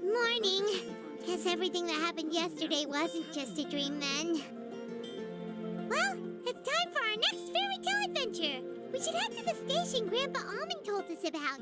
Morning. Guess everything that happened yesterday wasn't just a dream then. Well, it's time for our next fairy tale adventure. We should head to the station Grandpa Almond told us about.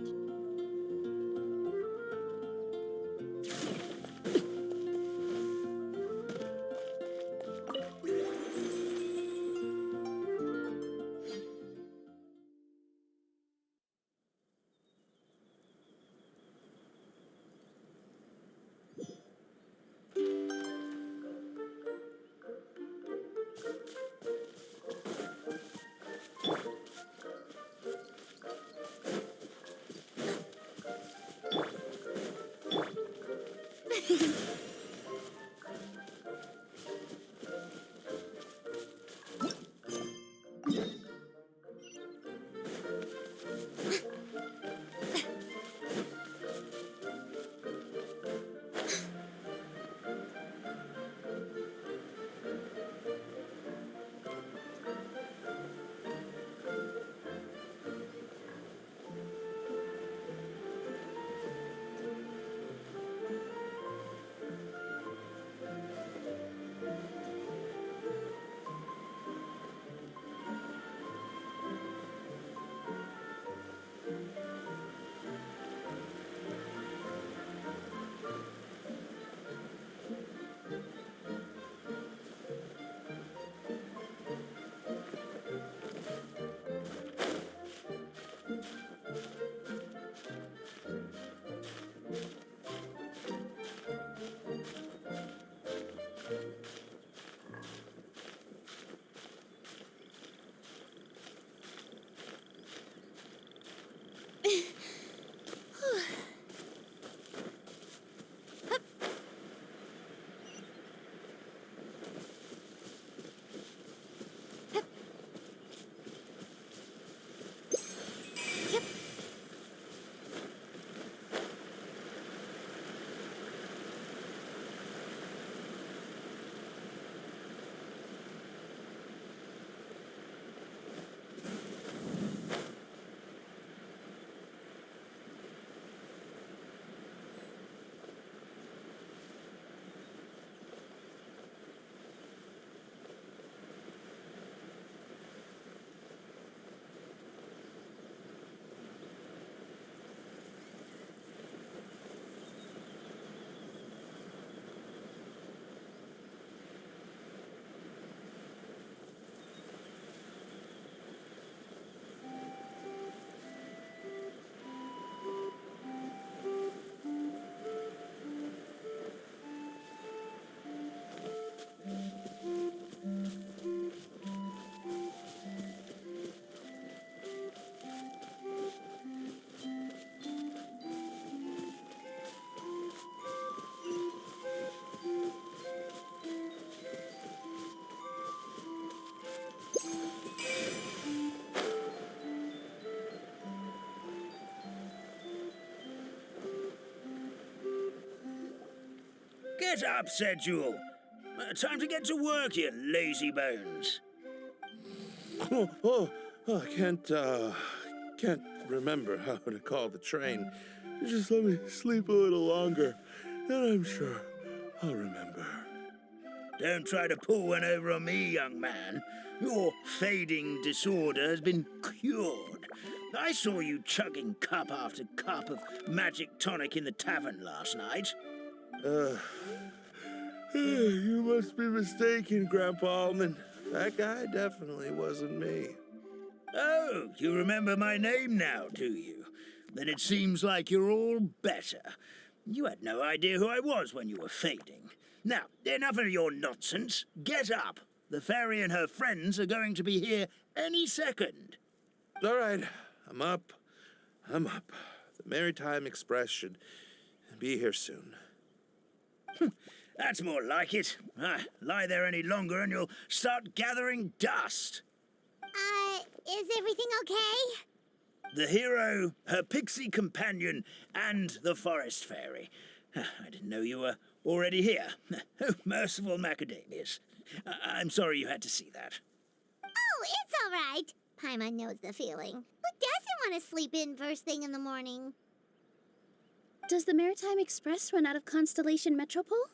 Get up, said Jewel. Time to get to work, you lazy bones. I can't remember how to call the train. Just let me sleep a little longer, and I'm sure I'll remember. Don't try to pull one over on me, young man. Your fading disorder has been cured. I saw you chugging cup after cup of magic tonic in the tavern last night. You must be mistaken, Grandpa Almond. That guy definitely wasn't me. Oh, you remember my name now, do you? Then it seems like you're all better. You had no idea who I was when you were fading. Now, enough of your nonsense. Get up. The fairy and her friends are going to be here any second. All right, I'm up. The Maritime Express should be here soon. That's more like it. Lie there any longer and you'll start gathering dust. Is everything okay? The hero, her pixie companion, and the forest fairy. I didn't know you were already here. Oh, merciful macadamias. I'm sorry you had to see that. Oh, it's all right. Paimon knows the feeling. Who doesn't want to sleep in first thing in the morning? Does the Maritime Express run out of Constellation Metropole?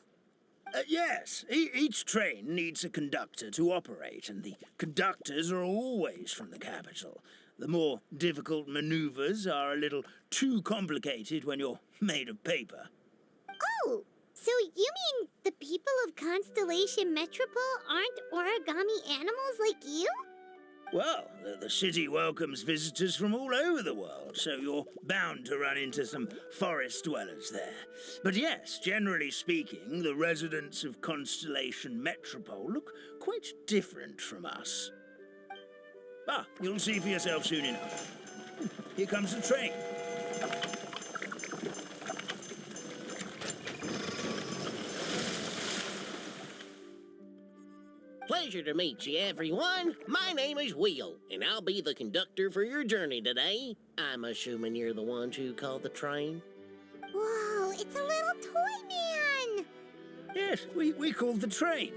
Yes, each train needs a conductor to operate, and the conductors are always from the capital. The more difficult maneuvers are a little too complicated when you're made of paper. Oh, so you mean the people of Constellation Metropole aren't origami animals like you? Well, the city welcomes visitors from all over the world, so you're bound to run into some forest dwellers there. But yes, generally speaking, the residents of Constellation Metropole look quite different from us. You'll see for yourself soon enough. Here comes the train. Pleasure to meet you, everyone. My name is Will, and I'll be the conductor for your journey today. I'm assuming you're the ones who called the train. Whoa, it's a little toy man! Yes, we called the train.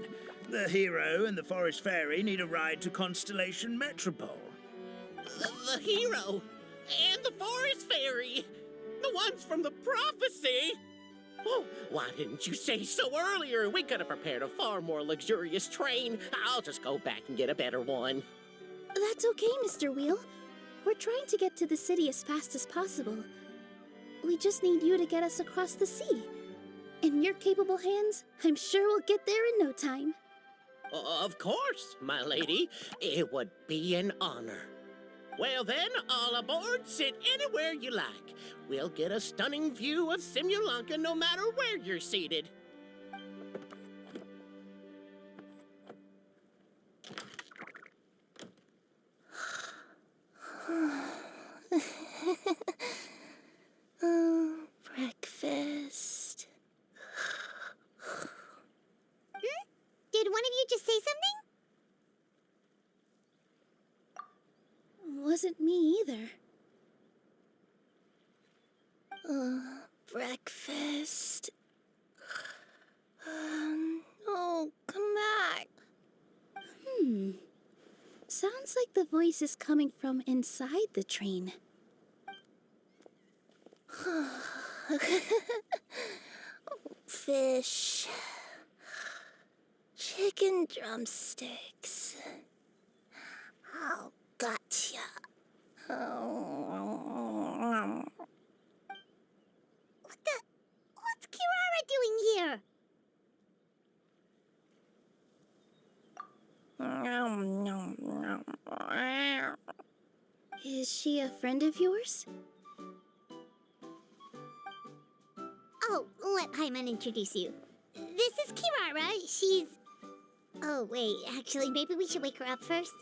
The hero and the forest fairy need a ride to Constellation Metropole. The hero and the forest fairy, the ones from the prophecy. Oh, why didn't you say so earlier? We could have prepared a far more luxurious train. I'll just go back and get a better one. That's okay, Mr. Wheel. We're trying to get to the city as fast as possible. We just need you to get us across the sea. In your capable hands, I'm sure we'll get there in no time. Of course, my lady. It would be an honor. Well then, all aboard, sit anywhere you like. We'll get a stunning view of Simulanka no matter where you're seated. Breakfast. Did one of you just say something? Wasn't me either. Breakfast. Oh, come back. Sounds like the voice is coming from inside the train. Fish. Chicken drumsticks. Oh, gotcha. What's Kirara doing here? Is she a friend of yours? Oh, let Paimon introduce you. This is Kirara. She's... Oh, wait. Actually, maybe we should wake her up first.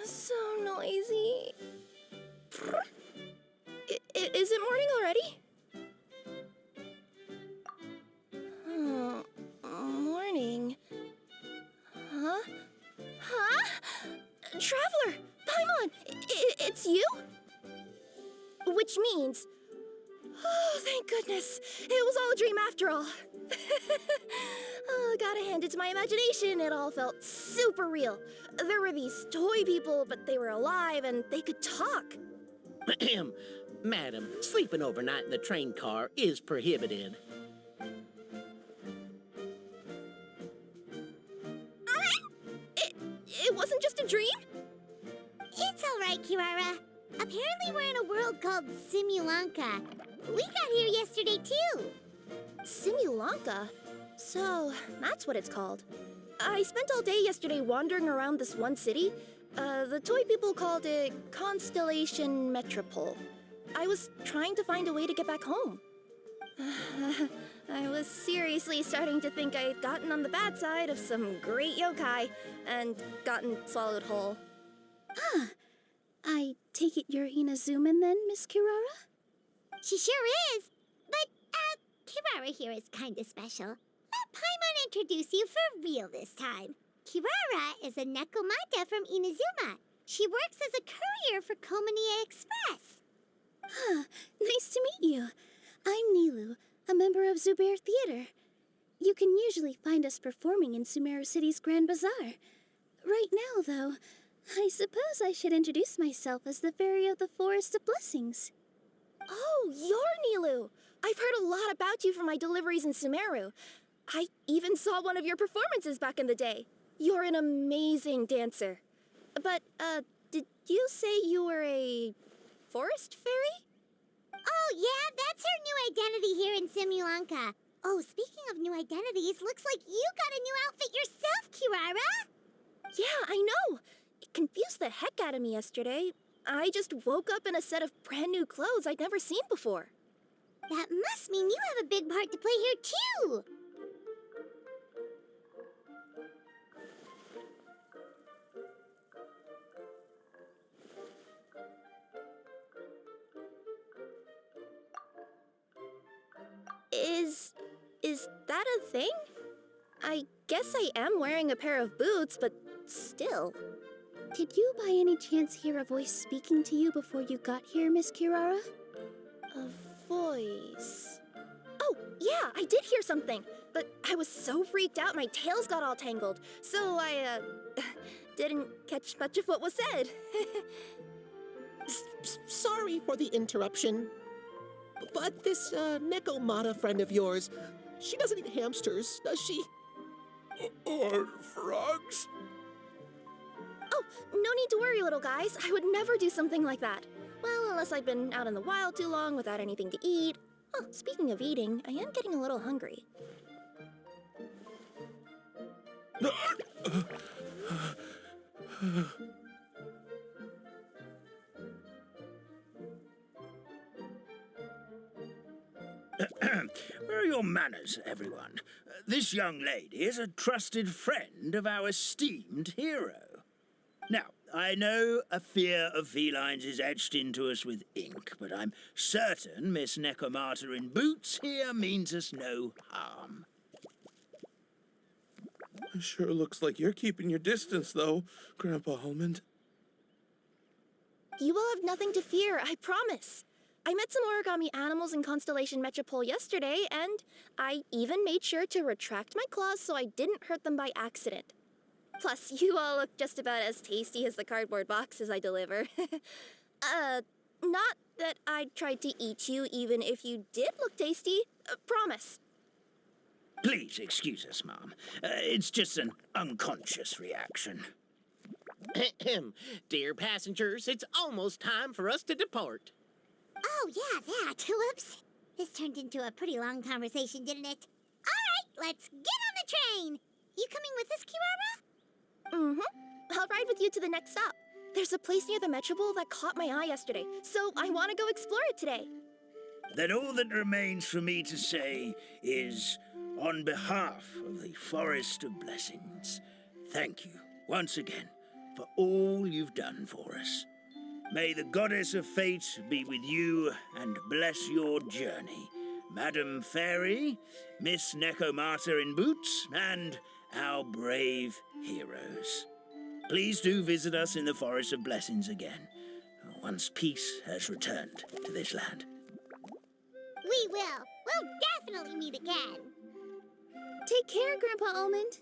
So noisy. Is it morning already? Morning. Huh? Traveler! Paimon! It's you? Which means... Oh, thank goodness. It was all a dream after all. Oh, gotta hand it to my imagination. It all felt super real. There were these toy people, but they were alive and they could talk. Madam, sleeping overnight in the train car is prohibited. It wasn't just a dream? Kirara. Apparently we're in a world called Simulanka. We got here yesterday, too. Simulanka? So, that's what it's called. I spent all day yesterday wandering around this one city. The toy people called it Constellation Metropole. I was trying to find a way to get back home. I was seriously starting to think I had gotten on the bad side of some great yokai and gotten swallowed whole. Ah, I take it you're Inazuman then, Miss Kirara? She sure is. But, Kirara here is kinda special. Let Paimon introduce you for real this time. Kirara is a Nekomata from Inazuma. She works as a courier for Komanie Express. Ah, nice to meet you. I'm Nilu, a member of Zubair Theater. You can usually find us performing in Sumeru City's Grand Bazaar. Right now, though, I suppose I should introduce myself as the Fairy of the Forest of Blessings. Oh, you're Nilu! I've heard a lot about you from my deliveries in Sumeru. I even saw one of your performances back in the day. You're an amazing dancer. But, did you say you were a forest fairy? Oh, yeah, that's her new identity here in Simulanka. Oh, speaking of new identities, looks like you got a new outfit yourself, Kirara. Yeah, I know. It confused the heck out of me yesterday. I just woke up in a set of brand new clothes I'd never seen before. That must mean you have a big part to play here, too. Is that a thing? I guess I am wearing a pair of boots, but still. Did you by any chance hear a voice speaking to you before you got here, Miss Kirara? A voice... Oh, yeah, I did hear something, but I was so freaked out my tails got all tangled, so I, didn't catch much of what was said. Sorry for the interruption. But this Nekomata friend of yours, she doesn't eat hamsters, does she? Or frogs? Oh, no need to worry, little guys. I would never do something like that. Well, unless I've been out in the wild too long without anything to eat. Oh, speaking of eating, I am getting a little hungry. Where are your manners, everyone? This young lady is a trusted friend of our esteemed hero. Now, I know a fear of felines is etched into us with ink, but I'm certain Miss Nekomata in boots here means us no harm. It sure looks like you're keeping your distance, though, Grandpa Almond. You will have nothing to fear, I promise. I met some origami animals in Constellation Metropole yesterday, and I even made sure to retract my claws so I didn't hurt them by accident. Plus, you all look just about as tasty as the cardboard boxes I deliver. Not that I tried to eat you even if you did look tasty. Promise. Please excuse us, Mom. It's just an unconscious reaction. Dear passengers, it's almost time for us to depart. Oh, yeah, that. Whoops. This turned into a pretty long conversation, didn't it? All right, let's get on the train. You coming with us, Kirara? Mm-hmm. I'll ride with you to the next stop. There's a place near the Metropole that caught my eye yesterday, so I want to go explore it today. Then all that remains for me to say is, on behalf of the Forest of Blessings, thank you once again for all you've done for us. May the goddess of fate be with you and bless your journey, Madam Fairy, Miss Nekomata in boots, and our brave heroes. Please do visit us in the Forest of Blessings again, once peace has returned to this land. We will. We'll definitely meet again. Take care, Grandpa Almond.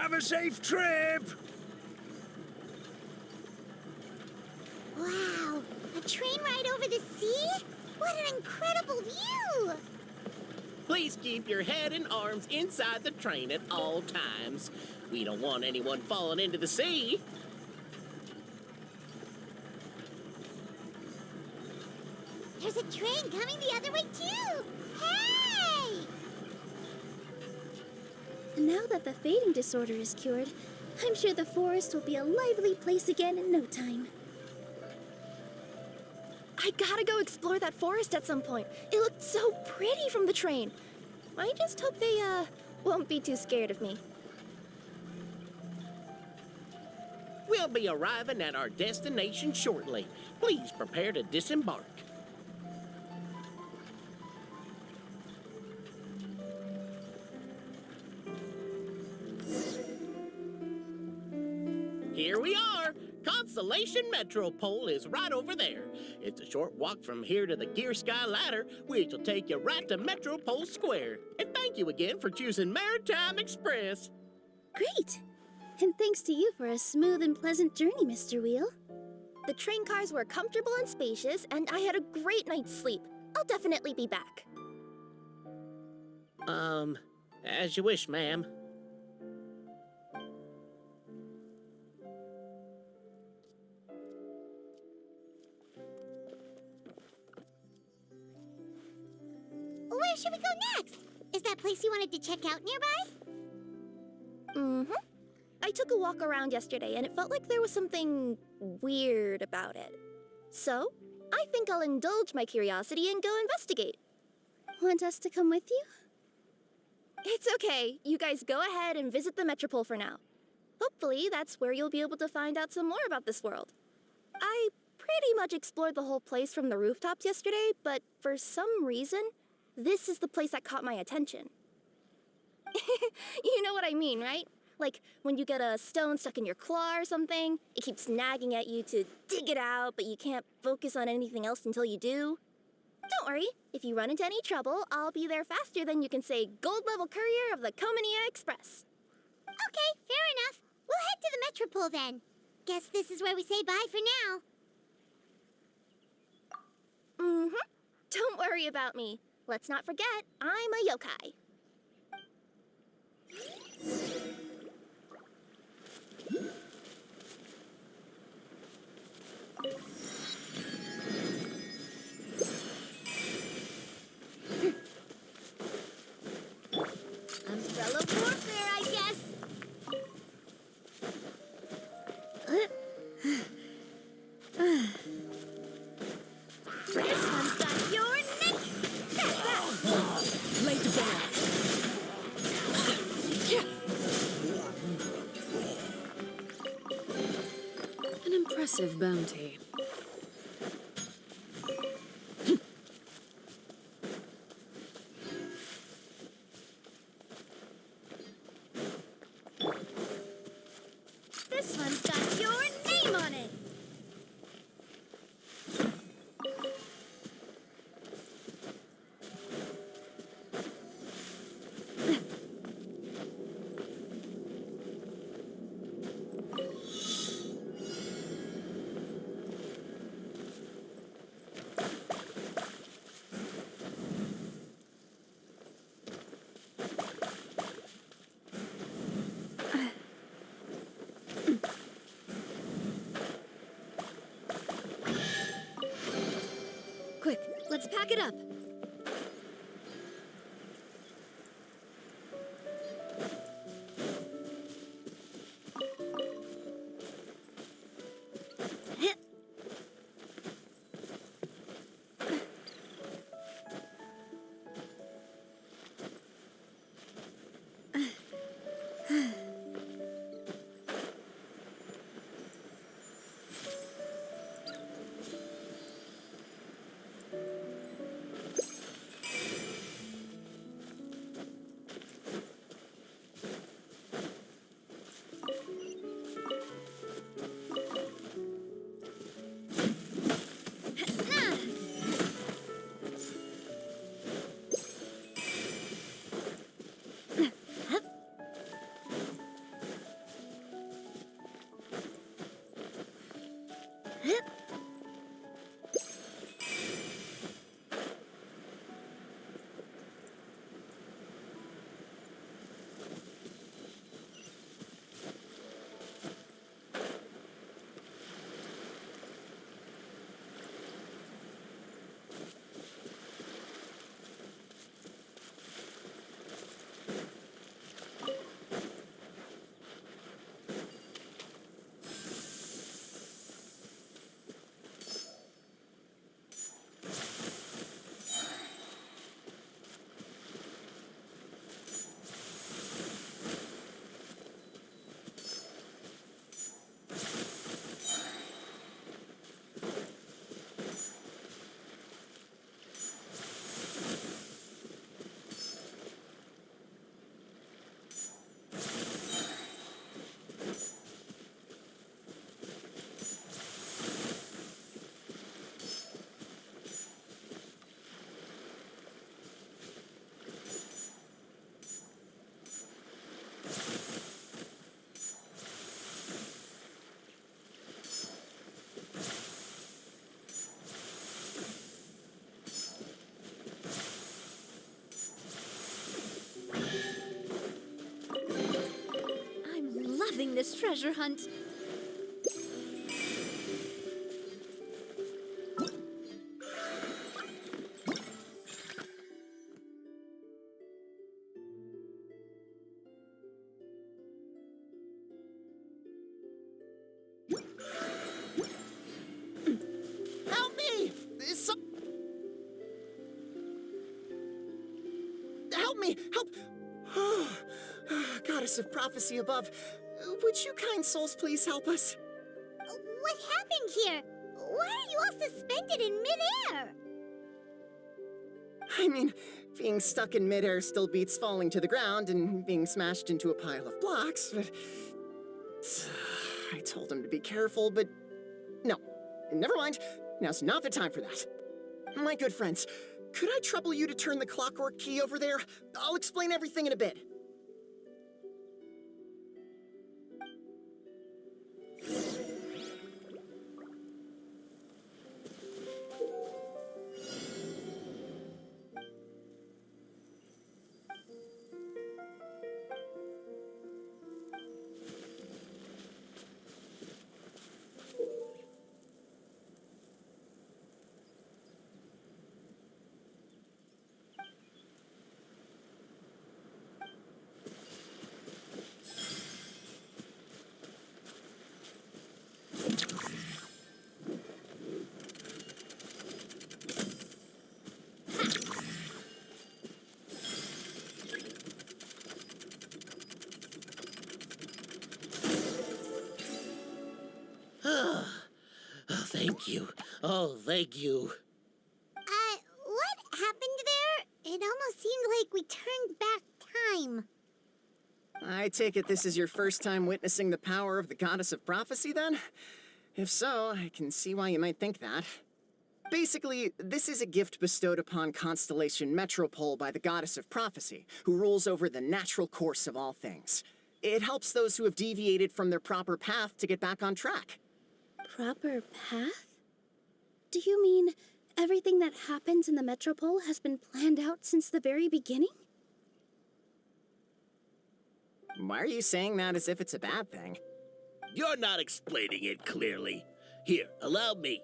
Have a safe trip! Wow, a train ride over the sea? What an incredible view! Please keep your head and arms inside the train at all times. We don't want anyone falling into the sea. There's a train coming the other way, too! Hey! Now that the fading disorder is cured, I'm sure the forest will be a lively place again in no time. I gotta go explore that forest at some point. It looked so pretty from the train. I just hope they, won't be too scared of me. We'll be arriving at our destination shortly. Please prepare to disembark. Here we are! Constellation Metropole is right over there. It's a short walk from here to the Gear Sky Ladder, which will take you right to Metropole Square. And thank you again for choosing Maritime Express. Great! And thanks to you for a smooth and pleasant journey, Mr. Wheel. The train cars were comfortable and spacious, and I had a great night's sleep. I'll definitely be back. As you wish, ma'am. Where should we go next? Is that place you wanted to check out nearby? Mm-hmm. I took a walk around yesterday, and it felt like there was something weird about it. So, I think I'll indulge my curiosity and go investigate. Want us to come with you? It's okay. You guys go ahead and visit the Metropole for now. Hopefully, that's where you'll be able to find out some more about this world. I pretty much explored the whole place from the rooftops yesterday, but for some reason, this is the place that caught my attention. You know what I mean, right? Like when you get a stone stuck in your claw or something, it keeps nagging at you to dig it out, but you can't focus on anything else until you do. Don't worry, if you run into any trouble, I'll be there faster than you can say gold level courier of the Comania Express. Okay, fair enough. We'll head to the Metropole then. Guess this is where we say bye for now. Mm-hmm. Don't worry about me. Let's not forget, I'm a yokai. Umbrella warfare, I guess. This one's got your neck. Lay the bell. An impressive bounty. This one's got your name on it. Quick, let's pack it up. this treasure hunt. Help me! Help me! Help! Goddess of prophecy above, would you kind souls please help us? What happened here? Why are you all suspended in midair? I mean, being stuck in midair still beats falling to the ground and being smashed into a pile of blocks, but... I told him to be careful, but... No. Never mind. Now's not the time for that. My good friends, could I trouble you to turn the clockwork key over there? I'll explain everything in a bit. Thank you. Oh, thank you. What happened there? It almost seemed like we turned back time. I take it this is your first time witnessing the power of the Goddess of Prophecy, then? If so, I can see why you might think that. Basically, this is a gift bestowed upon Constellation Metropole by the Goddess of Prophecy, who rules over the natural course of all things. It helps those who have deviated from their proper path to get back on track. Proper path? Do you mean everything that happens in the Metropole has been planned out since the very beginning? Why are you saying that as if it's a bad thing? You're not explaining it clearly. Here, allow me.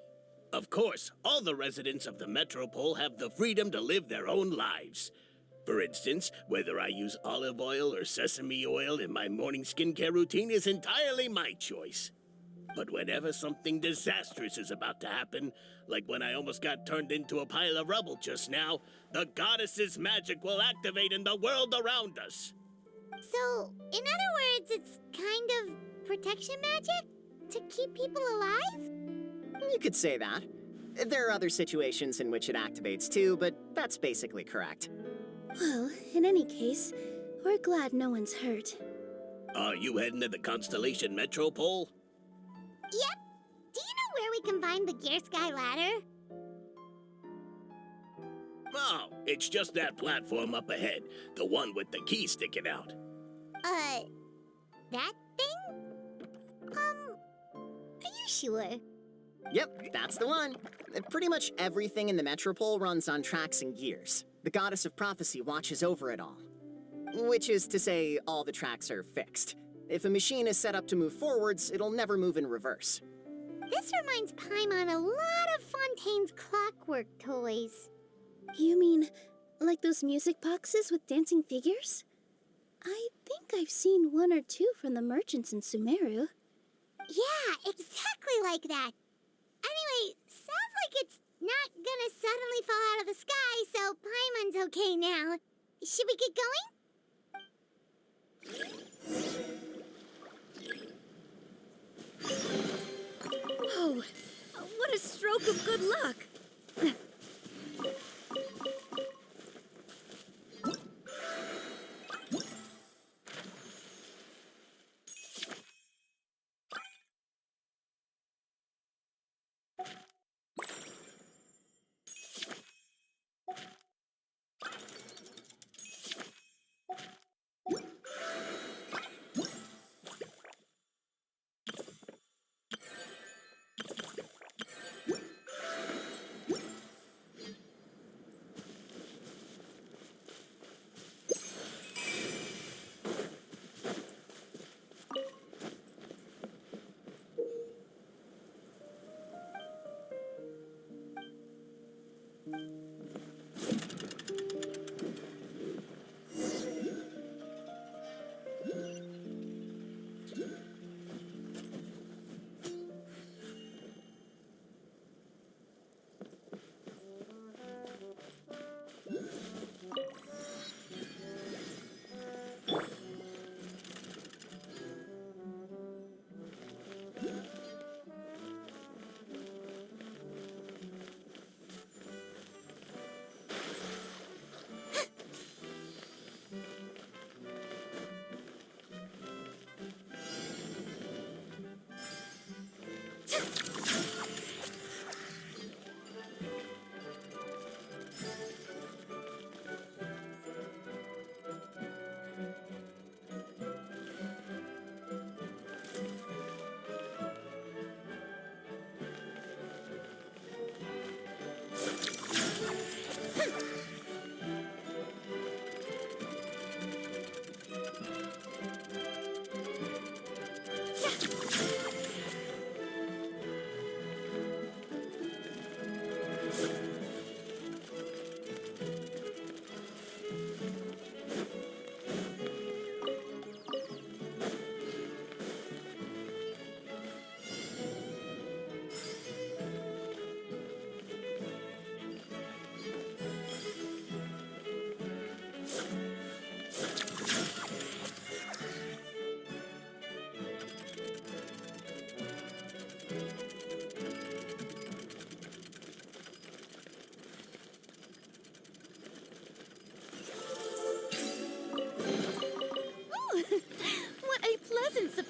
Of course, all the residents of the Metropole have the freedom to live their own lives. For instance, whether I use olive oil or sesame oil in my morning skincare routine is entirely my choice. But whenever something disastrous is about to happen, like when I almost got turned into a pile of rubble just now, the goddess's magic will activate in the world around us. So, in other words, it's kind of protection magic? To keep people alive? You could say that. There are other situations in which it activates too, but that's basically correct. Well, in any case, we're glad no one's hurt. Are you heading to the Constellation Metropole? Yep. Do you know where we can find the Gear Sky Ladder? Oh, it's just that platform up ahead, the one with the key sticking out. That thing? Are you sure? Yep, that's the one. Pretty much everything in the Metropole runs on tracks and gears. The Goddess of Prophecy watches over it all. Which is to say, all the tracks are fixed. If a machine is set up to move forwards, it'll never move in reverse. This reminds Paimon a lot of Fontaine's clockwork toys. You mean, like those music boxes with dancing figures? I think I've seen one or two from the merchants in Sumeru. Yeah, exactly like that. Anyway, sounds like it's not gonna suddenly fall out of the sky, so Paimon's okay now. Should we get going? Oh, what a stroke of good luck!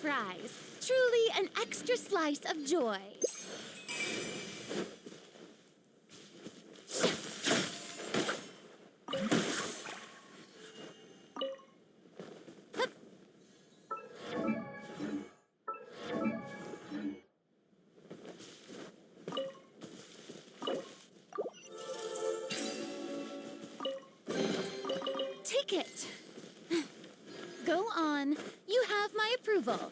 fries. Truly an extra slice of joy. Ticket. Go on. You have my approval.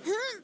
Huh?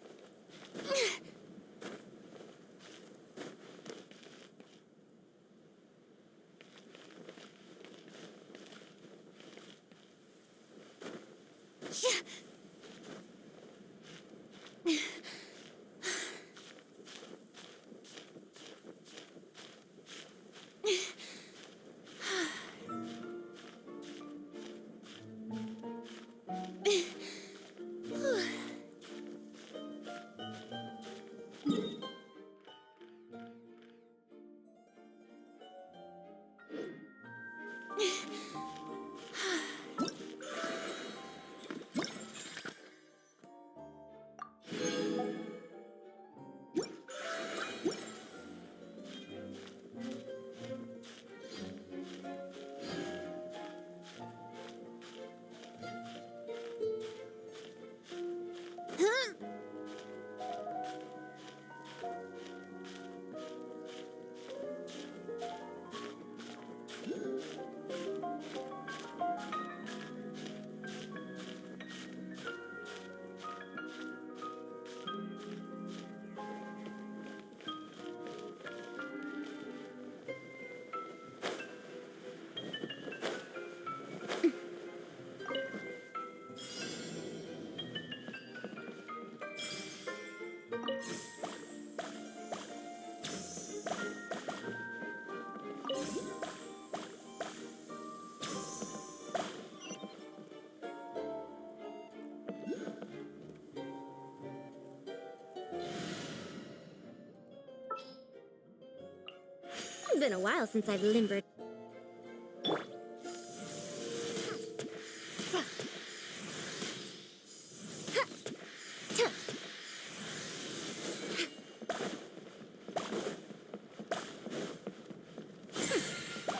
It's been a while since I've limbered.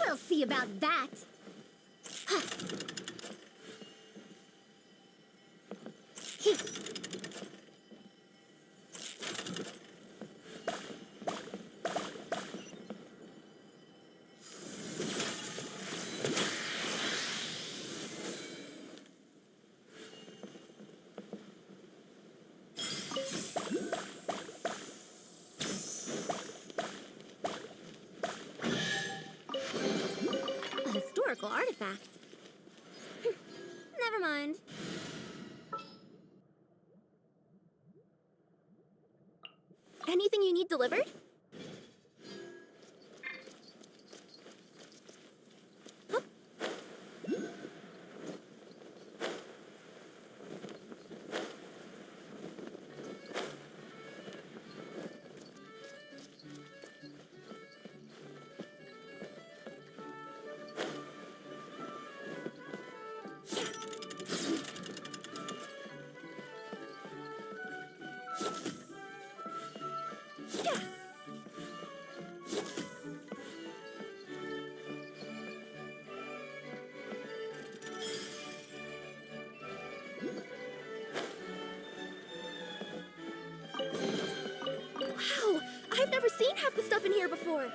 We'll see about that. A historical artifact. Never mind. Anything you need delivered? Wow! I've never seen half the stuff in here before.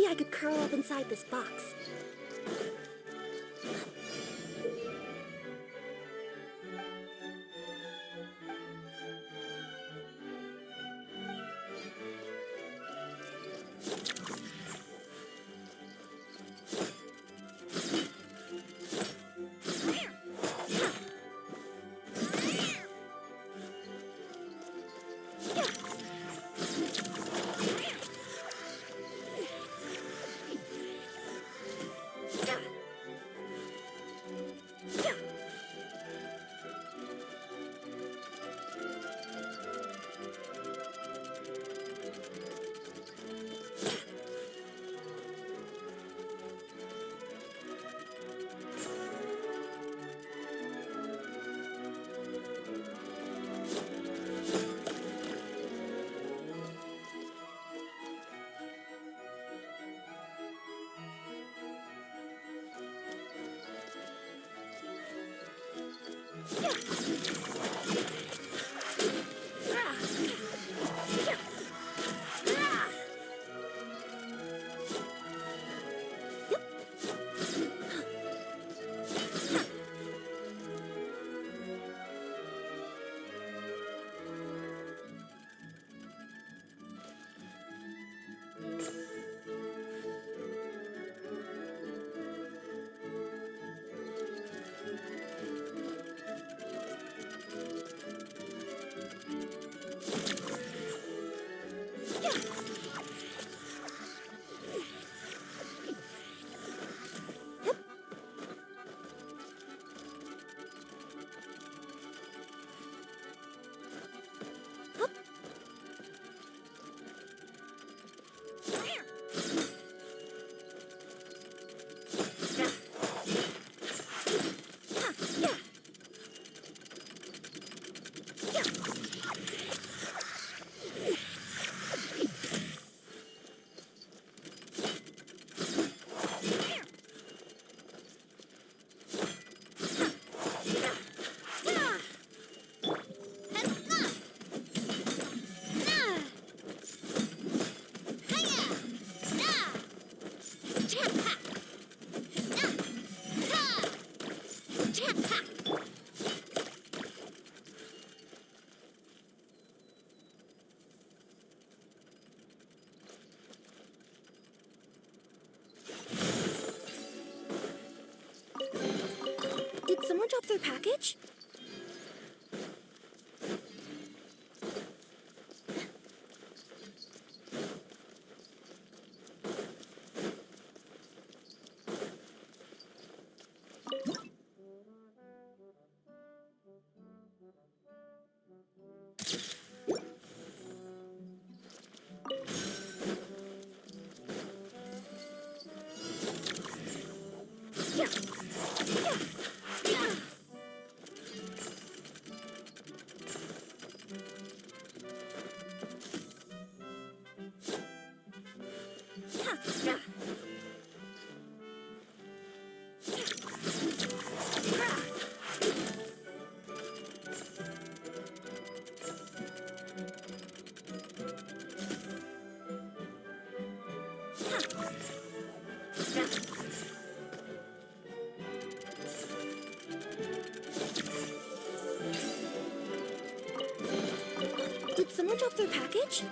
I could curl up inside this box. Did someone drop their package? Did someone drop their package?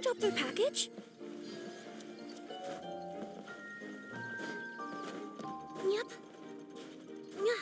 drop their package? Yep. Yep.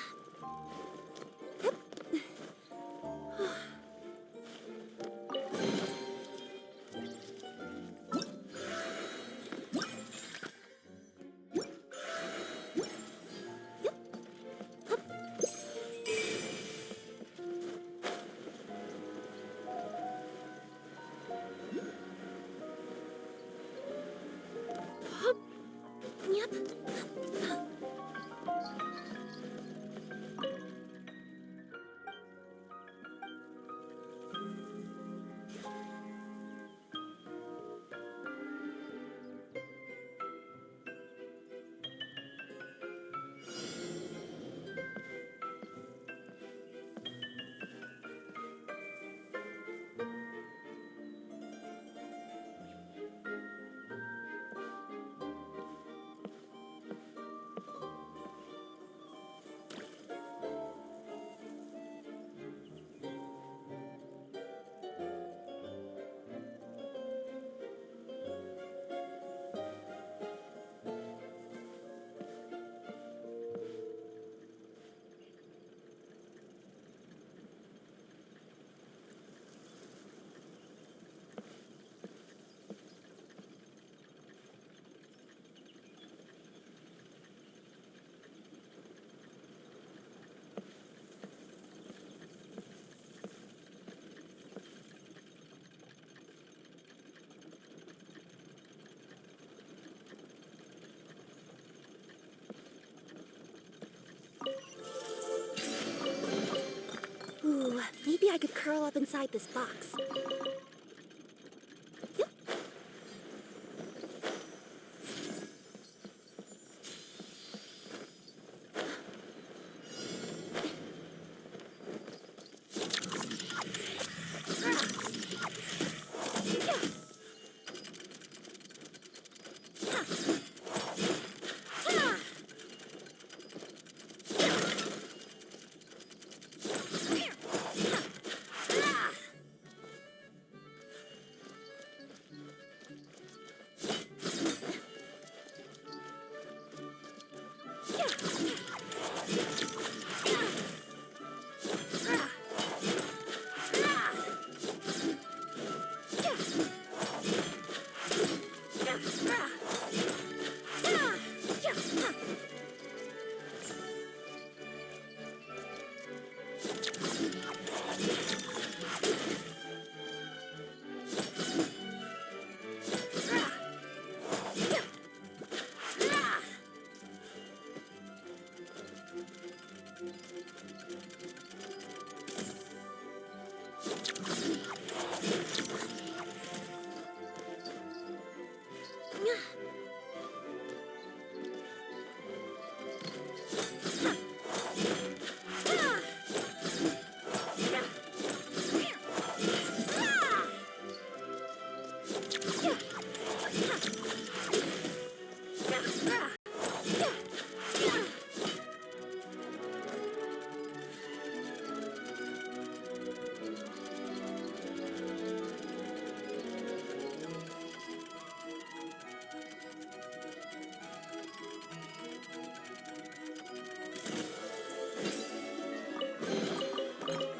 Yep. Ooh, maybe I could curl up inside this box. Yep.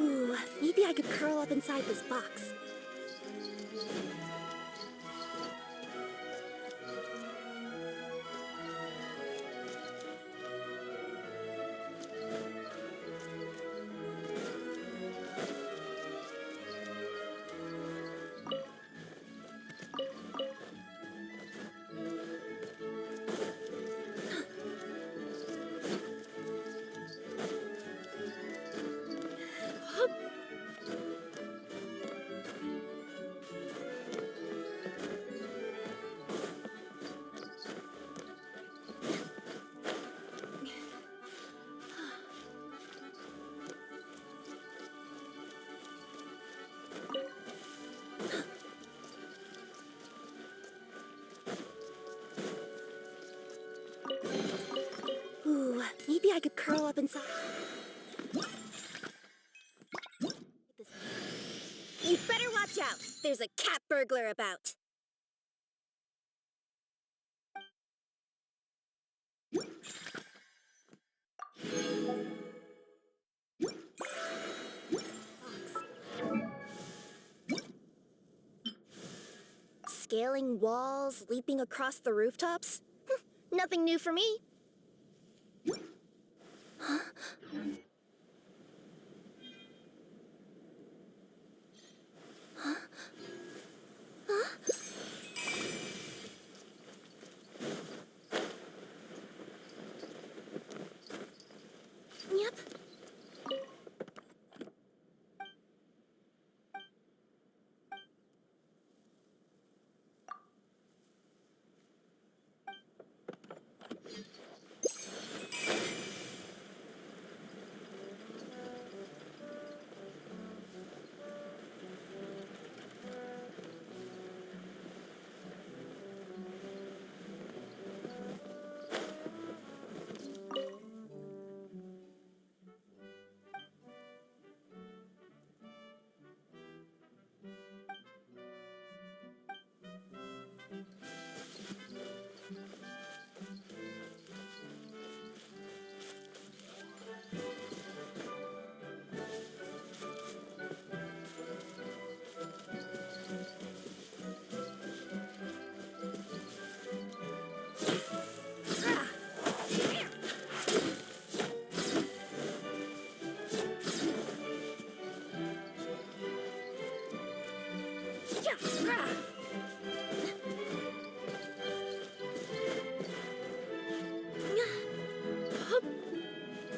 Ooh, maybe I could curl up inside this box. Ooh, maybe I could curl up inside. You better watch out. There's a cat burglar about. scaling walls, leaping across the rooftops. Nothing new for me. Yep.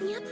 Yep.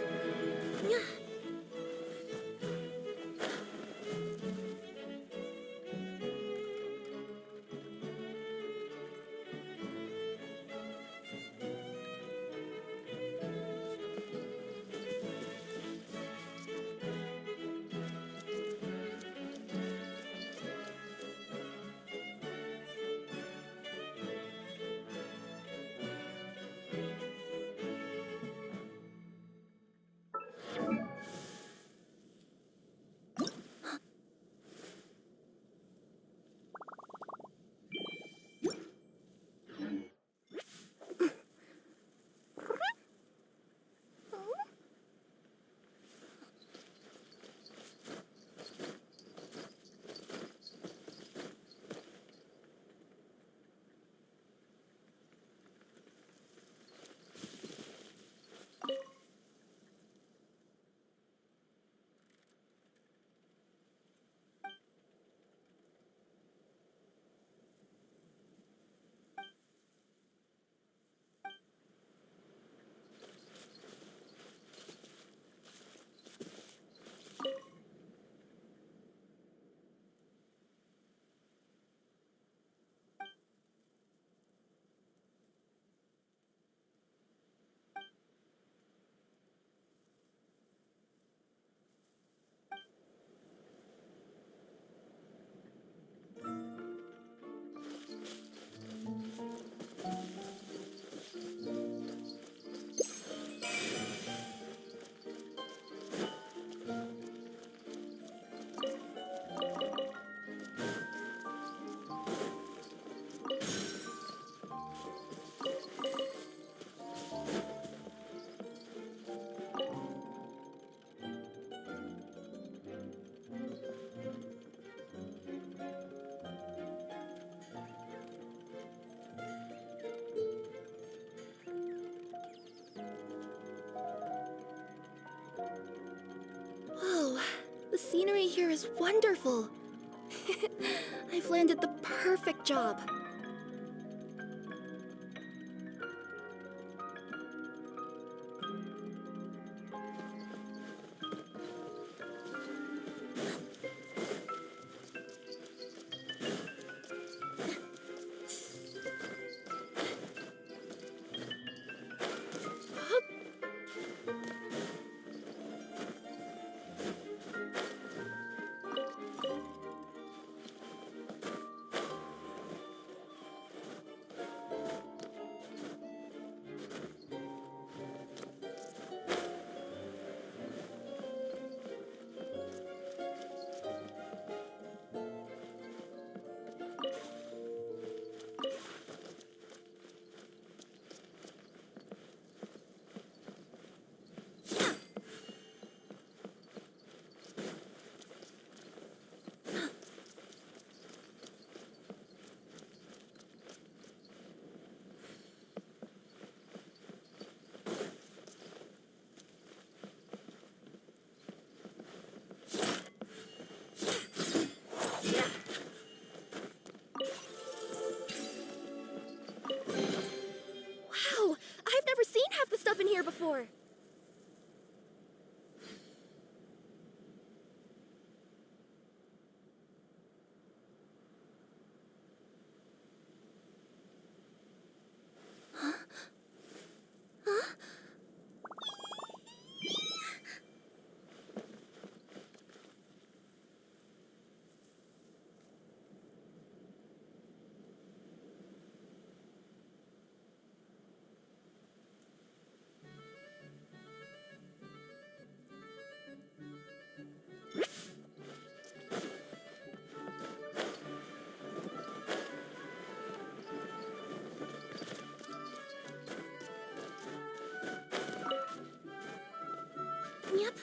Whoa, the scenery here is wonderful. I've landed the perfect job. for? Yep.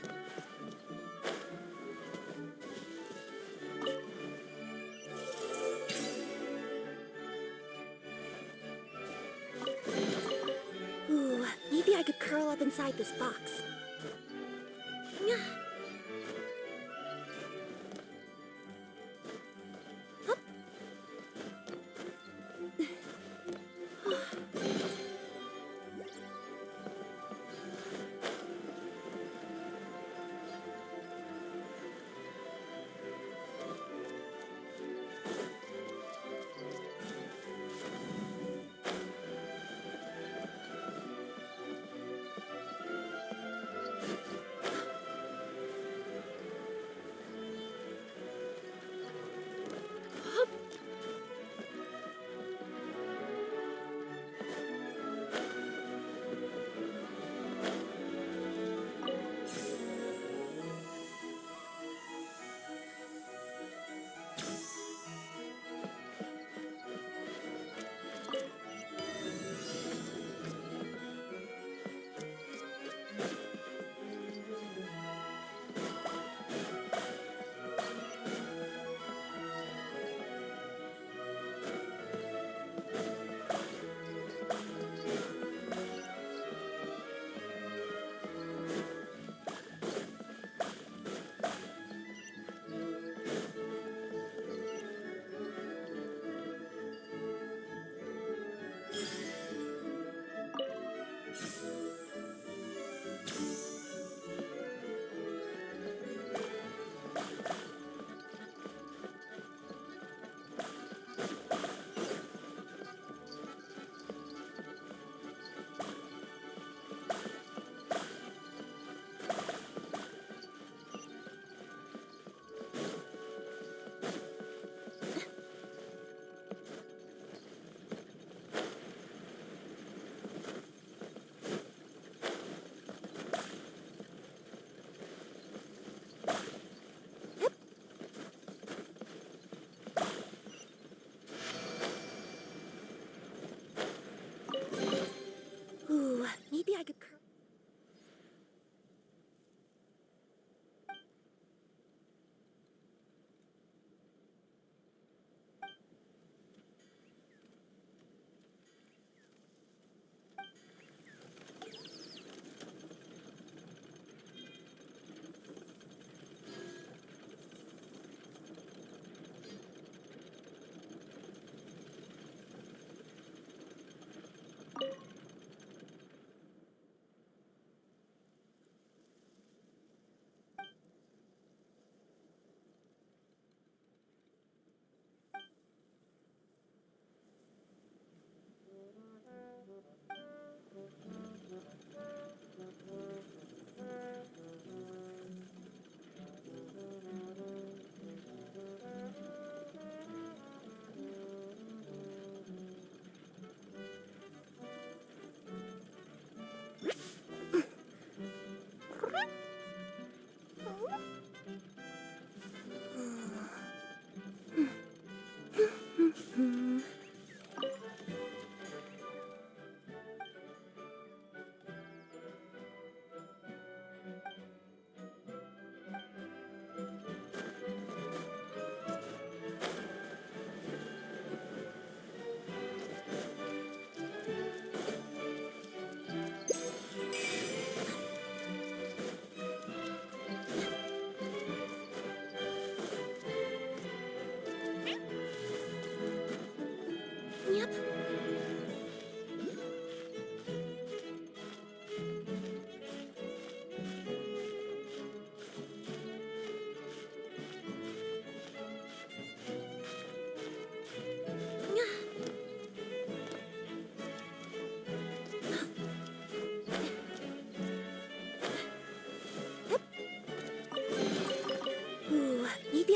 Ooh, maybe I could curl up inside this box. Ooh, maybe I could curl.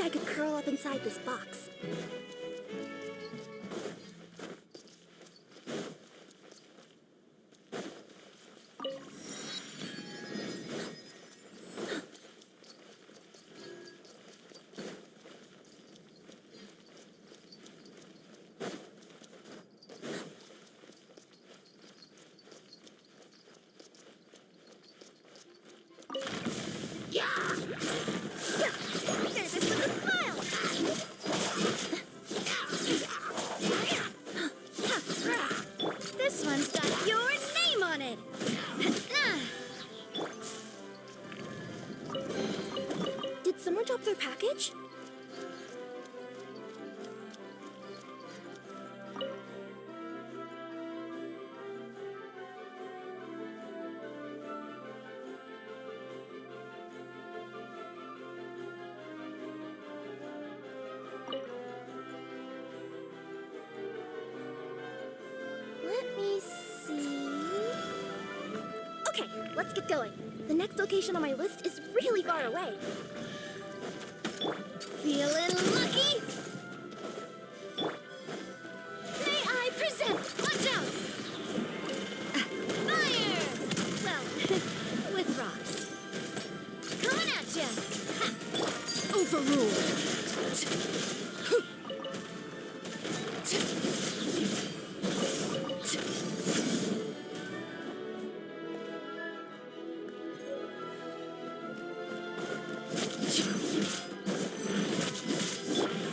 I could curl up inside this box. This one's got your name on it. Did someone drop their package? Let me see. Okay, let's get going. The next location on my list is really far away. Feeling lucky? May I present? Watch out! Fire! Well, with rocks. Coming at ya! Ha! Overruled!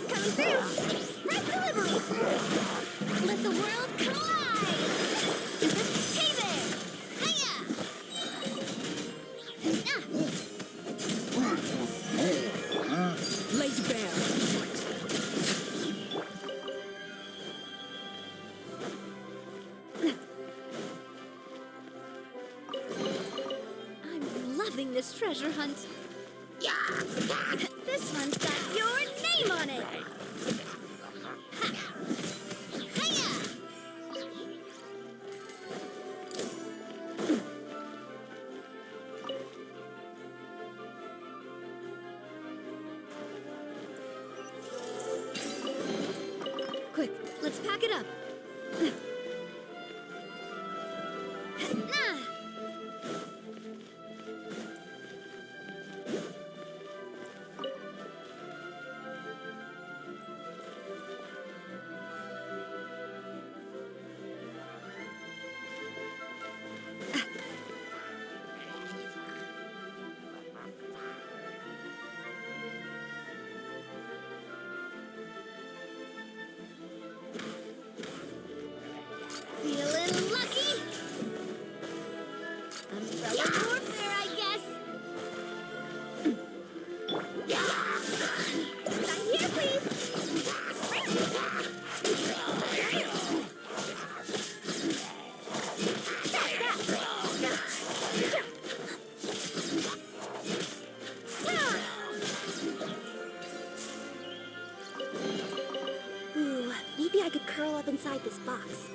Coming through! Right delivery! Let the world come alive! Hey there! Hiya! Laid bare. I'm loving this treasure hunt. This one's got your name on it. Hiya! Quick, let's pack it up. Feeling lucky? Umbrella warfare, I guess. Sign here, please. Ooh, maybe I could curl up inside this box.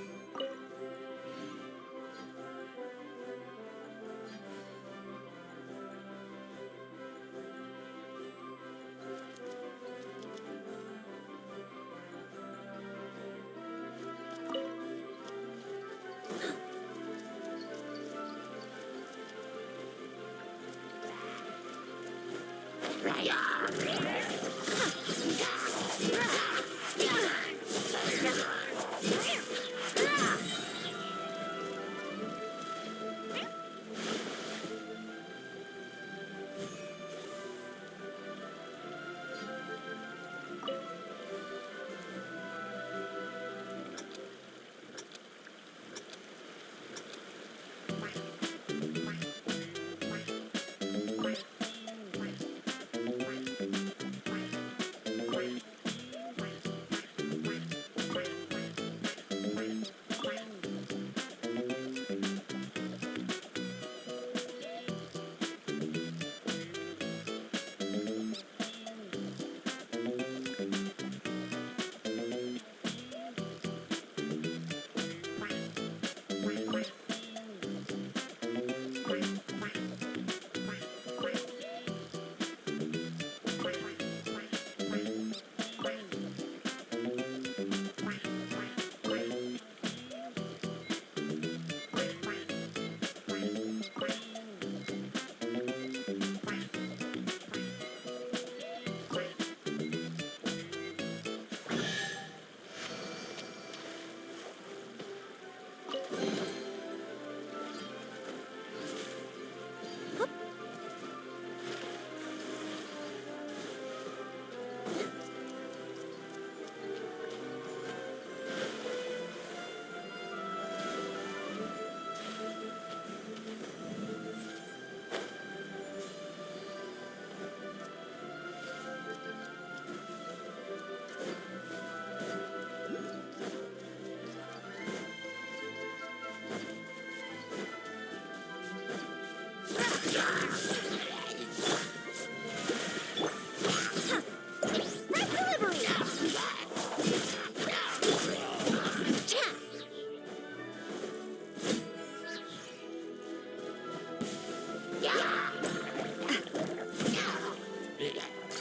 Press delivery!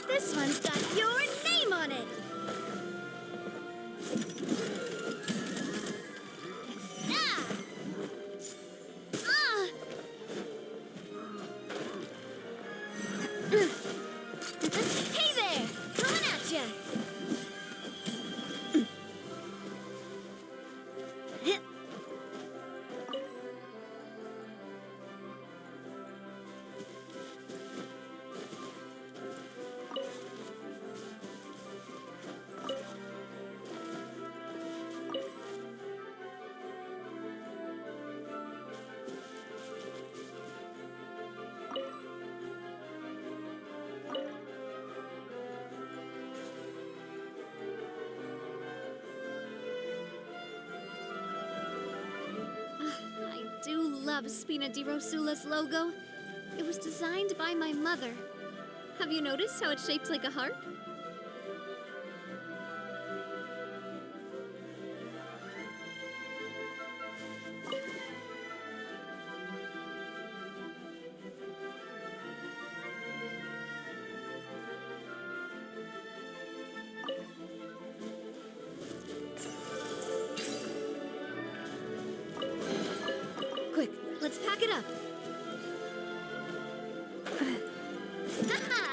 This one's got your name on it! Ah! Ah! Hey there! Coming at ya! I do love Spina di Rosula's logo. It was designed by my mother. Have you noticed how it's shaped like a heart? Quick, let's pack it up. Haha!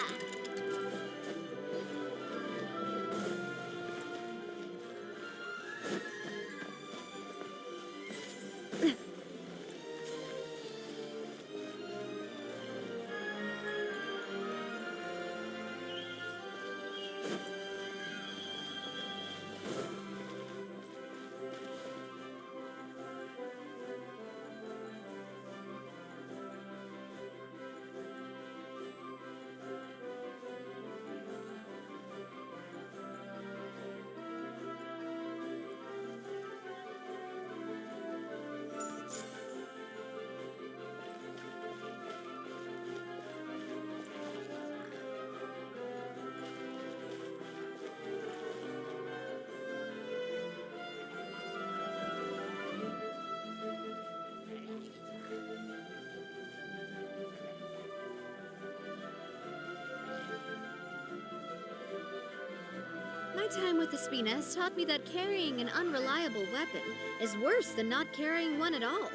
My time with the Spina has taught me that carrying an unreliable weapon is worse than not carrying one at all.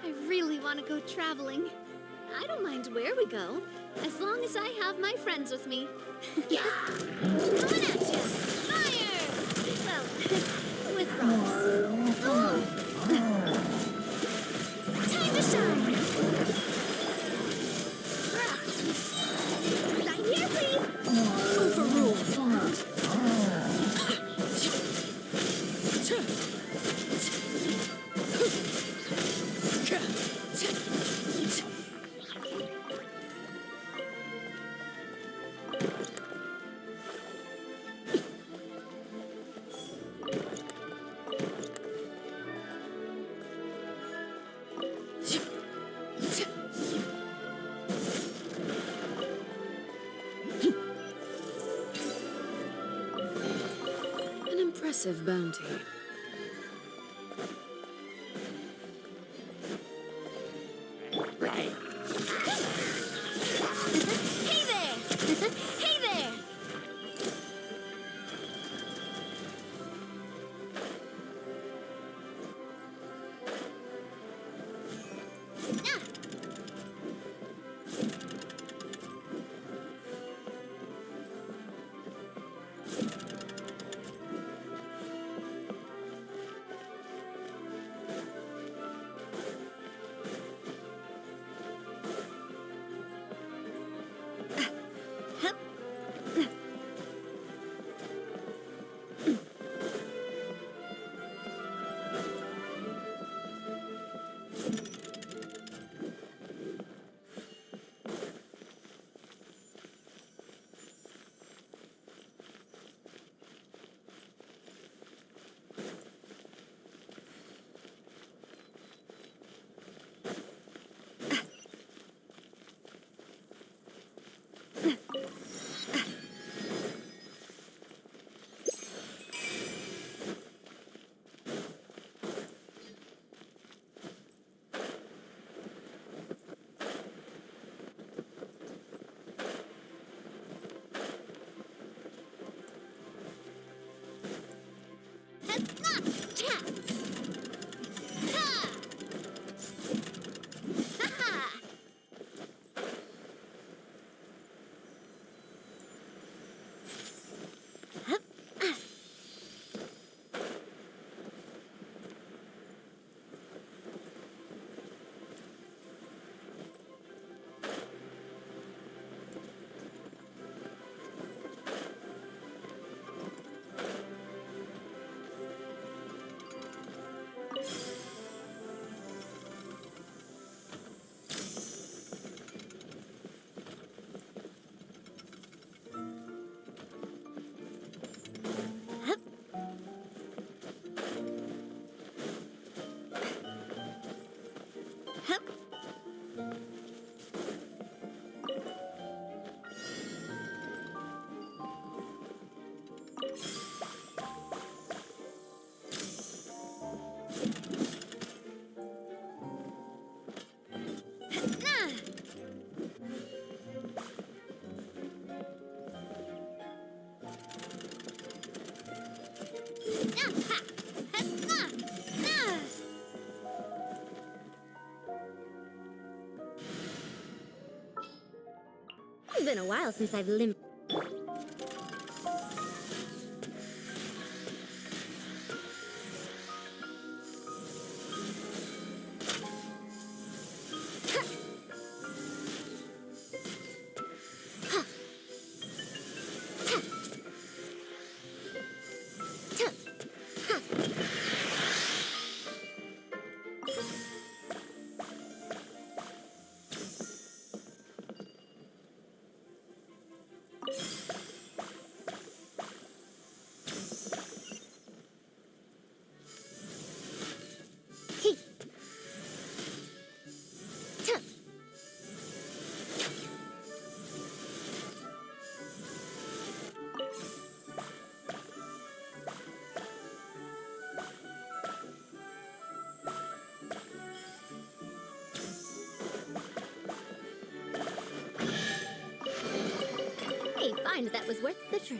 I really want to go traveling. I don't mind where we go, as long as I have my friends with me. Coming at ya! Fire! Well, with rocks. Oh! Time to shine! Right here, please! Overruled! Impressive bounty. only been a while since I've limped. I find that was worth the trip.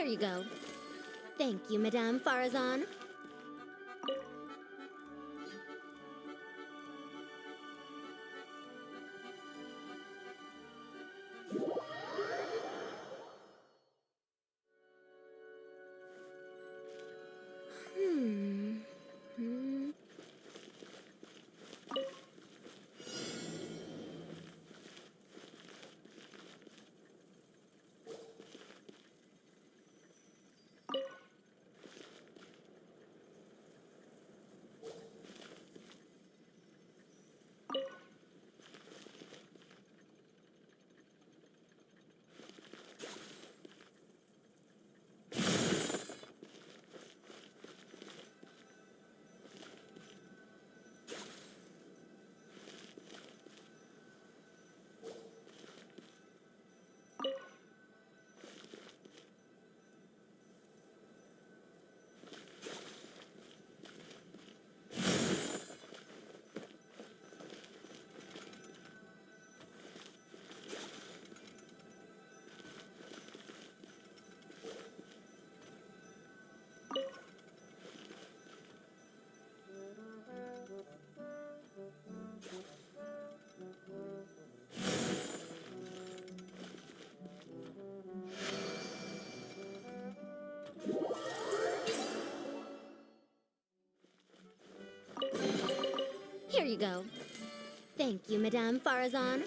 Here you go. Thank you, Madame Farazan. Here you go. Thank you, Madame Farazan.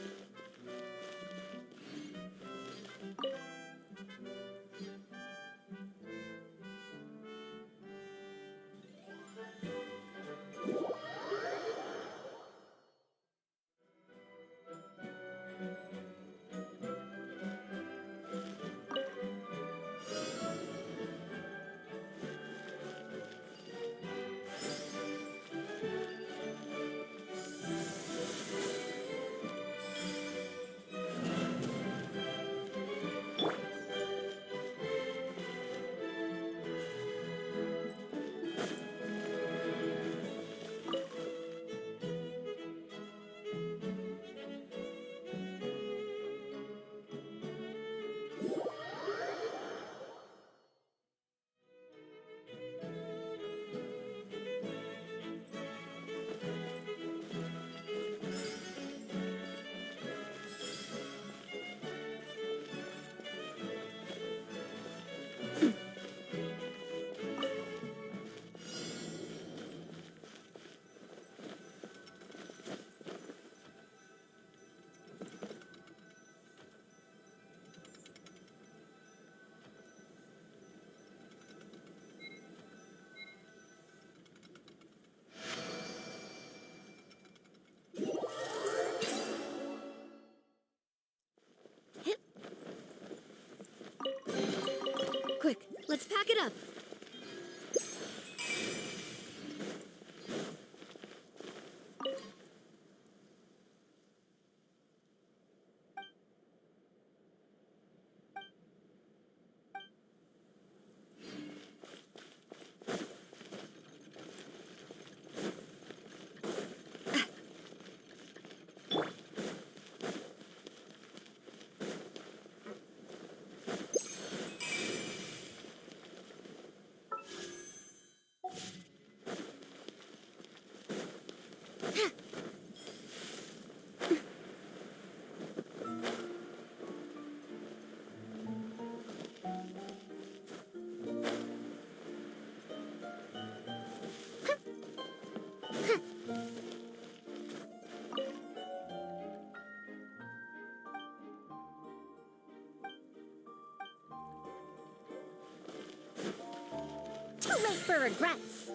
Let's pack it up. Too late for regrets.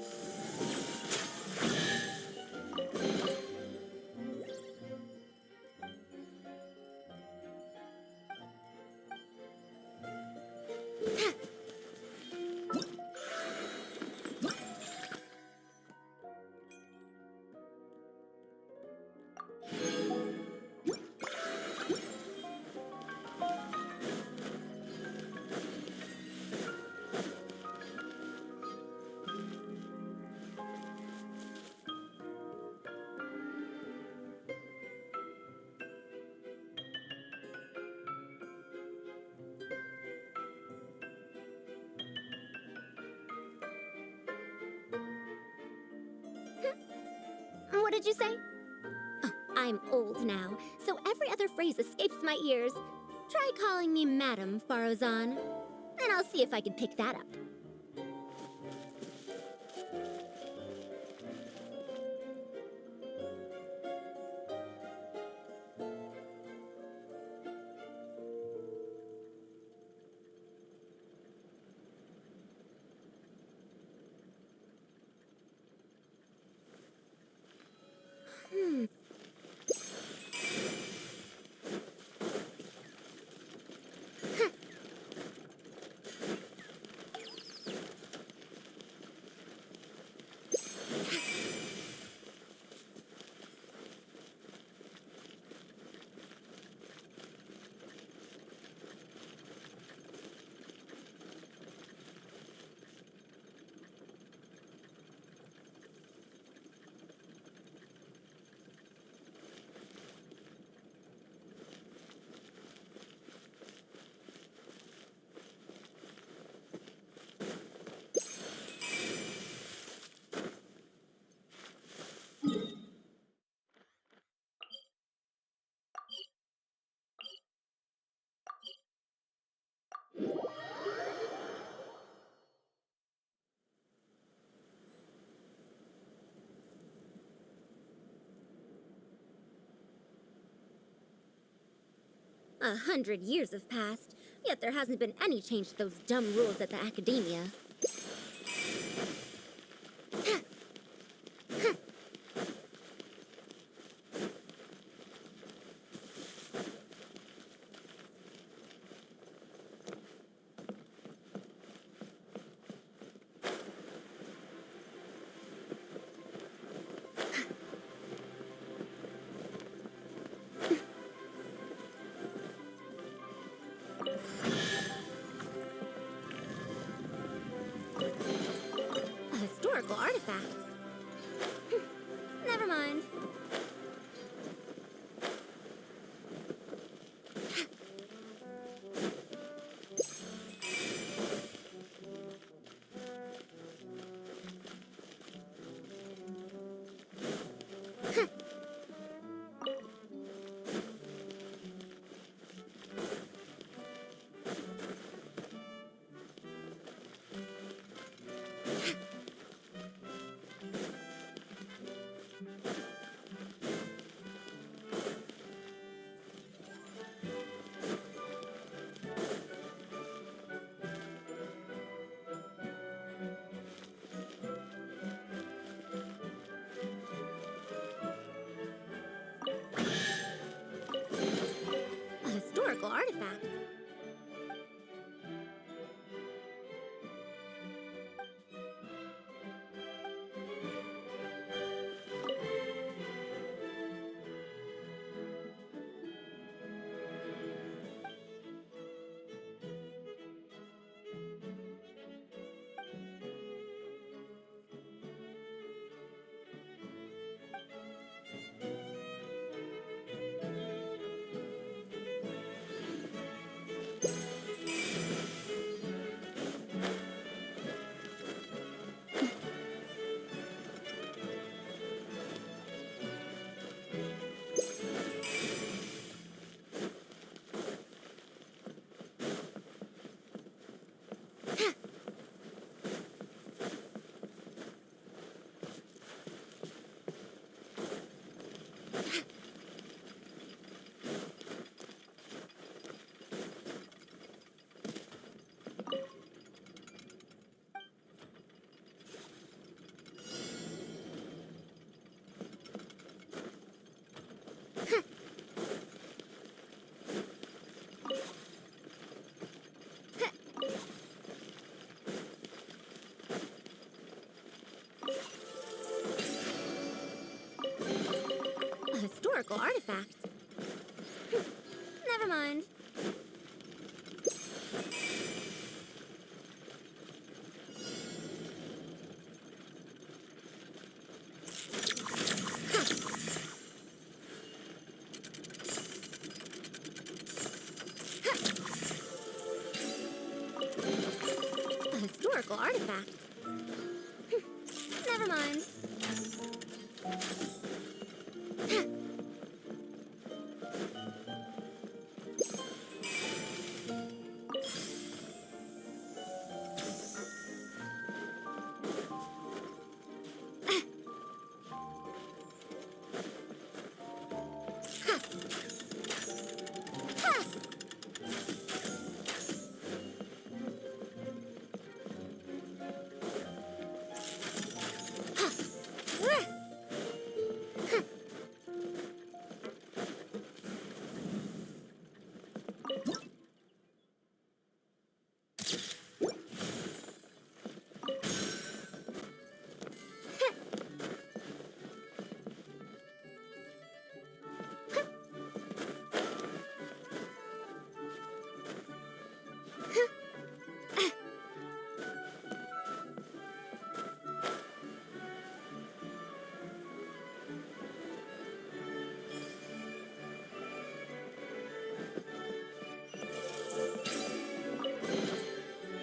What did you say? Oh, I'm old now, so every other phrase escapes my ears. Try calling me Madam Farozan, and I'll see if I can pick that up. A 100 years have passed, yet there hasn't been any change to those dumb rules at the academia. A historical artifact. Never mind. historical artifact. Never mind. A historical artifact. Never mind.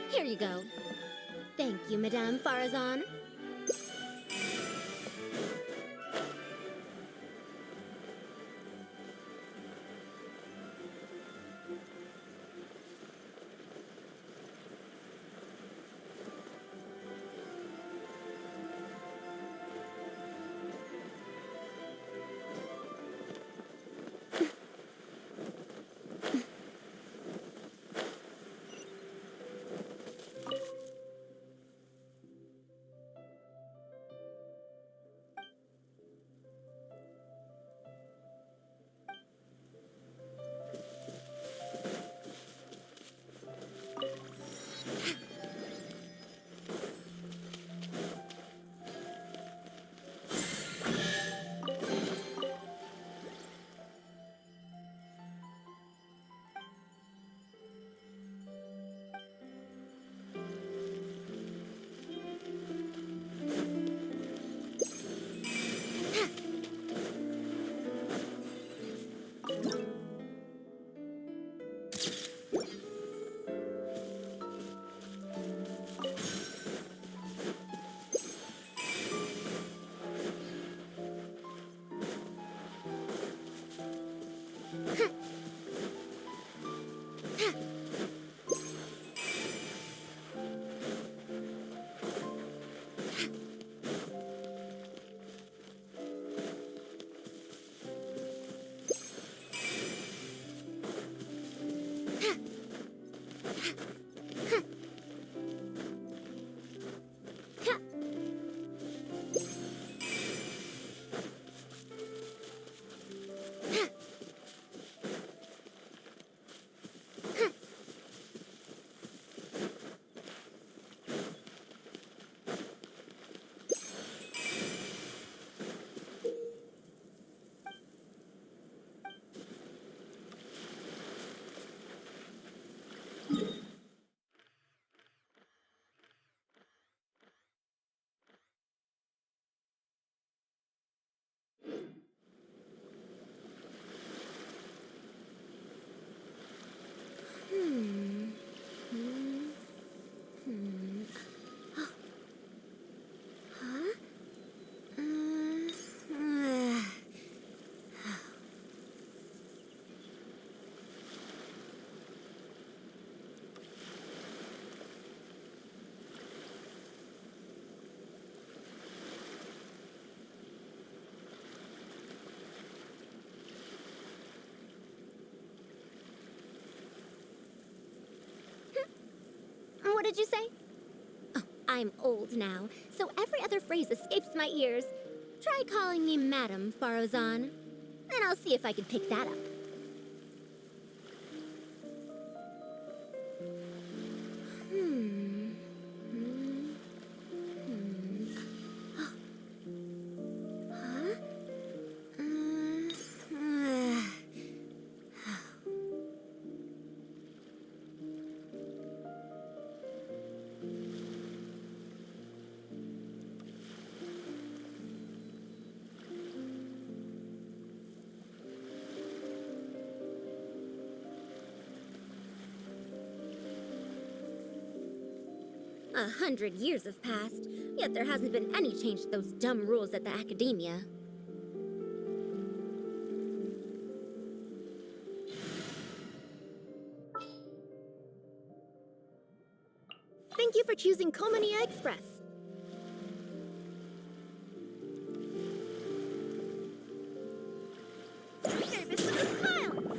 Here you go. Thank you, Madame Farazan. What did you say? Oh, I'm old now, so every other phrase escapes my ears. Try calling me Madame Farozan, and I'll see if I can pick that up. 100 years have passed, yet there hasn't been any change to those dumb rules at the academia. Thank you for choosing Komania Express. Service with a smile.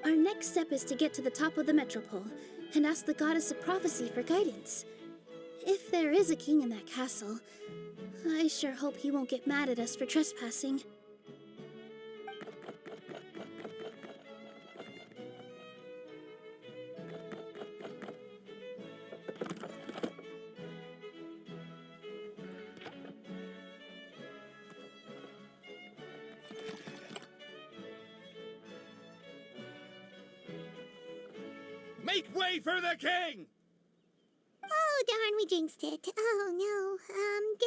Our next step is to get to the top of the Metropole and ask the Goddess of Prophecy for guidance. If there is a king in that castle, I sure hope he won't get mad at us for trespassing. Make way for the king! Oh, darn, we jinxed it. Oh, no.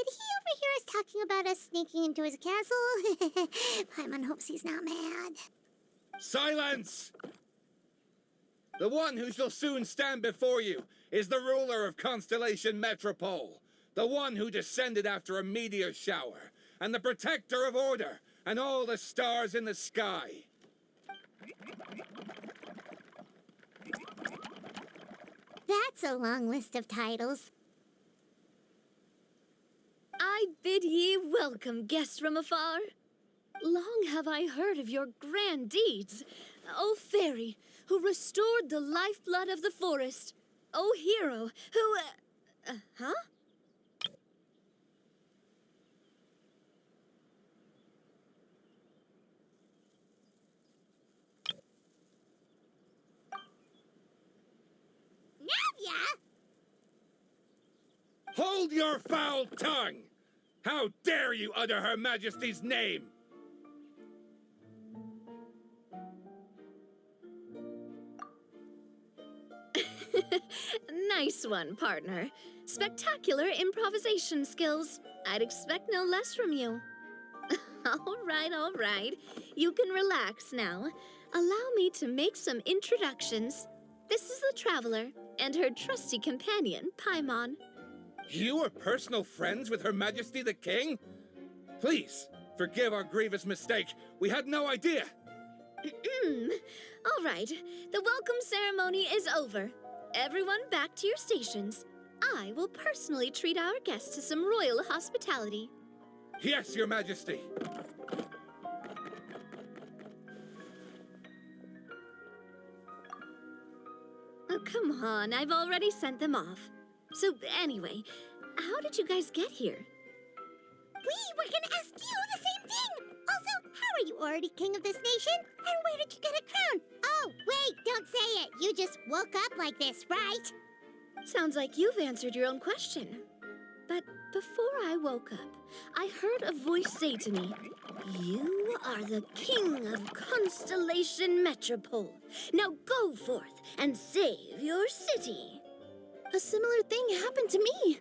did he overhear us talking about us sneaking into his castle? Paimon hopes he's not mad. Silence! The one who shall soon stand before you is the ruler of Constellation Metropole, the one who descended after a meteor shower, and the protector of order and all the stars in the sky. That's a long list of titles. I bid ye welcome, guests from afar. Long have I heard of your grand deeds, O fairy, who restored the lifeblood of the forest. O hero, who, huh? Navia? Hold your foul tongue! How dare you utter Her Majesty's name? Nice one, partner. Spectacular improvisation skills. I'd expect no less from you. All right. You can relax now. Allow me to make some introductions. This is the Traveler and her trusty companion, Paimon. You are personal friends with Her Majesty the King? Please, forgive our grievous mistake. We had no idea. All right, the welcome ceremony is over. Everyone back to your stations. I will personally treat our guests to some royal hospitality. Yes, Your Majesty. Oh, come on, I've already sent them off. So anyway, how did you guys get here? We were gonna ask you the same thing! Also, how are you already king of this nation? And where did you get a crown? Oh, wait, don't say it. You just woke up like this, right? Sounds like you've answered your own question. But before I woke up, I heard a voice say to me, "You are the king of Constellation Metropole. Now go forth and save your city." A similar thing happened to me.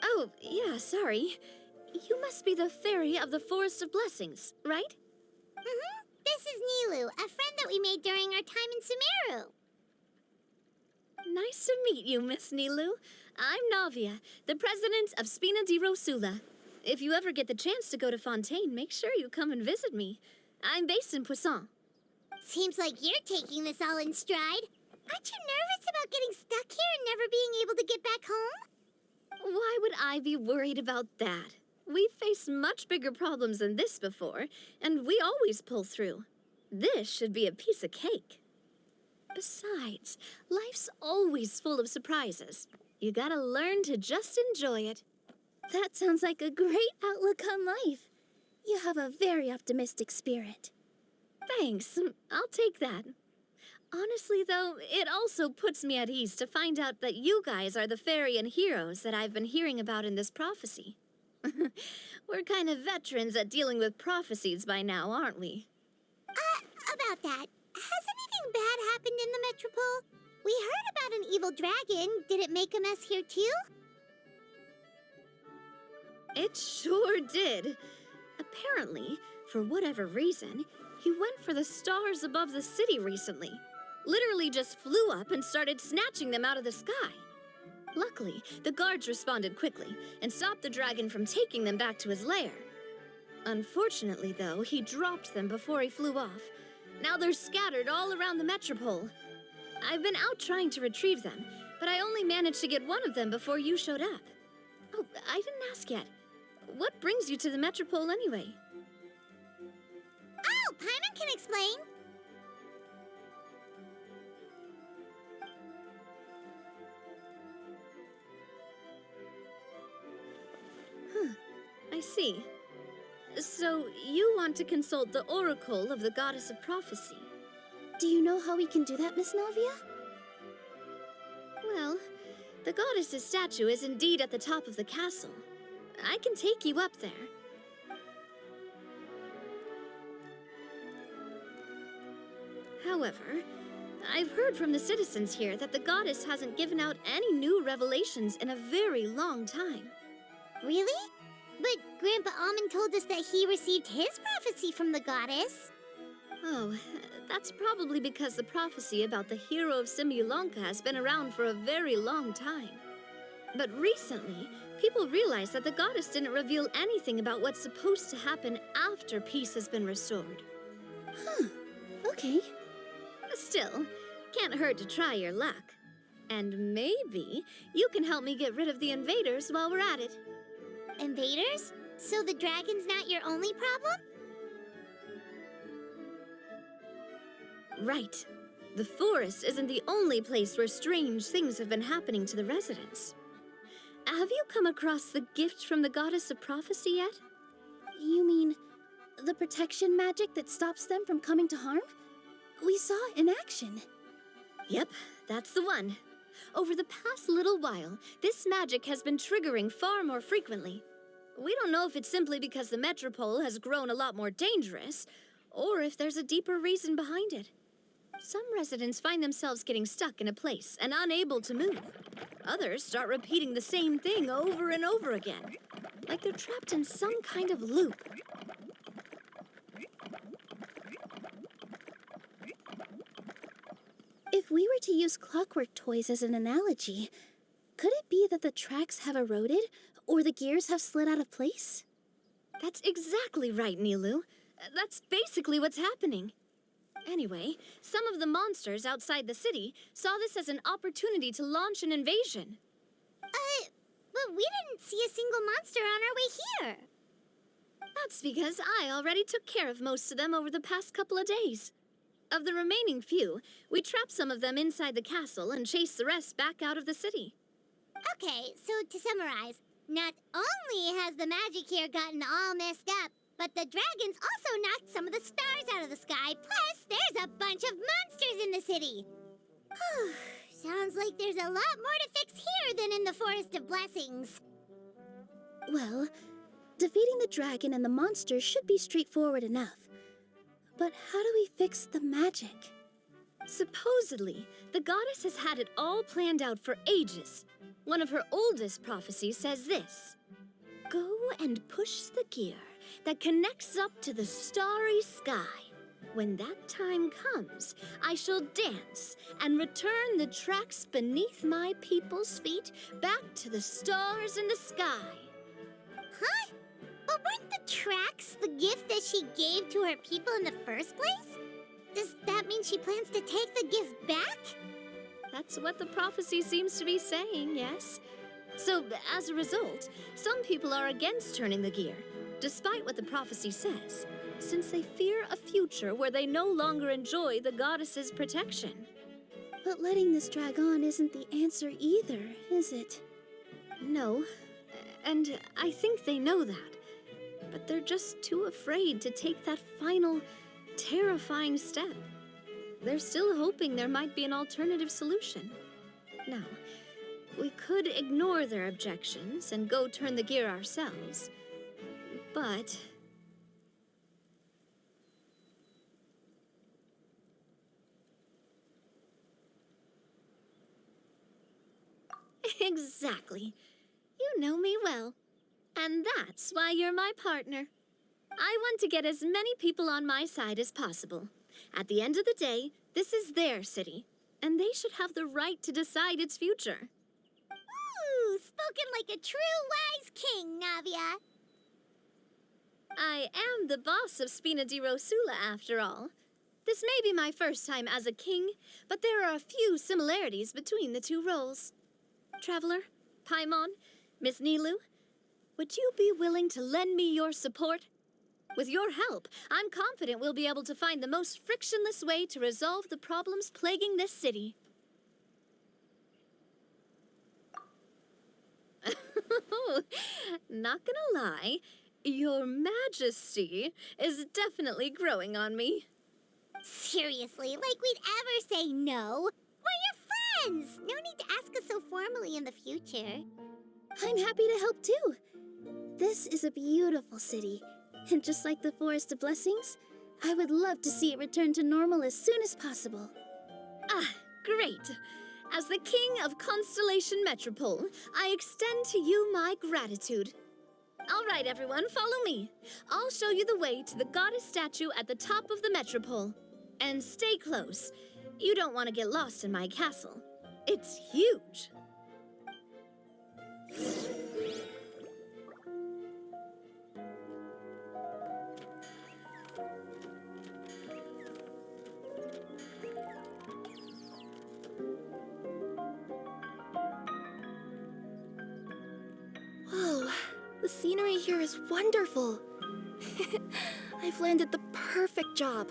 Oh, yeah, sorry. You must be the fairy of the Forest of Blessings, right? Mm-hmm. This is Nilu, a friend that we made during our time in Sumeru. Nice to meet you, Miss Nilu. I'm Navia, the president of Spina di Rosula. If you ever get the chance to go to Fontaine, make sure you come and visit me. I'm based in Poisson. Seems like you're taking this all in stride. Aren't you nervous about getting stuck here and never being able to get back home? Why would I be worried about that? We've faced much bigger problems than this before, and we always pull through. This should be a piece of cake. Besides, life's always full of surprises. You gotta learn to just enjoy it. That sounds like a great outlook on life. You have a very optimistic spirit. Thanks, I'll take that. Honestly, though, it also puts me at ease to find out that you guys are the fairy and heroes that I've been hearing about in this prophecy. We're kind of veterans at dealing with prophecies by now, aren't we? About that, has anything bad happened in the Metropole? We heard about an evil dragon. Did it make a mess here too? It sure did. Apparently, for whatever reason, he went for the stars above the city recently. Literally just flew up and started snatching them out of the sky. Luckily, the guards responded quickly and stopped the dragon from taking them back to his lair. Unfortunately, though, he dropped them before he flew off. Now they're scattered all around the Metropole. I've been out trying to retrieve them, but I only managed to get one of them before you showed up. Oh, I didn't ask yet. What brings you to the Metropole anyway? Oh, Paimon can explain. I see. So, you want to consult the Oracle of the Goddess of Prophecy. Do you know how we can do that, Miss Navia? Well, the goddess's statue is indeed at the top of the castle. I can take you up there. However, I've heard from the citizens here that the goddess hasn't given out any new revelations in a very long time. Really? But Grandpa Almond told us that he received his prophecy from the goddess. Oh, that's probably because the prophecy about the hero of Simulanka has been around for a very long time. But recently, people realized that the goddess didn't reveal anything about what's supposed to happen after peace has been restored. Okay. Still, can't hurt to try your luck. And maybe you can help me get rid of the invaders while we're at it. Invaders? So the dragon's not your only problem? Right. The forest isn't the only place where strange things have been happening to the residents. Have you come across the gift from the goddess of prophecy yet? You mean the protection magic that stops them from coming to harm? We saw it in action. Yep, that's the one. Over the past little while, this magic has been triggering far more frequently. We don't know if it's simply because the metropole has grown a lot more dangerous, or if there's a deeper reason behind it. Some residents find themselves getting stuck in a place and unable to move. Others start repeating the same thing over and over again, like they're trapped in some kind of loop. If we were to use clockwork toys as an analogy, could it be that the tracks have eroded or the gears have slid out of place? That's exactly right, Nilu. That's basically what's happening. Anyway, some of the monsters outside the city saw this as an opportunity to launch an invasion. But we didn't see a single monster on our way here. That's because I already took care of most of them over the past couple of days. Of the remaining few, we trapped some of them inside the castle and chased the rest back out of the city. Okay, so to summarize, not only has the magic here gotten all messed up, but the dragons also knocked some of the stars out of the sky, plus there's a bunch of monsters in the city. Sounds like there's a lot more to fix here than in the Forest of Blessings. Well, defeating the dragon and the monsters should be straightforward enough. But how do we fix the magic? Supposedly, the goddess has had it all planned out for ages. One of her oldest prophecies says this: "Go and push the gear that connects up to the starry sky. When that time comes, I shall dance and return the tracks beneath my people's feet back to the stars in the sky." Huh? But weren't the tracks the gift that she gave to her people in the first place? Does that mean she plans to take the gift back? That's what the prophecy seems to be saying, yes. So, as a result, some people are against turning the gear, despite what the prophecy says, since they fear a future where they no longer enjoy the goddess's protection. But letting this drag on isn't the answer either, is it? No, and I think they know that. But they're just too afraid to take that final, terrifying step. They're still hoping there might be an alternative solution. Now, we could ignore their objections and go turn the gear ourselves, but... Exactly. You know me well. And that's why you're my partner. I want to get as many people on my side as possible. At the end of the day, this is their city, and they should have the right to decide its future. Ooh, spoken like a true wise king, Navia. I am the boss of Spina di Rosula, after all. This may be my first time as a king, but there are a few similarities between the two roles. Traveler, Paimon, Miss Nilu, would you be willing to lend me your support? With your help, I'm confident we'll be able to find the most frictionless way to resolve the problems plaguing this city. Not gonna lie, Your Majesty is definitely growing on me. Seriously, like we'd ever say no. We're your friends. No need to ask us so formally in the future. I'm happy to help too. This is a beautiful city, and just like the Forest of Blessings, I would love to see it return to normal as soon as possible. Ah, great. As the King of Constellation Metropole, I extend to you my gratitude. All right, everyone, follow me. I'll show you the way to the goddess statue at the top of the Metropole. And stay close. You don't want to get lost in my castle. It's huge. Whoa, the scenery here is wonderful. I've landed the perfect job.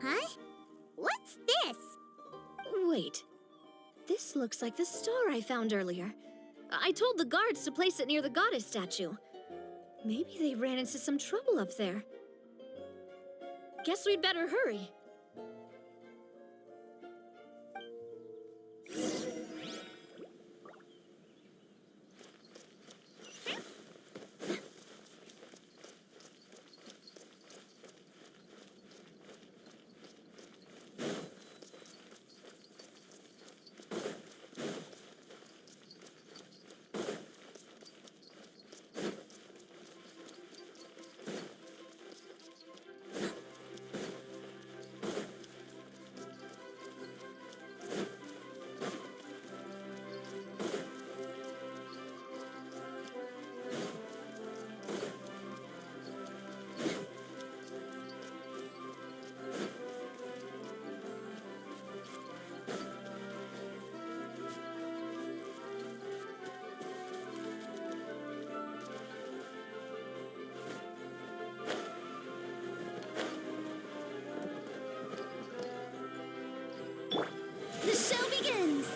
Huh? What's this? Wait. This looks like the star I found earlier. I told the guards to place it near the goddess statue. Maybe they ran into some trouble up there. Guess we'd better hurry. The show begins!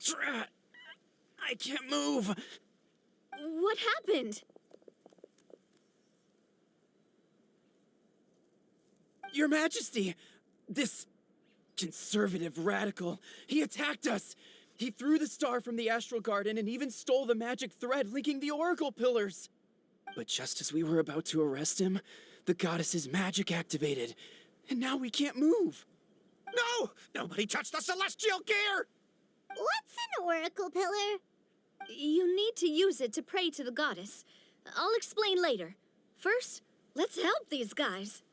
Drat! I can't move! What happened? Your Majesty! This conservative radical, he attacked us! He threw the star from the Astral Garden and even stole the magic thread linking the Oracle Pillars! But just as we were about to arrest him, the goddess's magic activated, and now we can't move! No! Nobody touched the celestial gear! What's an oracle pillar? You need to use it to pray to the goddess. I'll explain later. First, let's help these guys.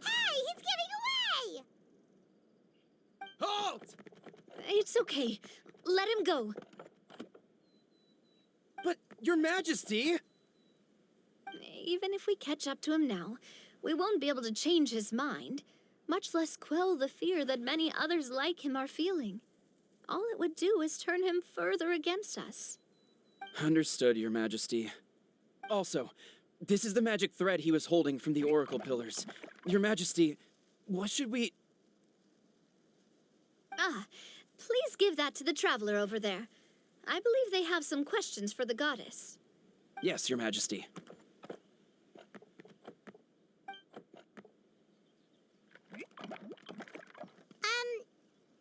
Hey, he's getting away! Halt! It's okay. Let him go. But, Your Majesty! Even if we catch up to him now, we won't be able to change his mind, much less quell the fear that many others like him are feeling. All it would do is turn him further against us. Understood, Your Majesty. Also, this is the magic thread he was holding from the Oracle Pillars. Your Majesty, what should we... Ah, please give that to the traveler over there. I believe they have some questions for the goddess. Yes, Your Majesty.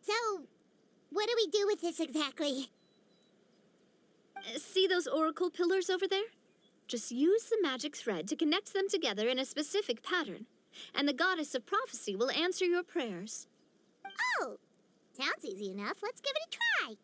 So, what do we do with this exactly? See those oracle pillars over there? Just use the magic thread to connect them together in a specific pattern, and the goddess of prophecy will answer your prayers. Oh, sounds easy enough. Let's give it a try.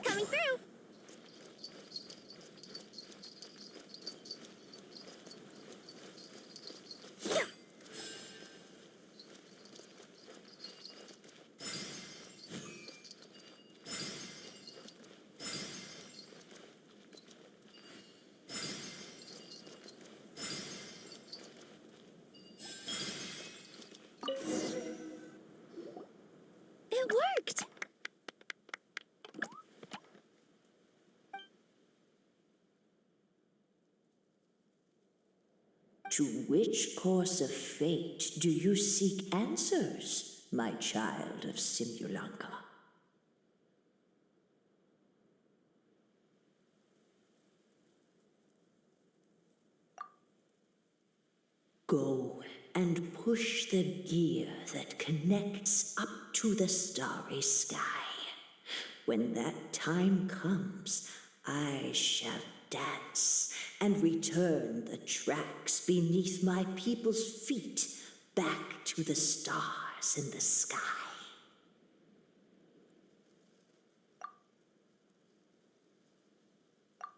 Coming through. Yeah. It worked! To which course of fate do you seek answers, my child of Simulanka? Go and push the gear that connects up to the starry sky. When that time comes, I shall dance and return the tracks beneath my people's feet back to the stars in the sky.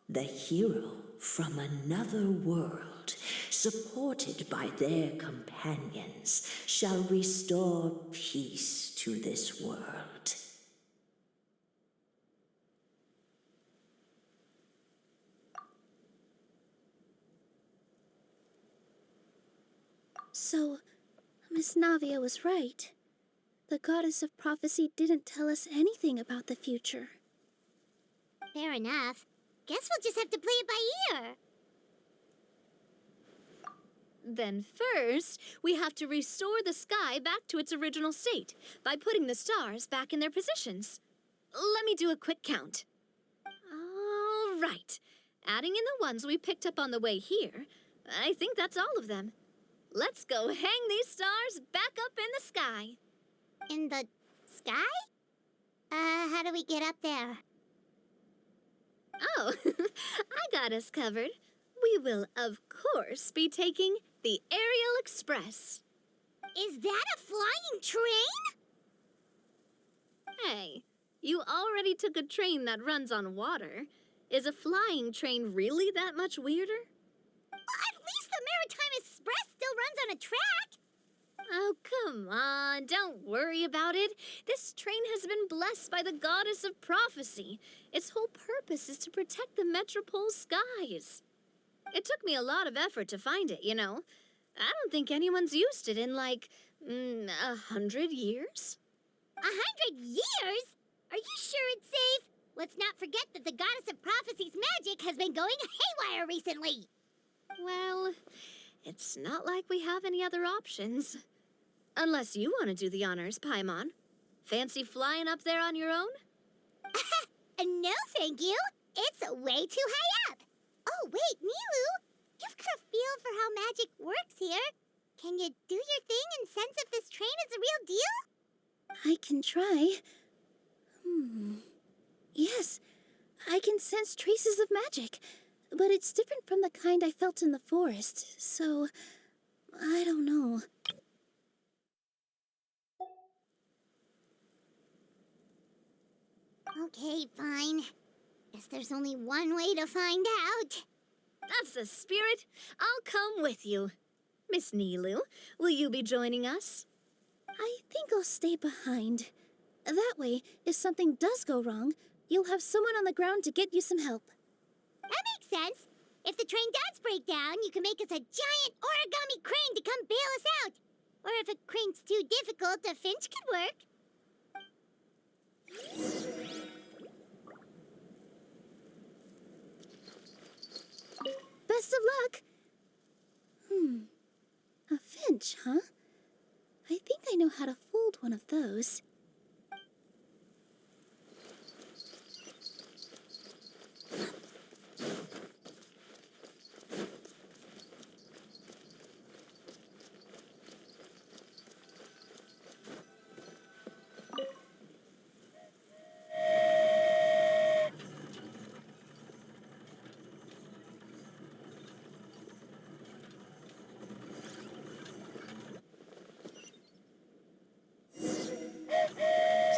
The hero from another world, supported by their companions, shall restore peace to this world. So, Miss Navia was right. The goddess of prophecy didn't tell us anything about the future. Fair enough. Guess we'll just have to play it by ear. Then first, we have to restore the sky back to its original state by putting the stars back in their positions. Let me do a quick count. All right. Adding in the ones we picked up on the way here, I think that's all of them. Let's go hang these stars back up in the sky. In the sky? How do we get up there? Oh, I got us covered. We will, of course, be taking the Aerial Express. Is that a flying train? Hey, you already took a train that runs on water. Is a flying train really that much weirder? Well, at least the Maritime Express still runs on a track. Oh, come on, don't worry about it. This train has been blessed by the goddess of prophecy. Its whole purpose is to protect the Metropole's skies. It took me a lot of effort to find it, you know. I don't think anyone's used it in, like, 100 years. 100 years? Are you sure it's safe? Let's not forget that the goddess of prophecy's magic has been going haywire recently. Well, it's not like we have any other options. Unless you want to do the honors, Paimon. Fancy flying up there on your own? No, thank you. It's way too high up. Oh, wait, Milu. You've got a feel for how magic works here. Can you do your thing and sense if this train is the real deal? I can try. Yes, I can sense traces of magic, but it's different from the kind I felt in the forest, so I don't know. Okay, fine. Guess there's only one way to find out. That's the spirit. I'll come with you. Miss Nilu, will you be joining us? I think I'll stay behind. That way, if something does go wrong, you'll have someone on the ground to get you some help. That makes sense. If the train does break down, you can make us a giant origami crane to come bail us out. Or if a crane's too difficult, a finch could work. Best of luck! A finch, huh? I think I know how to fold one of those.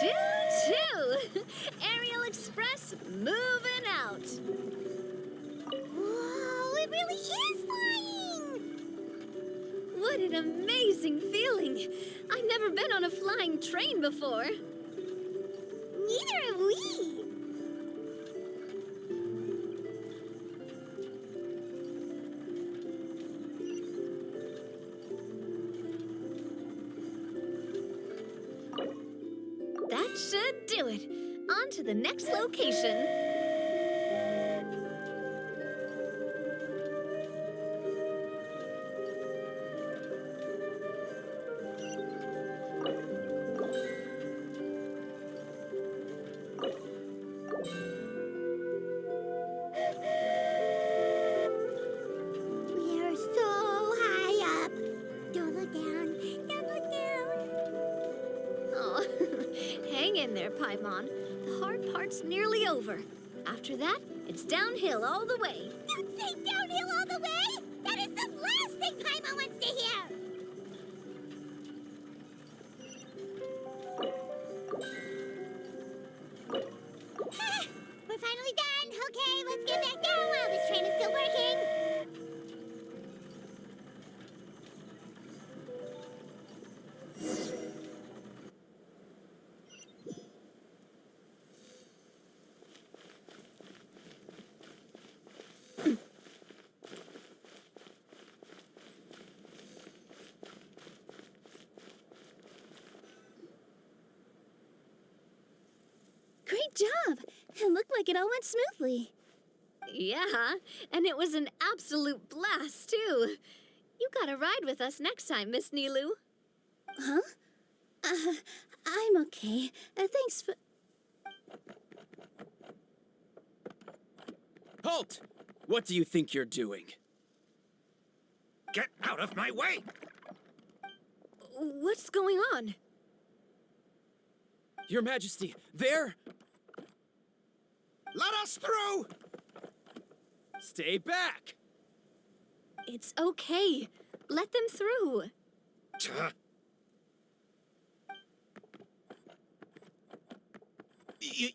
Choo-choo! Aerial Express moving out. Whoa, it really is flying! What an amazing feeling. I've never been on a flying train before. Neither have we. That should do it. On to the next location. We are so high up. Don't look down. Don't look down. Oh, hang in there, Paimon. The hard part's nearly over. After that, it's downhill all the way. Don't say downhill all the way. That is the last thing Paimon wants to hear. We're finally done. Okay, let's get back down while this train is still working. Great job! It looked like it all went smoothly. Yeah, and it was an absolute blast, too. You gotta ride with us next time, Miss Nilu. Huh? I'm okay. Thanks for... Halt! What do you think you're doing? Get out of my way! What's going on? Your Majesty, there! Let us through! Stay back! It's okay. Let them through. Tuh.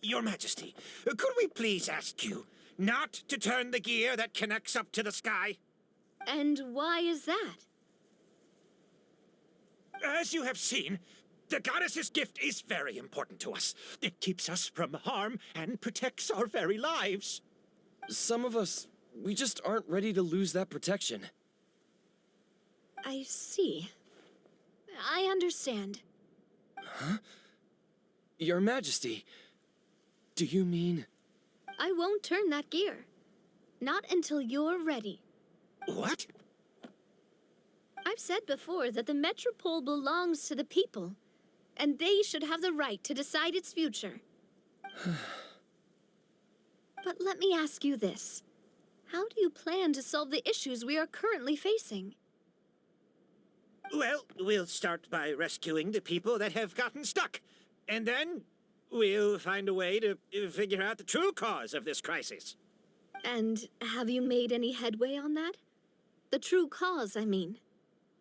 Your Majesty, could we please ask you not to turn the gear that connects up to the sky? And why is that? As you have seen, the goddess's gift is very important to us. It keeps us from harm and protects our very lives. Some of us, we just aren't ready to lose that protection. I see. I understand. Huh? Your Majesty, do you mean... I won't turn that gear. Not until you're ready. What? I've said before that the Metropole belongs to the people, and they should have the right to decide its future. But let me ask you this. How do you plan to solve the issues we are currently facing? Well, we'll start by rescuing the people that have gotten stuck. And then we'll find a way to figure out the true cause of this crisis. And have you made any headway on that? The true cause, I mean.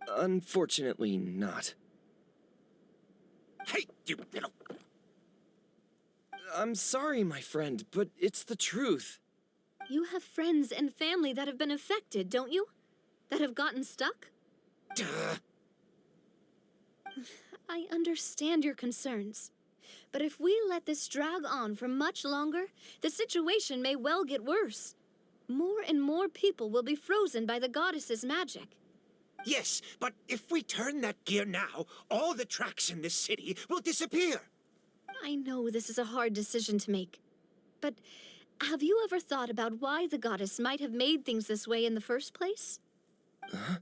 Unfortunately, not. Hey, you little... I'm sorry, my friend, but it's the truth. You have friends and family that have been affected, don't you? That have gotten stuck? Duh. I understand your concerns. But if we let this drag on for much longer, the situation may well get worse. More and more people will be frozen by the goddess's magic. Yes, but if we turn that gear now, all the tracks in this city will disappear. I know this is a hard decision to make. But have you ever thought about why the goddess might have made things this way in the first place? Huh?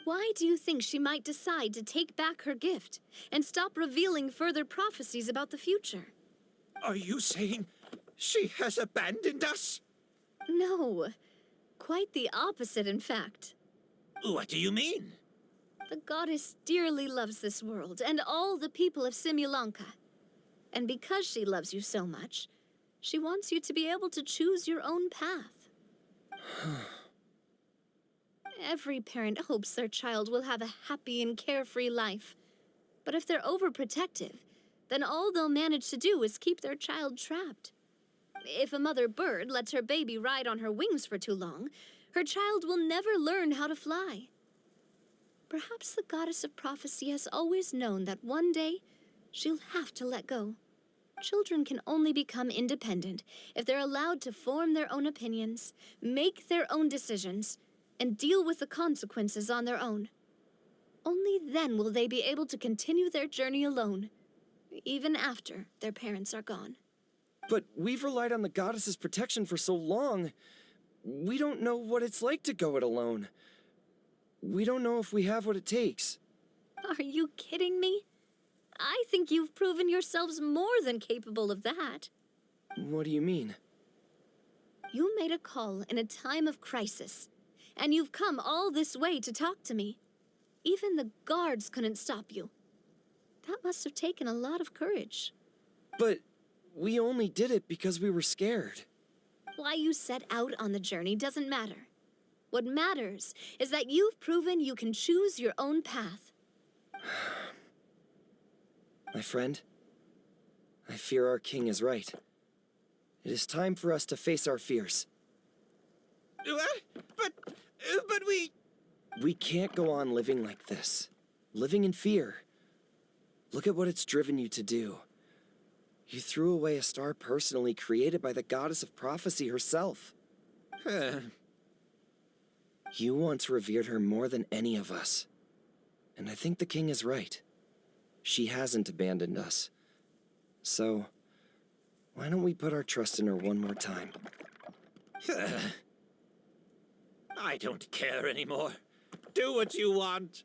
Why do you think she might decide to take back her gift and stop revealing further prophecies about the future? Are you saying she has abandoned us? No, quite the opposite, in fact. What do you mean? The goddess dearly loves this world and all the people of Simulanka. And because she loves you so much, she wants you to be able to choose your own path. Every parent hopes their child will have a happy and carefree life. But if they're overprotective, then all they'll manage to do is keep their child trapped. If a mother bird lets her baby ride on her wings for too long, her child will never learn how to fly. Perhaps the goddess of prophecy has always known that one day she'll have to let go. Children can only become independent if they're allowed to form their own opinions, make their own decisions, and deal with the consequences on their own. Only then will they be able to continue their journey alone, even after their parents are gone. But we've relied on the goddess's protection for so long. We don't know what it's like to go it alone. We don't know if we have what it takes. Are you kidding me? I think you've proven yourselves more than capable of that. What do you mean? You made a call in a time of crisis, and you've come all this way to talk to me. Even the guards couldn't stop you. That must have taken a lot of courage. But we only did it because we were scared. Why you set out on the journey doesn't matter. What matters is that you've proven you can choose your own path. My friend, I fear our king is right. It is time for us to face our fears. But we... We can't go on living like this. Living in fear. Look at what it's driven you to do. You threw away a star personally created by the goddess of prophecy herself. You once revered her more than any of us. And I think the king is right. She hasn't abandoned us. So, why don't we put our trust in her one more time? I don't care anymore. Do what you want.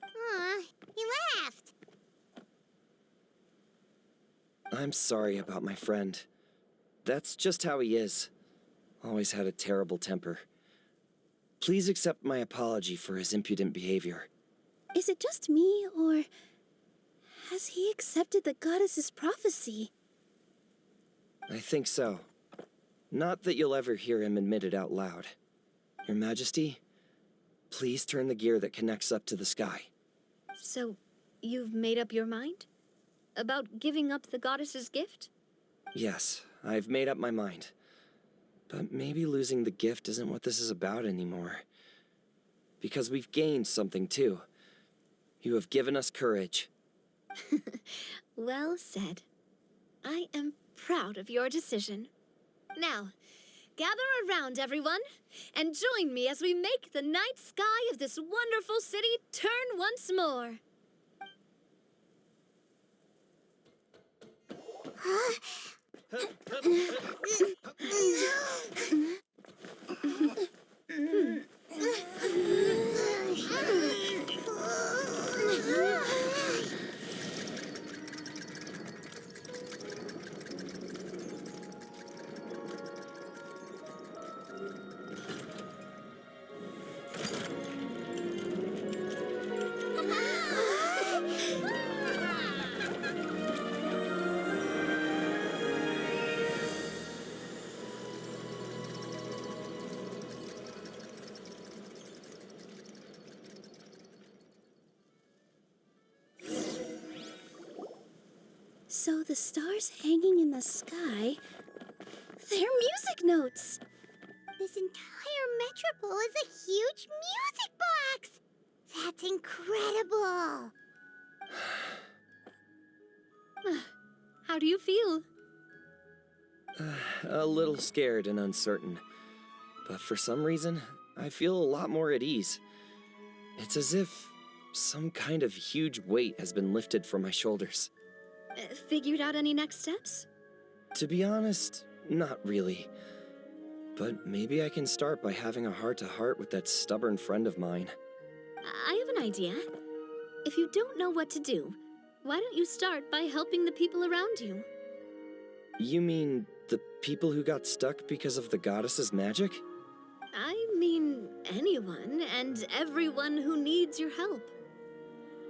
Aw, he laughed. I'm sorry about my friend. That's just how he is. Always had a terrible temper. Please accept my apology for his impudent behavior. Is it just me, or has he accepted the goddess's prophecy? I think so. Not that you'll ever hear him admit it out loud. Your Majesty, please turn the gear that connects up to the sky. So, you've made up your mind? About giving up the goddess's gift? Yes, I've made up my mind. But maybe losing the gift isn't what this is about anymore. Because we've gained something too. You have given us courage. Well said. I am proud of your decision. Now, gather around, everyone, and join me as we make the night sky of this wonderful city turn once more. So the stars hanging in the sky, they're music notes. This entire metropole is a huge music box! That's incredible! How do you feel? A little scared and uncertain. But for some reason, I feel a lot more at ease. It's as if some kind of huge weight has been lifted from my shoulders. Figured out any next steps? To be honest, not really. But maybe I can start by having a heart-to-heart with that stubborn friend of mine. I have an idea. If you don't know what to do, why don't you start by helping the people around you? You mean the people who got stuck because of the goddess's magic? I mean anyone and everyone who needs your help.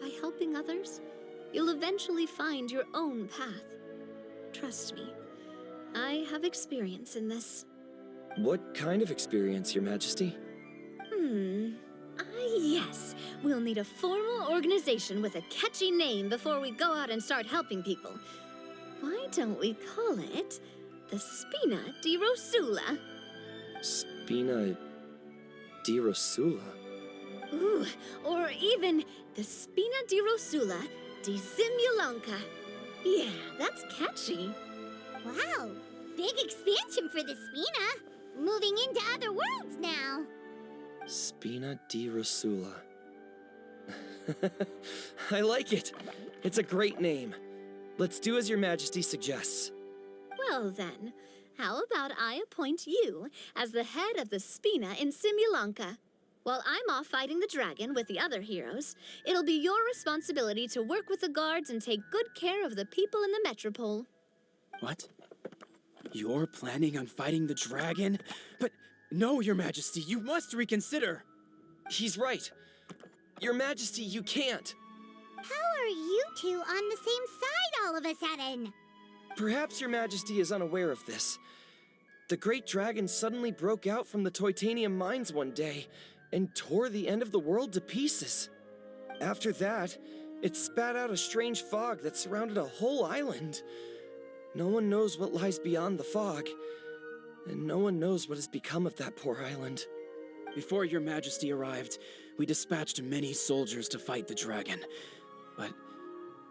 By helping others, you'll eventually find your own path. Trust me, I have experience in this. What kind of experience, Your Majesty? Yes. We'll need a formal organization with a catchy name before we go out and start helping people. Why don't we call it the Spina di Rosula? Spina di Rosula? Ooh, or even the Spina di Rosula di Simulanka. Yeah, that's catchy. Wow, big expansion for the Spina. Moving into other worlds now. Spina di Rosula. I like it. It's a great name. Let's do as Your Majesty suggests. Well then, how about I appoint you as the head of the Spina in Simulanka? While I'm off fighting the dragon with the other heroes, it'll be your responsibility to work with the guards and take good care of the people in the metropole. What? You're planning on fighting the dragon? But no, Your Majesty, you must reconsider. He's right. Your Majesty, you can't. How are you two on the same side all of a sudden? Perhaps Your Majesty is unaware of this. The great dragon suddenly broke out from the Titanium mines one day and tore the end of the world to pieces. After that, it spat out a strange fog that surrounded a whole island. No one knows what lies beyond the fog, and no one knows what has become of that poor island. Before Your Majesty arrived, we dispatched many soldiers to fight the dragon, but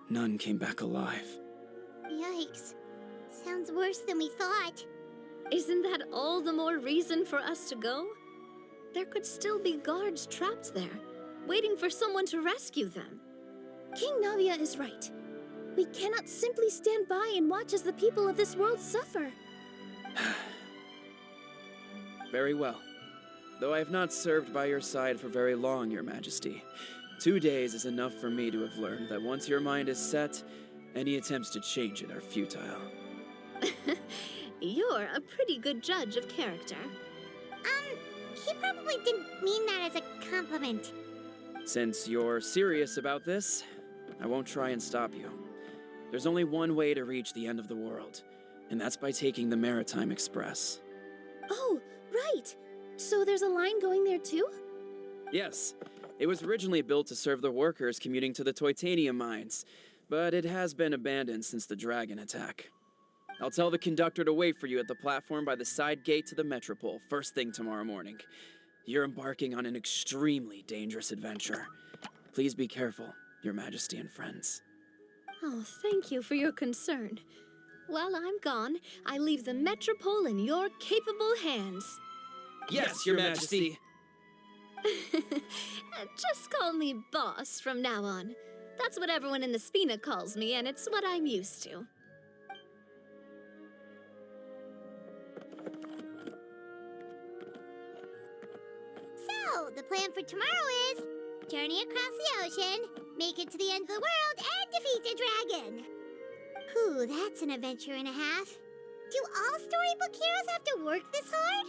none came back alive. Yikes. Sounds worse than we thought. Isn't that all the more reason for us to go? There could still be guards trapped there, waiting for someone to rescue them. King Navia is right. We cannot simply stand by and watch as the people of this world suffer. Very well. Though I have not served by your side for very long, Your Majesty. 2 days is enough for me to have learned that once your mind is set, any attempts to change it are futile. You're a pretty good judge of character. He probably didn't mean that as a compliment. Since you're serious about this, I won't try and stop you. There's only one way to reach the end of the world, and that's by taking the Maritime Express. Oh, right. So there's a line going there too? Yes. It was originally built to serve the workers commuting to the Titanium mines, but it has been abandoned since the dragon attack. I'll tell the conductor to wait for you at the platform by the side gate to the Metropole first thing tomorrow morning. You're embarking on an extremely dangerous adventure. Please be careful, Your Majesty and friends. Oh, thank you for your concern. While I'm gone, I leave the Metropole in your capable hands. Yes, Your Majesty. Just call me boss from now on. That's what everyone in the Spina calls me, and it's what I'm used to. So, the plan for tomorrow is journey across the ocean, make it to the end of the world, and defeat a dragon. Whew, that's an adventure and a half. Do all storybook heroes have to work this hard?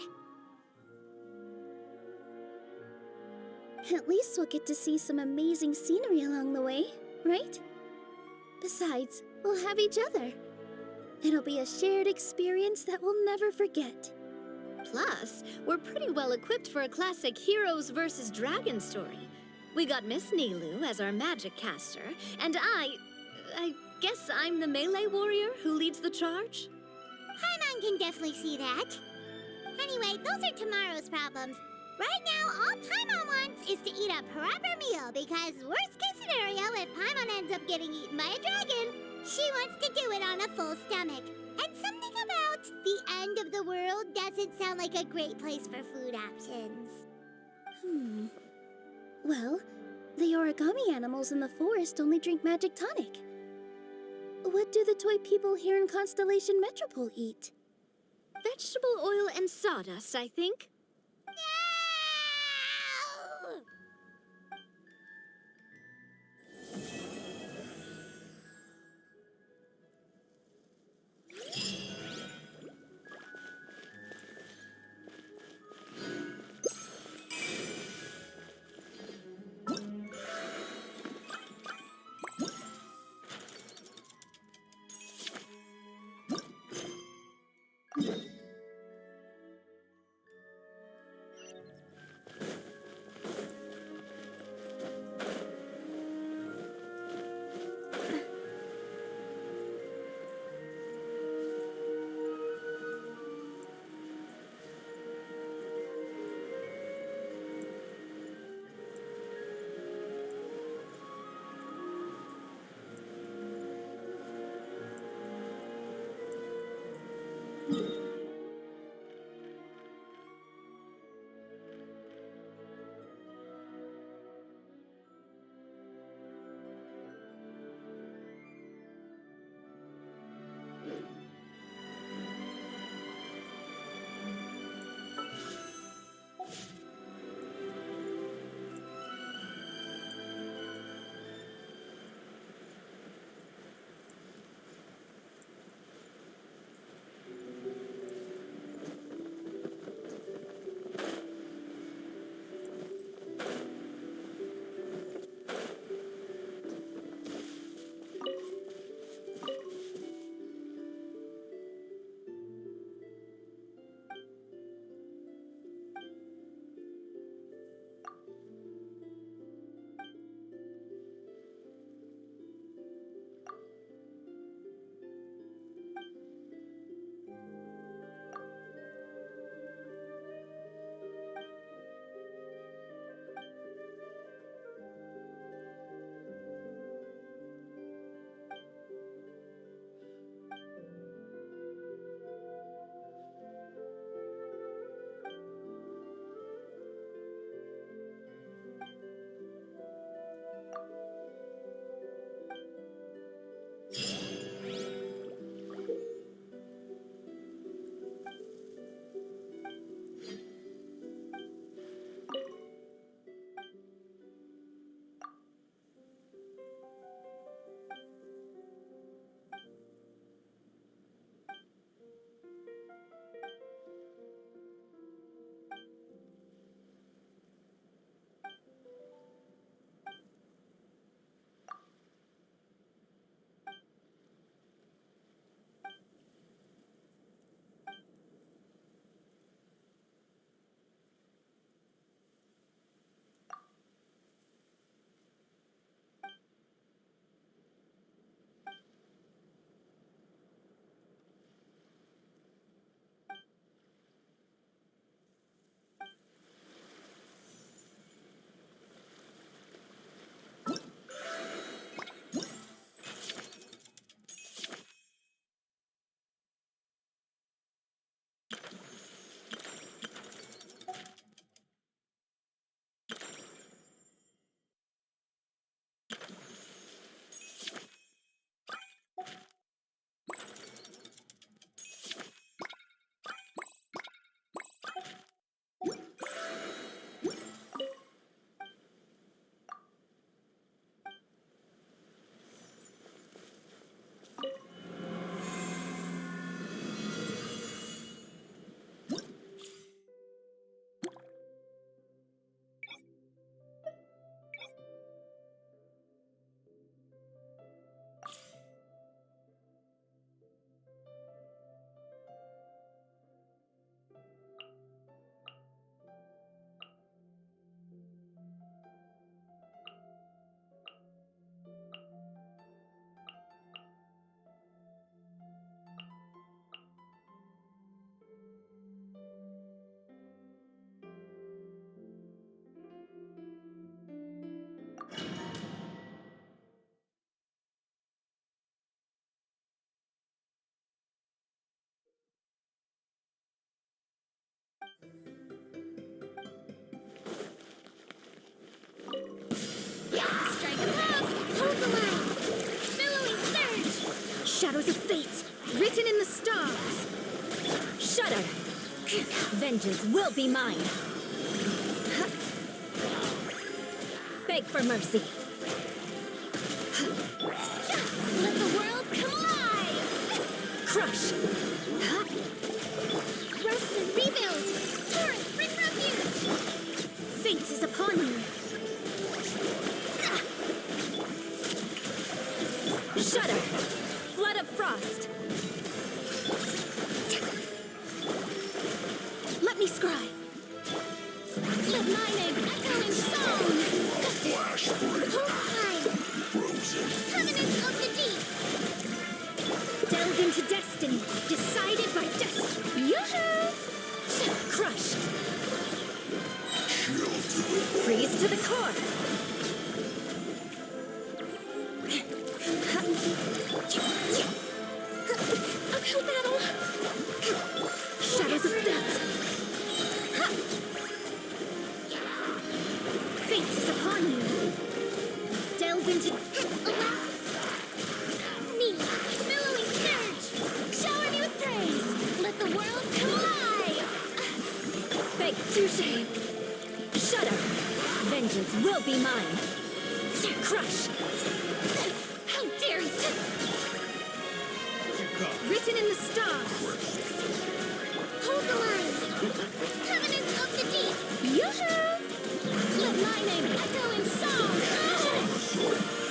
At least we'll get to see some amazing scenery along the way, right? Besides, we'll have each other. It'll be a shared experience that we'll never forget. Plus, we're pretty well equipped for a classic heroes versus dragon story. We got Miss Nilu as our magic caster, and I Guess I'm the melee warrior who leads the charge? Paimon can definitely see that. Anyway, those are tomorrow's problems. Right now, all Paimon wants is to eat a proper meal because worst case scenario, if Paimon ends up getting eaten by a dragon, she wants to do it on a full stomach. And something about the end of the world doesn't sound like a great place for food options. Well, the origami animals in the forest only drink magic tonic. What do the toy people here in Constellation Metropole eat? Vegetable oil and sawdust, I think. No! Vengeance will be mine. Beg for mercy. Let the world come alive! Crush! Rest and rebuild! Torrent, bring refuge! Fate is upon you. Shudder! Flood of frost! Let me scry! Let my name echo in song! Flash Hope high! Covenant of the deep! Delve into destiny, decided by destiny. Yoo-hoo! Crush! Freeze to the core! Uphill battle! Shadows of death! Fate is upon you! Delve into... Me, billowing surge! Shower me with praise! Let the world come alive! Fake touche! Shudder! Vengeance will be mine! Crush! How dare you! Written in the stars! Hold the line! Covenant of the deep! Yoo-hoo! Let my name echo in song!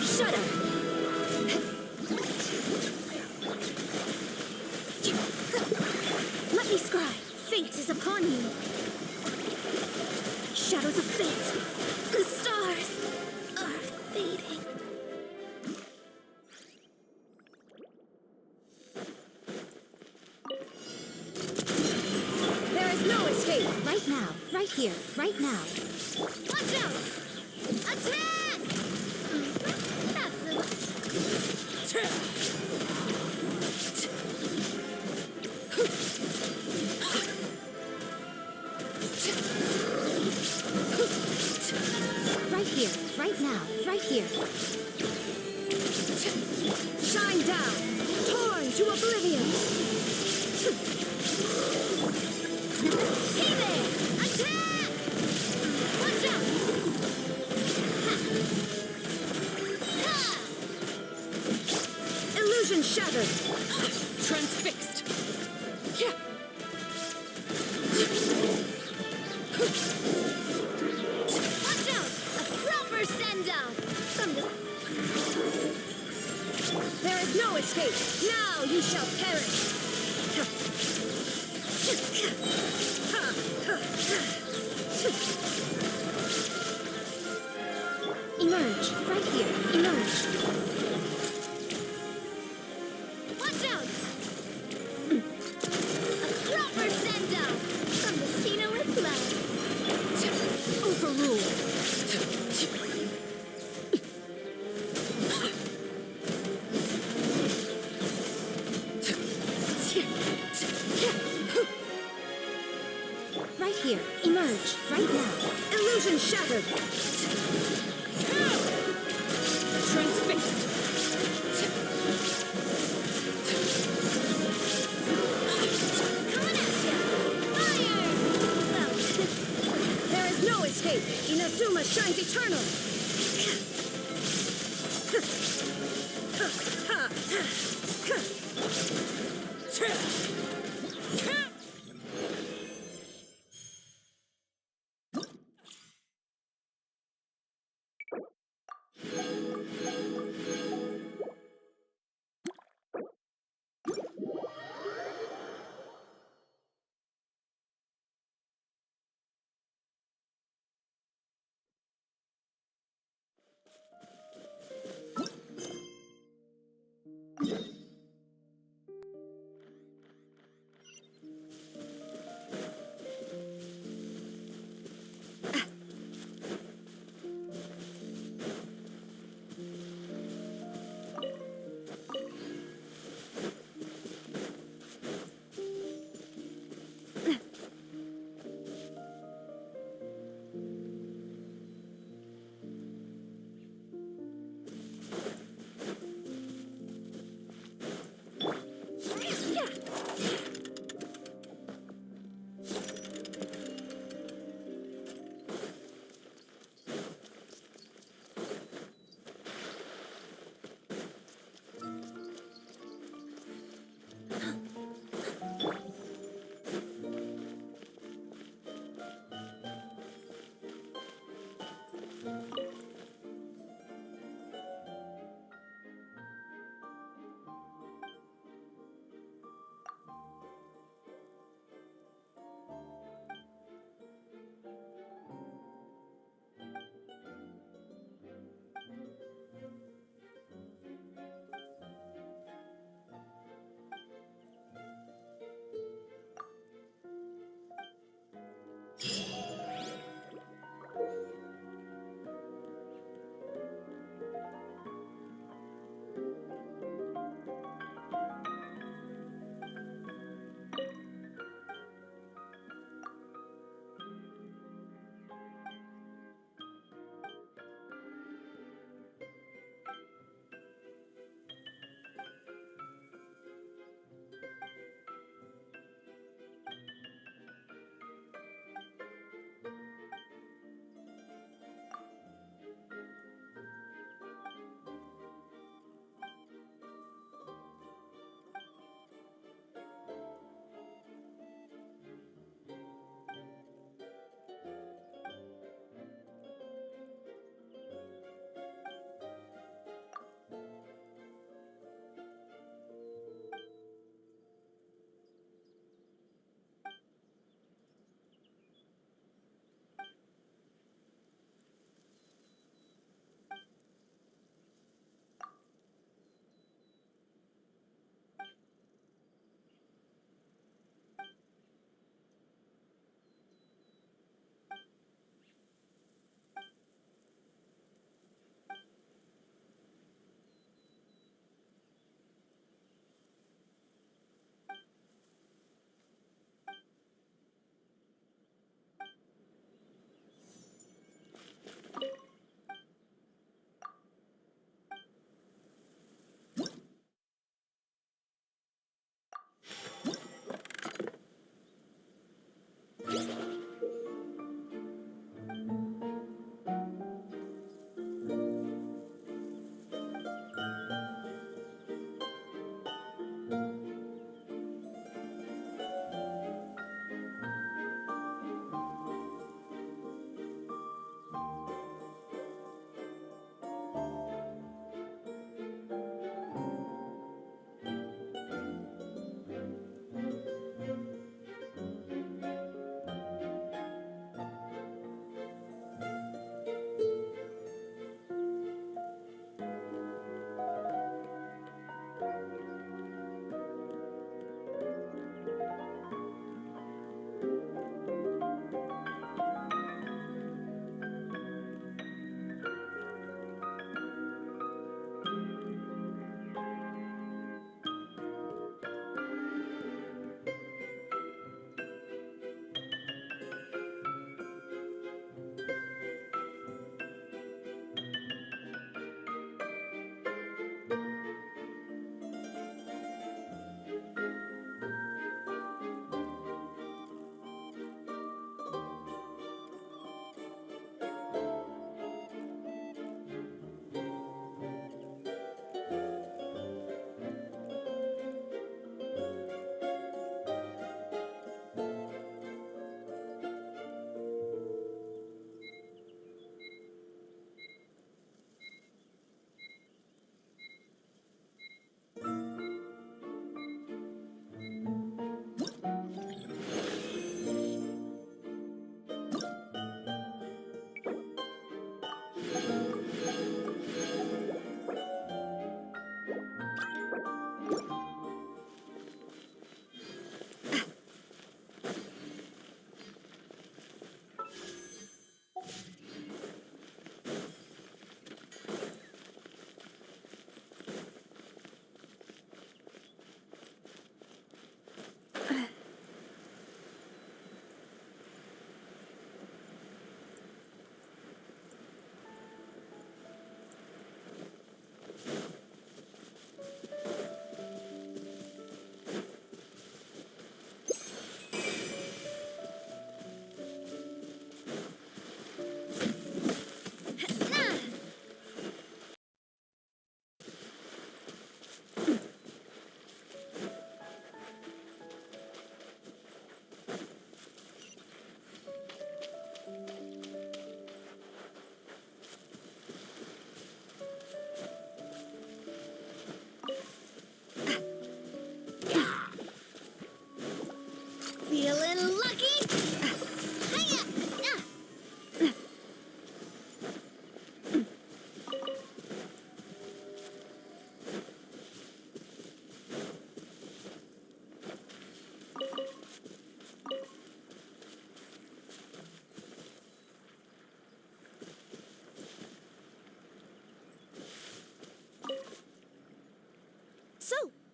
Shudder! Let me scry! Fate is upon you! Shadows of fate! The stars are fading. There is no escape! Right now, right here, right now. Watch out! Attack! That's it. Right here, right now, right here. Shine down, torn to oblivion. Hey there! Attack! Watch out! Ha! Illusion shattered. Transfixed. Yeah. Watch out! A proper send-off! From the... There is no escape. Now you shall perish. Emerge. Right here. Emerge. Watch out! A proper send-off! From the Cena with love! Overruled. Right here. Emerge. Right now. Illusion shattered. Transfixed. Coming at ya! Fire! There is no escape. Inazuma shines eternal.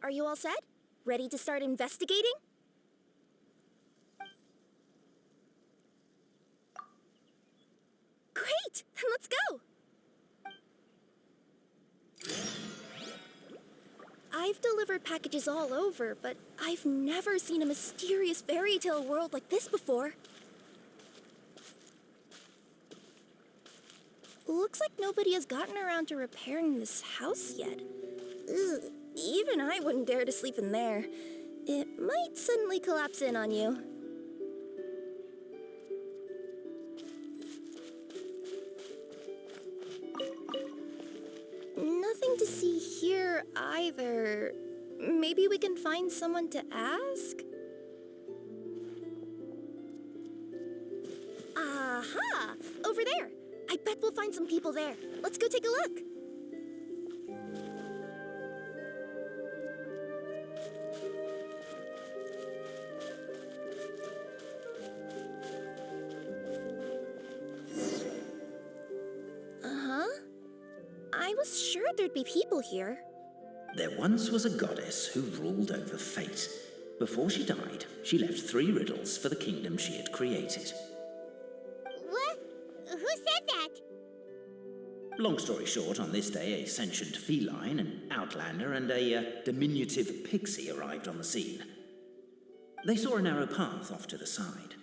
Are you all set? Ready to start investigating? Great! Then let's go! I've delivered packages all over, but I've never seen a mysterious fairy tale world like this before. Looks like nobody has gotten around to repairing this house yet. Ugh, even I wouldn't dare to sleep in there. It might suddenly collapse in on you. Nothing to see here either. Maybe we can find someone to ask? Aha! Over there! I bet we'll find some people there. Let's go take a look. Uh-huh. I was sure there'd be people here. There once was a goddess who ruled over fate. Before she died, she left 3 riddles for the kingdom she had created. What? Who said that? Long story short, on this day, a sentient feline, an outlander, and a diminutive pixie arrived on the scene. They saw a narrow path off to the side.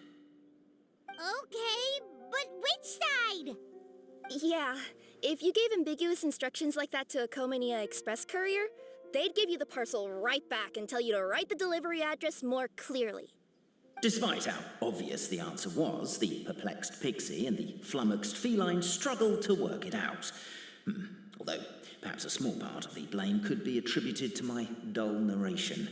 Okay, but which side? Yeah, if you gave ambiguous instructions like that to a Comania Express courier, they'd give you the parcel right back and tell you to write the delivery address more clearly. Despite how obvious the answer was, the perplexed pixie and the flummoxed feline struggled to work it out. Although, perhaps a small part of the blame could be attributed to my dull narration.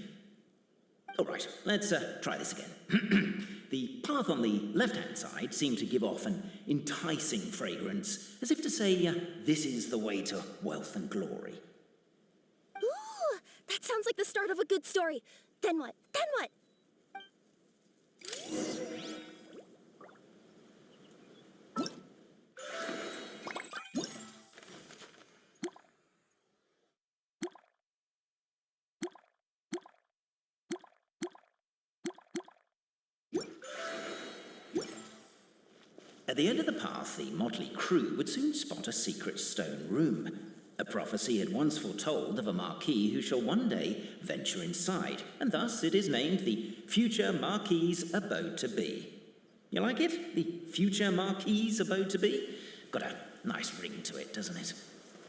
All right, let's try this again. The path on the left-hand side seemed to give off an enticing fragrance, as if to say, this is the way to wealth and glory. Ooh, that sounds like the start of a good story. Then what? Then what? At the end of the path, the motley crew would soon spot a secret stone room. A prophecy had once foretold of a marquis who shall one day venture inside, and thus it is named the Future Marquis's Abode to Be. You like it? The Future Marquis's Abode to Be? Got a nice ring to it, doesn't it?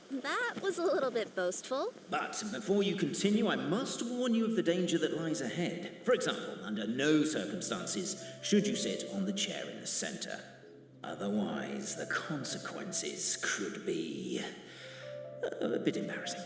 That was a little bit boastful. But before you continue, I must warn you of the danger that lies ahead. For example, under no circumstances should you sit on the chair in the center. Otherwise, the consequences could be a bit embarrassing.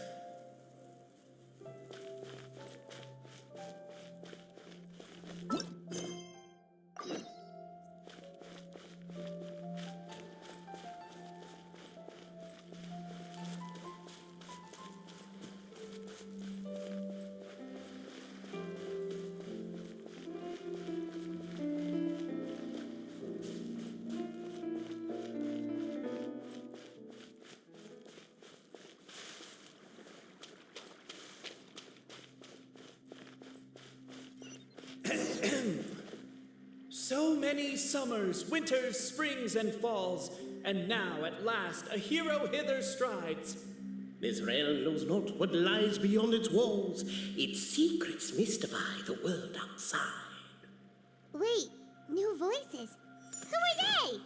So many summers, winters, springs, and falls, and now at last a hero hither strides. This realm knows not what lies beyond its walls. Its secrets mystify the world outside. Wait, new voices. Who are they?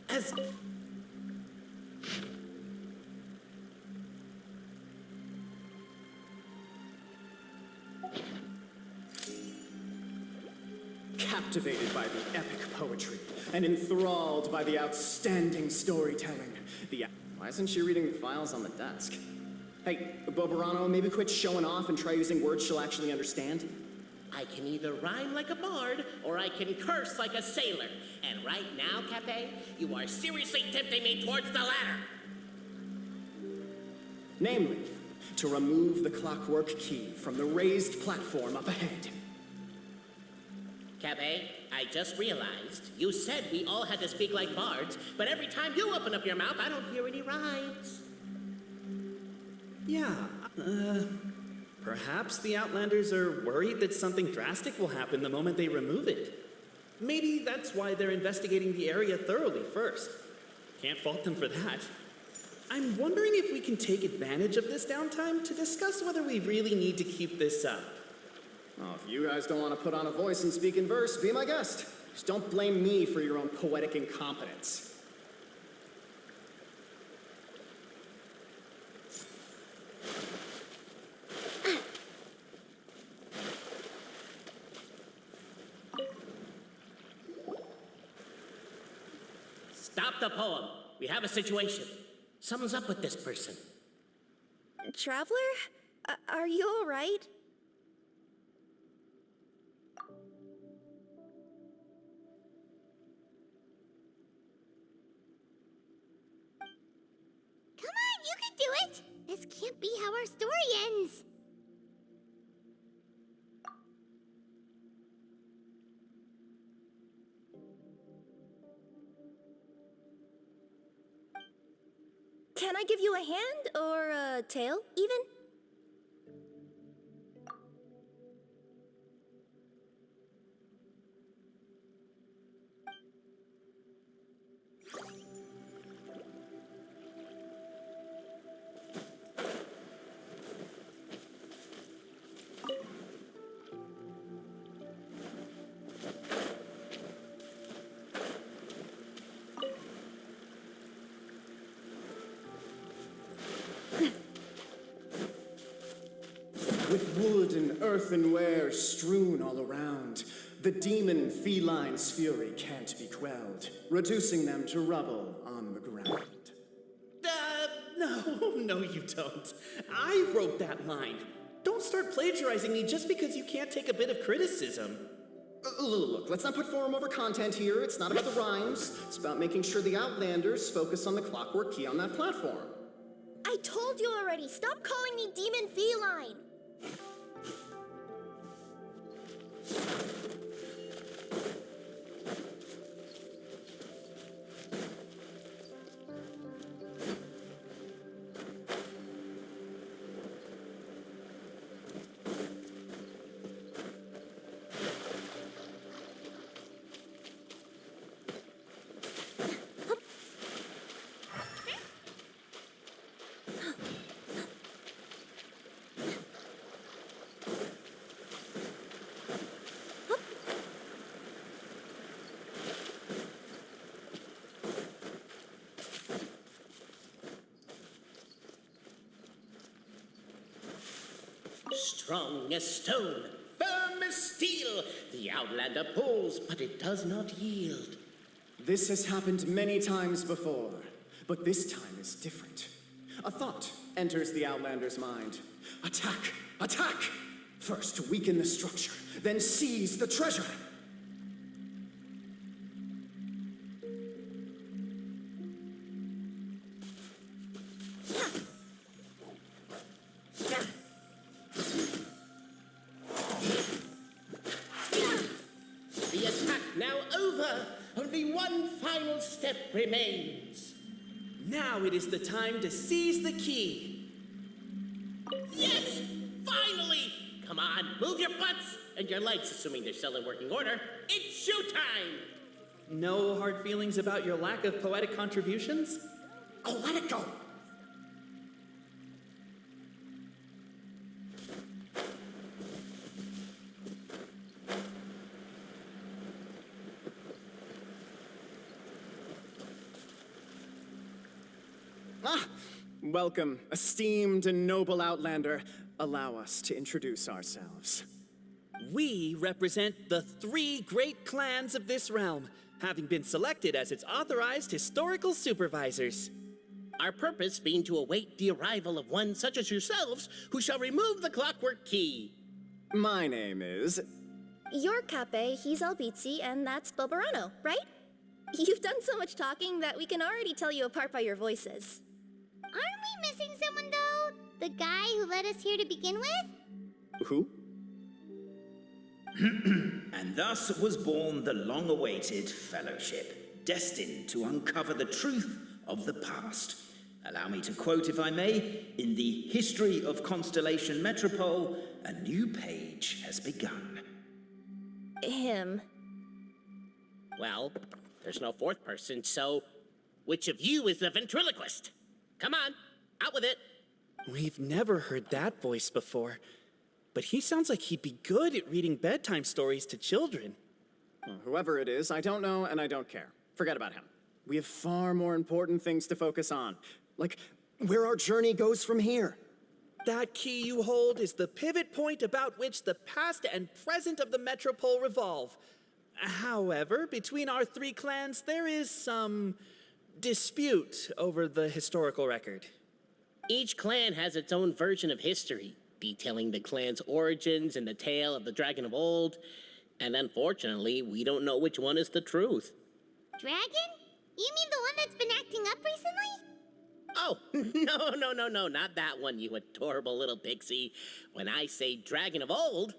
As... captivated by the epic poetry and enthralled by the outstanding storytelling. Why isn't she reading the files on the desk? Hey, Bobarano, maybe quit showing off and try using words she'll actually understand. I can either rhyme like a bard, or I can curse like a sailor. And right now, Cape, you are seriously tempting me towards the latter. Namely, to remove the clockwork key from the raised platform up ahead. Cabe, I just realized you said we all had to speak like bards, but every time you open up your mouth, I don't hear any rhymes. Yeah, perhaps the Outlanders are worried that something drastic will happen the moment they remove it. Maybe that's why they're investigating the area thoroughly first. Can't fault them for that. I'm wondering if we can take advantage of this downtime to discuss whether we really need to keep this up. Oh, if you guys don't want to put on a voice and speak in verse, be my guest. Just don't blame me for your own poetic incompetence. Stop the poem. We have a situation. Something's up with this person. Traveler? Are you all right? Come on, you can do it! This can't be how our story ends. Can I give you a hand or a tail, even? With wood and earthenware strewn all around, the demon feline's fury can't be quelled, reducing them to rubble on the ground. No, you don't. I wrote that line. Don't start plagiarizing me just because you can't take a bit of criticism. Look, let's not put form over content here. It's not about the rhymes. It's about making sure the Outlanders focus on the clockwork key on that platform. I told you already, stop calling me demon feline! Strong as stone, firm as steel, the Outlander pulls, but it does not yield. This has happened many times before, but this time is different. A thought enters the Outlander's mind. Attack! Attack! First weaken the structure, then seize the treasure. The attack now over. Only one final step remains. Now it is the time to seize the key. Yes! Finally! Come on, move your butts! And your legs, assuming they're still in working order. It's showtime! No hard feelings about your lack of poetic contributions? Oh, let it go! Welcome, esteemed and noble Outlander. Allow us to introduce ourselves. We represent the 3 great clans of this realm, having been selected as its authorized historical supervisors. Our purpose being to await the arrival of one such as yourselves who shall remove the clockwork key. My name is... You're Cape, he's Albizzi, and that's Bobarano, right? You've done so much talking that we can already tell you apart by your voices. Aren't we missing someone, though? The guy who led us here to begin with? Who? And thus was born the long-awaited fellowship, destined to uncover the truth of the past. Allow me to quote, if I may, in the history of Constellation Metropole, a new page has begun. Him. Well, there's no 4th person, so which of you is the ventriloquist? Come on, out with it. We've never heard that voice before, but he sounds like he'd be good at reading bedtime stories to children. Well, whoever it is, I don't know and I don't care. Forget about him. We have far more important things to focus on, like where our journey goes from here. That key you hold is the pivot point about which the past and present of the Metropole revolve. However, between our 3 clans, there is some dispute over the historical record. Each clan has its own version of history, detailing the clan's origins and the tale of the dragon of old, and unfortunately, we don't know which one is the truth. Dragon? You mean the one that's been acting up recently? Oh, no, not that one, you adorable little pixie. When I say dragon of old...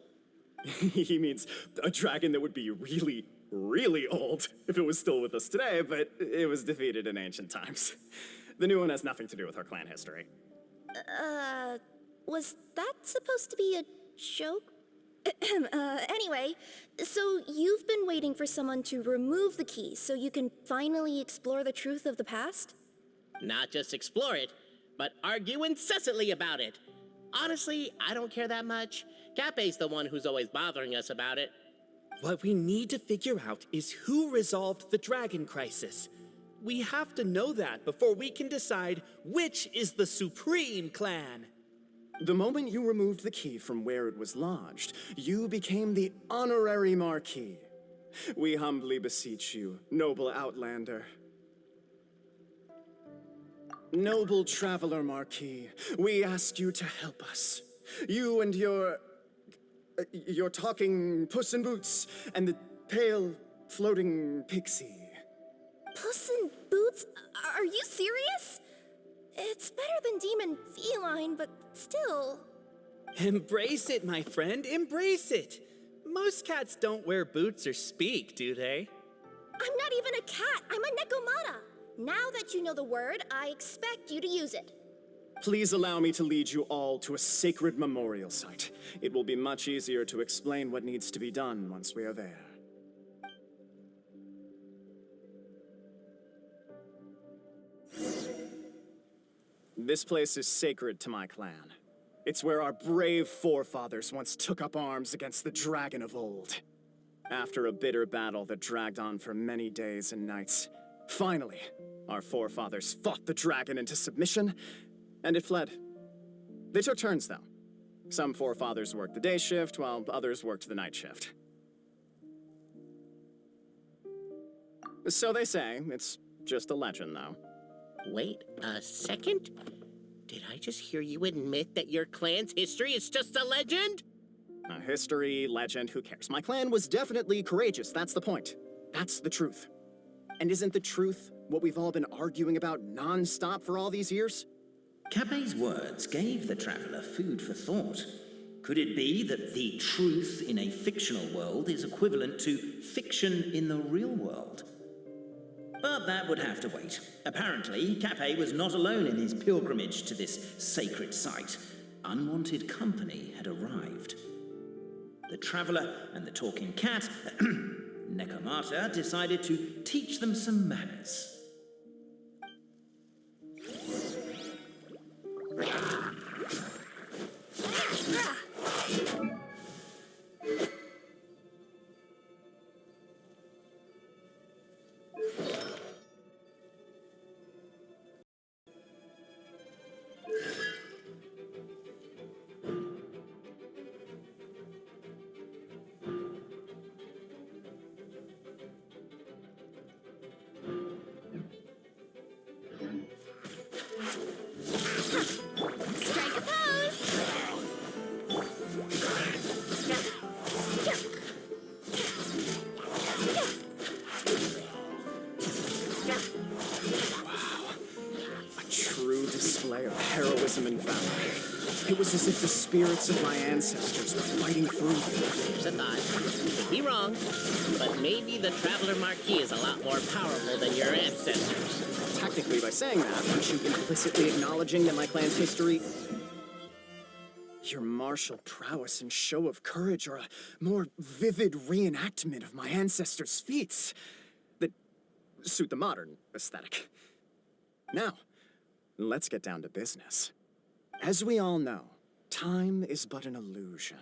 He means a dragon that would be really, really old if it was still with us today, but it was defeated in ancient times. The new one has nothing to do with our clan history. Was that supposed to be a joke? Anyway, so you've been waiting for someone to remove the key so you can finally explore the truth of the past? Not just explore it, but argue incessantly about it. Honestly, I don't care that much. Cape's the one who's always bothering us about it. What we need to figure out is who resolved the dragon crisis. We have to know that before we can decide which is the supreme clan. The moment you removed the key from where it was lodged, you became the honorary Marquis. We humbly beseech you, noble Outlander. Noble Traveler Marquis, we ask you to help us. You and your talking Puss in Boots and the pale floating pixie. Puss in Boots? Are you serious? It's better than demon feline, but still. Embrace it, my friend, embrace it. Most cats don't wear boots or speak, do they? I'm not even a cat, I'm a Nekomata. Now that you know the word, I expect you to use it. Please allow me to lead you all to a sacred memorial site. It will be much easier to explain what needs to be done once we are there. This place is sacred to my clan. It's where our brave forefathers once took up arms against the dragon of old. After a bitter battle that dragged on for many days and nights, finally, our forefathers fought the dragon into submission, and it fled. They took turns, though. Some forefathers worked the day shift, while others worked the night shift. So they say. It's just a legend, though. Wait a second? Did I just hear you admit that your clan's history is just a legend? History, legend, who cares? My clan was definitely courageous, that's the point. That's the truth. And isn't the truth what we've all been arguing about non-stop for all these years? Cape's words gave the traveler food for thought. Could it be that the truth in a fictional world is equivalent to fiction in the real world? But that would have to wait. Apparently, Cape was not alone in his pilgrimage to this sacred site. Unwanted company had arrived. The traveler and the talking cat, Nekomata, decided to teach them some manners. It was as if the spirits of my ancestors were fighting through me. Here's a thought. Could be wrong, but maybe the Traveler Marquis is a lot more powerful than your ancestors. Technically, by saying that, aren't you implicitly acknowledging that my clan's history... Your martial prowess and show of courage are a more vivid reenactment of my ancestors' feats that suit the modern aesthetic. Now, let's get down to business. As we all know, time is but an illusion.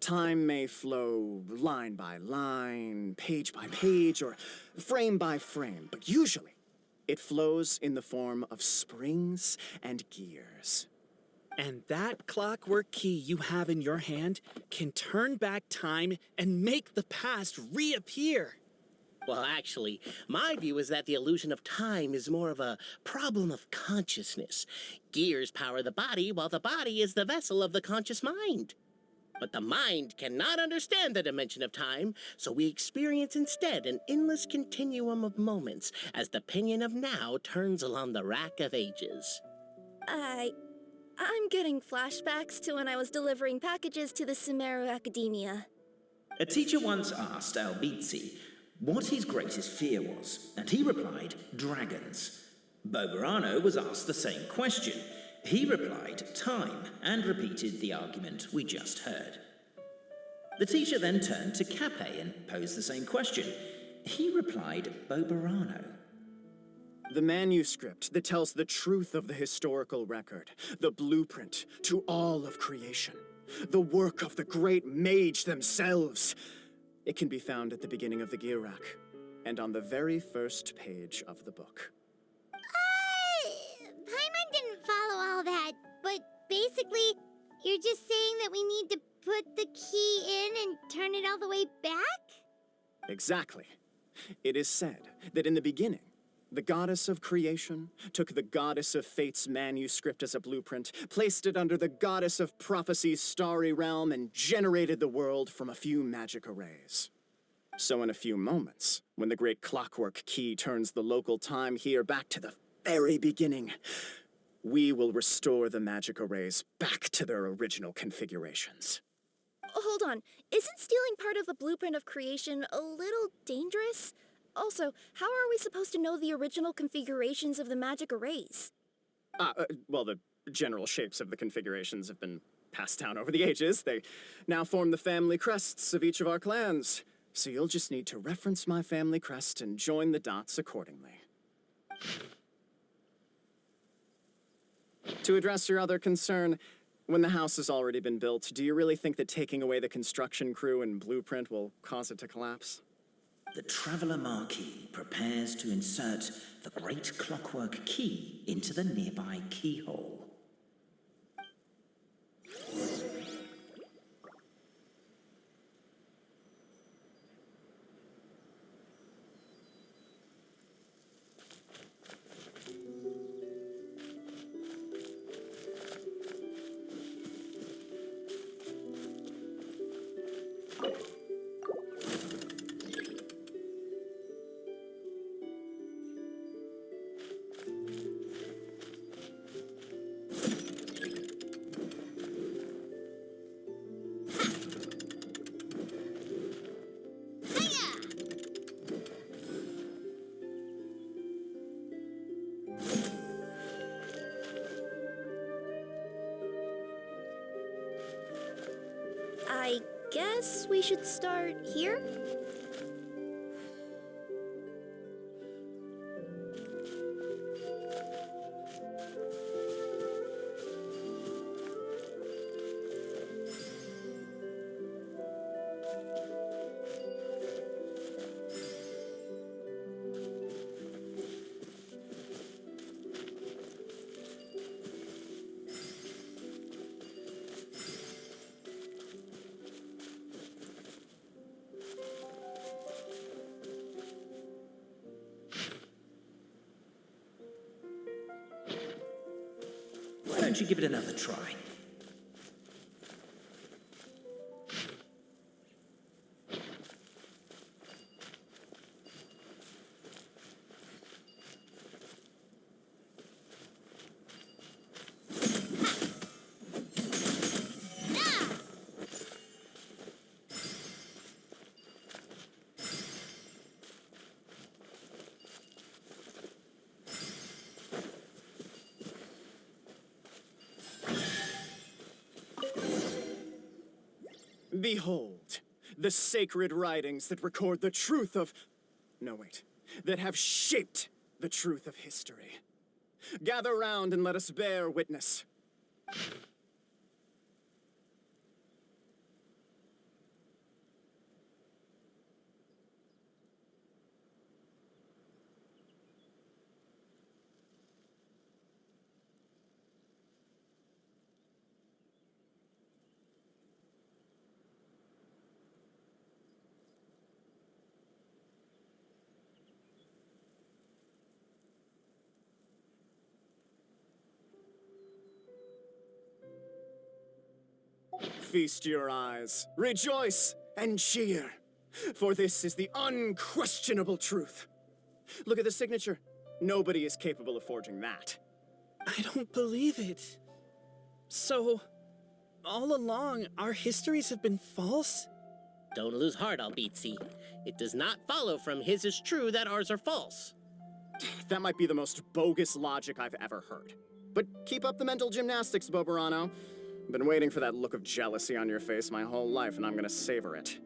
Time may flow line by line, page by page, or frame by frame, but usually it flows in the form of springs and gears. And that clockwork key you have in your hand can turn back time and make the past reappear. Well, actually, my view is that the illusion of time is more of a problem of consciousness. Gears power the body, while the body is the vessel of the conscious mind. But the mind cannot understand the dimension of time, so we experience instead an endless continuum of moments as the pinion of now turns along the rack of ages. I'm getting flashbacks to when I was delivering packages to the Sumeru Academia. A teacher once asked Albizzi what his greatest fear was, and he replied, dragons. Boberano was asked the same question. He replied, time, and repeated the argument we just heard. The teacher then turned to Cape and posed the same question. He replied, Boberano. The manuscript that tells the truth of the historical record, the blueprint to all of creation, the work of the great mage themselves. It can be found at the beginning of the gear rack, and on the very first page of the book. Paimon didn't follow all that, but basically, you're just saying that we need to put the key in and turn it all the way back? Exactly. It is said that in the beginning, the goddess of creation took the goddess of fate's manuscript as a blueprint, placed it under the goddess of prophecy's starry realm, and generated the world from a few magic arrays. So in a few moments, when the great clockwork key turns the local time here back to the very beginning, we will restore the magic arrays back to their original configurations. Hold on, isn't stealing part of the blueprint of creation a little dangerous? Also, how are we supposed to know the original configurations of the magic arrays? Well, the general shapes of the configurations have been passed down over the ages. They now form the family crests of each of our clans. So you'll just need to reference my family crest and join the dots accordingly. To address your other concern, when the house has already been built, do you really think that taking away the construction crew and blueprint will cause it to collapse? The Traveler Marquis prepares to insert the great clockwork key into the nearby keyhole. I guess we should start here? Why don't you give it another try? Behold, the sacred writings that record the truth of... No, wait. That have shaped the truth of history. Gather round and let us bear witness. Feast your eyes, rejoice, and cheer, for this is the unquestionable truth. Look at the signature. Nobody is capable of forging that. I don't believe it. So, all along, our histories have been false? Don't lose heart, Albizzi. It does not follow from his is true that ours are false. That might be the most bogus logic I've ever heard. But keep up the mental gymnastics, Boberano. Been waiting for that look of jealousy on your face my whole life, and I'm gonna savor it.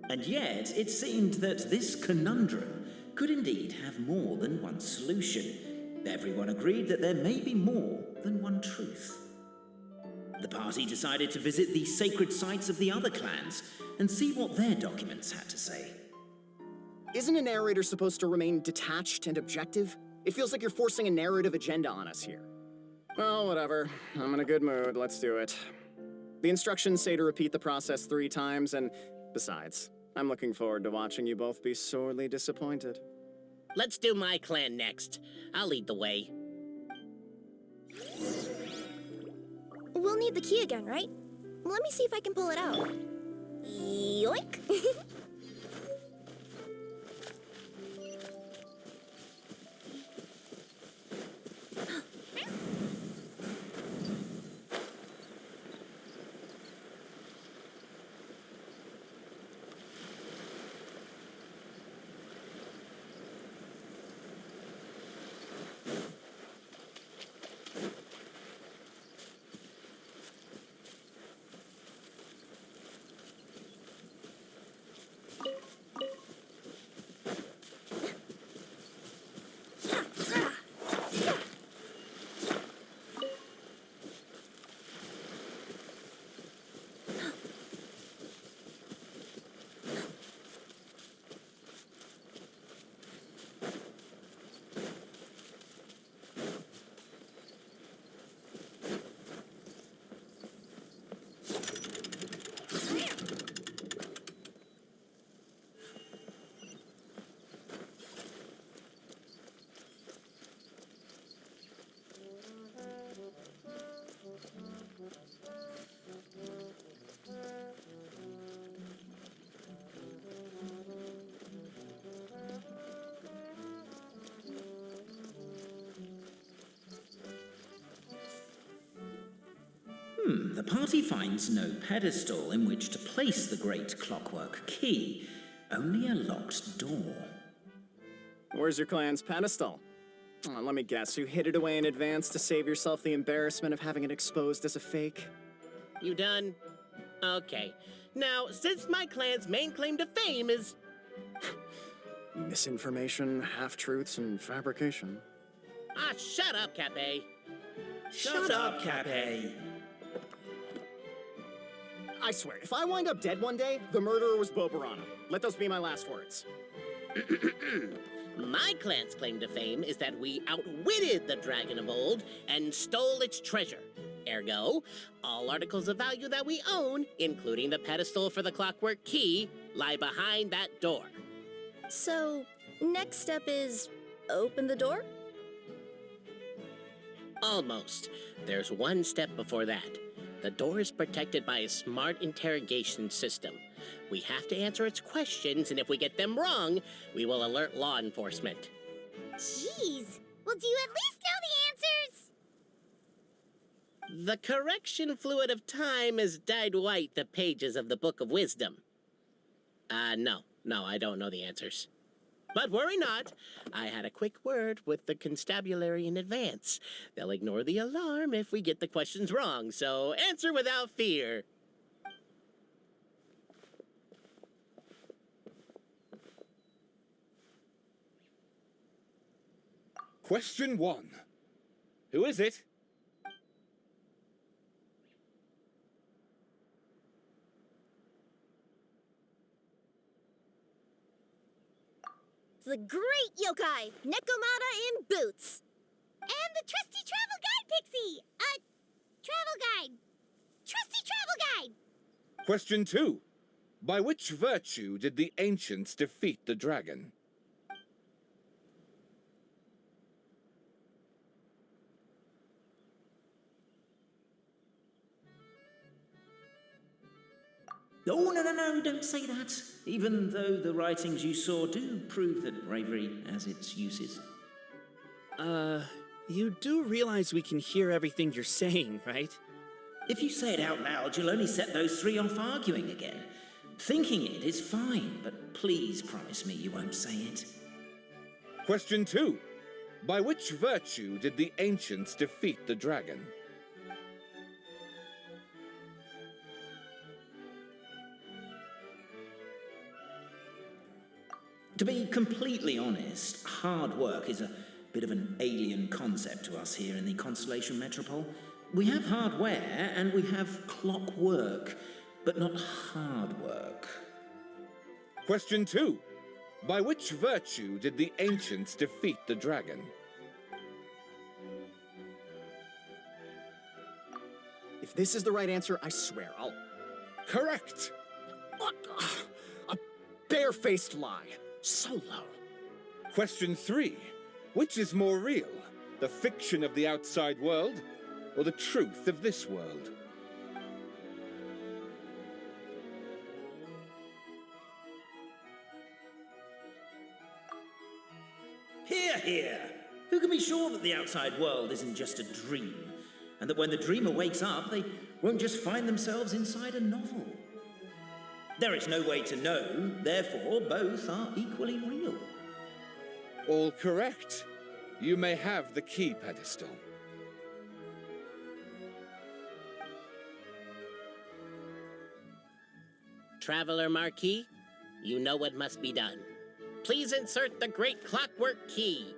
And yet, it seemed that this conundrum could indeed have more than one solution. Everyone agreed that there may be more than one truth. The party decided to visit the sacred sites of the other clans and see what their documents had to say. Isn't a narrator supposed to remain detached and objective? It feels like you're forcing a narrative agenda on us here. Well, whatever. I'm in a good mood. Let's do it. The instructions say to repeat the process 3 times, and besides, I'm looking forward to watching you both be sorely disappointed. Let's do my clan next. I'll lead the way. We'll need the key again, right? Let me see if I can pull it out. Yoink! The party finds no pedestal in which to place the great clockwork key, only a locked door. Where's your clan's pedestal? Oh, let me guess, you hid it away in advance to save yourself the embarrassment of having it exposed as a fake? You done? Okay. Now, since my clan's main claim to fame is... Misinformation, half-truths, and fabrication. Ah, shut up, Cape. Shut up, Cape. I swear, if I wind up dead one day, the murderer was Boberano. Let those be my last words. My clan's claim to fame is that we outwitted the dragon of old and stole its treasure. Ergo, all articles of value that we own, including the pedestal for the clockwork key, lie behind that door. So, next step is open the door? Almost. There's one step before that. The door is protected by a smart interrogation system. We have to answer its questions, and if we get them wrong, we will alert law enforcement. Jeez. Well, do you at least know the answers? The correction fluid of time has dyed white the pages of the Book of Wisdom. No, I don't know the answers. But worry not. I had a quick word with the constabulary in advance. They'll ignore the alarm if we get the questions wrong, so answer without fear. Question 1. Who is it? The great yokai, Nekomata in boots. And the trusty travel guide, Pixie! Travel guide. Trusty travel guide! Question 2. By which virtue did the ancients defeat the dragon? Oh, no, don't say that. Even though the writings you saw do prove that bravery has its uses. You do realize we can hear everything you're saying, right? If you say it out loud, you'll only set those three off arguing again. Thinking it is fine, but please promise me you won't say it. Question 2. By which virtue did the ancients defeat the dragon? To be completely honest, hard work is a bit of an alien concept to us here in the Constellation Metropole. We have hardware and we have clockwork, but not hard work. Question 2. By which virtue did the ancients defeat the dragon? If this is the right answer, I swear I'll... Correct! A barefaced lie. So low. Question 3. Which is more real? The fiction of the outside world, or the truth of this world? Hear, hear! Who can be sure that the outside world isn't just a dream, and that when the dreamer wakes up, they won't just find themselves inside a novel? There is no way to know, therefore both are equally real. All correct. You may have the key pedestal. Traveler Marquis, you know what must be done. Please insert the great clockwork key.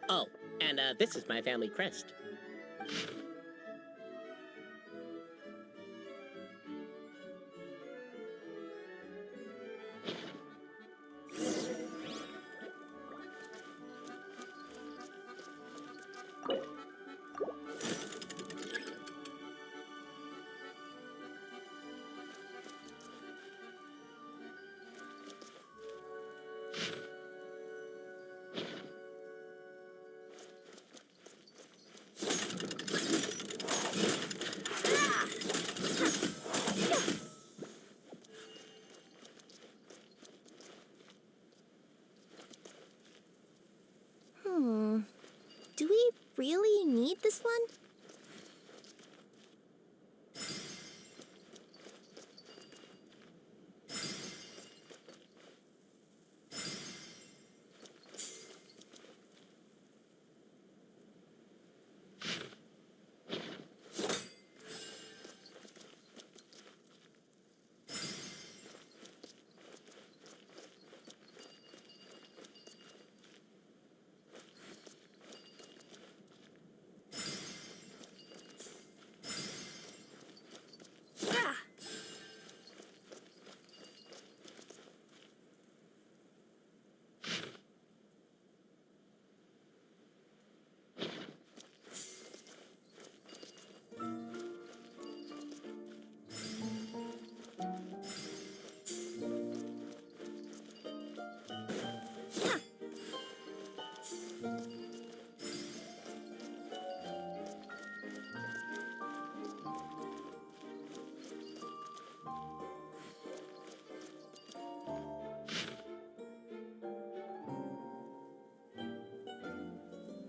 Oh, and this is my family crest. Do we really need this one?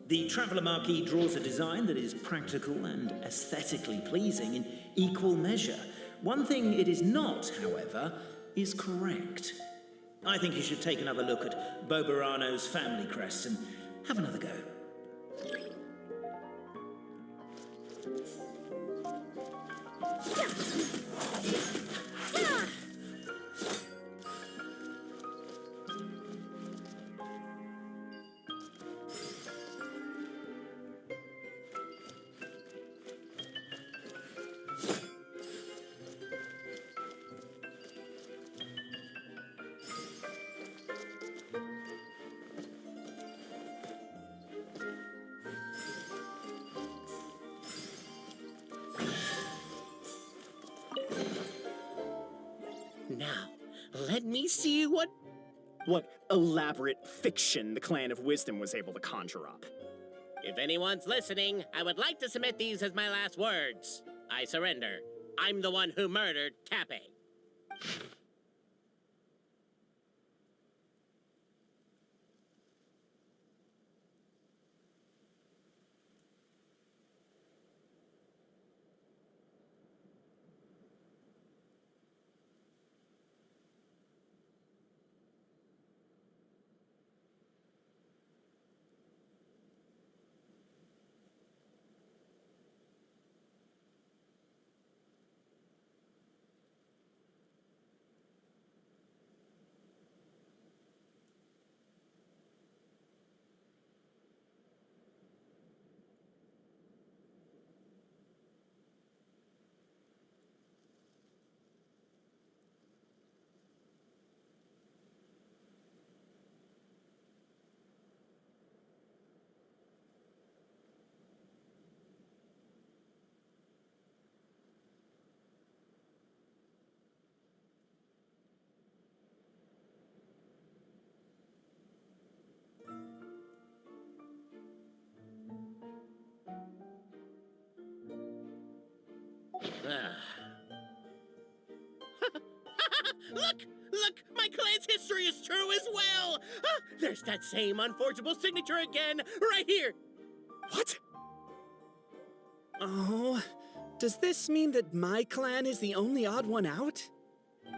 The Traveller Marquis draws a design that is practical and aesthetically pleasing in equal measure. One thing it is not, however, is correct. I think you should take another look at Bobarano's family crest and have another go. me see what elaborate fiction the Clan of Wisdom was able to conjure up. If anyone's listening, I would like to submit these as my last words. I surrender. I'm the one who murdered Cappy. Look! My clan's history is true as well! There's that same unforgeable signature again, right here! What? Oh, does this mean that my clan is the only odd one out?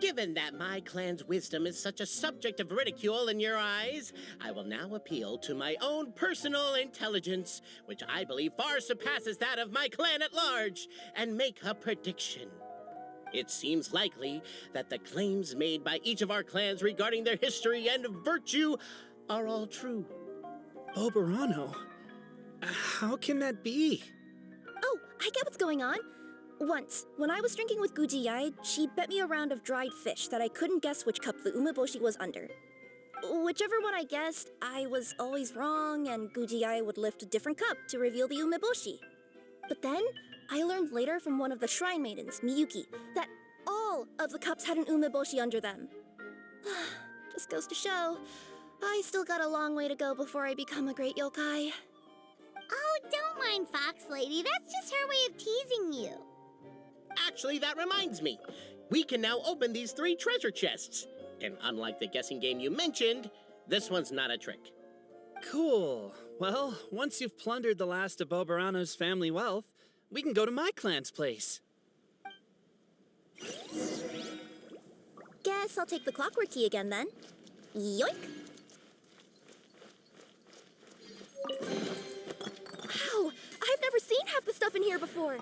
Given that my clan's wisdom is such a subject of ridicule in your eyes, I will now appeal to my own personal intelligence, which I believe far surpasses that of my clan at large, and make a prediction. It seems likely that the claims made by each of our clans regarding their history and virtue are all true. Oberano? How can that be? Oh, I get what's going on. Once, when I was drinking with Gujiyai, she bet me a round of dried fish that I couldn't guess which cup the umeboshi was under. Whichever one I guessed, I was always wrong, and Gujiyai would lift a different cup to reveal the umeboshi. But then, I learned later from one of the shrine maidens, Miyuki, that all of the cups had an umeboshi under them. Just goes to show, I still got a long way to go before I become a great yokai. Oh, don't mind Fox Lady. That's just her way of teasing you. Actually, that reminds me. We can now open these 3 treasure chests. And unlike the guessing game you mentioned, this one's not a trick. Cool. Well, once you've plundered the last of Boberano's family wealth, we can go to my clan's place. Guess I'll take the clockwork key again then. Yoink! Wow! I've never seen half the stuff in here before!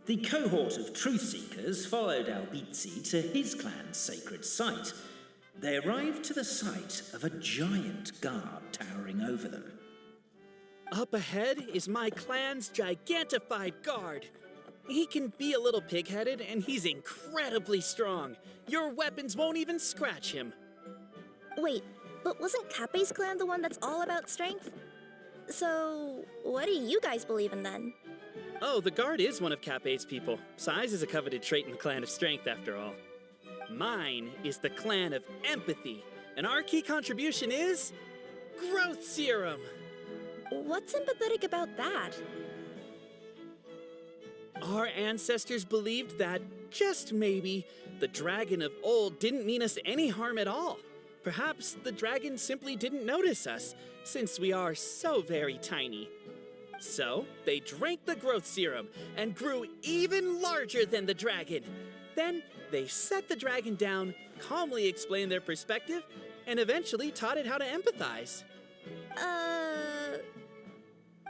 The cohort of truth seekers followed Albizzi to his clan's sacred site. They arrived to the site of a giant guard towering over them. Up ahead is my clan's gigantified guard. He can be a little pig-headed, and he's incredibly strong. Your weapons won't even scratch him. Wait, but wasn't Kappei's clan the one that's all about strength? So, what do you guys believe in then? Oh, the guard is one of Kappei's people. Size is a coveted trait in the clan of strength, after all. Mine is the clan of empathy, and our key contribution is growth serum. What's empathetic about that? Our ancestors believed that, just maybe, the dragon of old didn't mean us any harm at all. Perhaps the dragon simply didn't notice us, since we are so very tiny. So, they drank the growth serum and grew even larger than the dragon. Then, they set the dragon down, calmly explained their perspective, and eventually taught it how to empathize.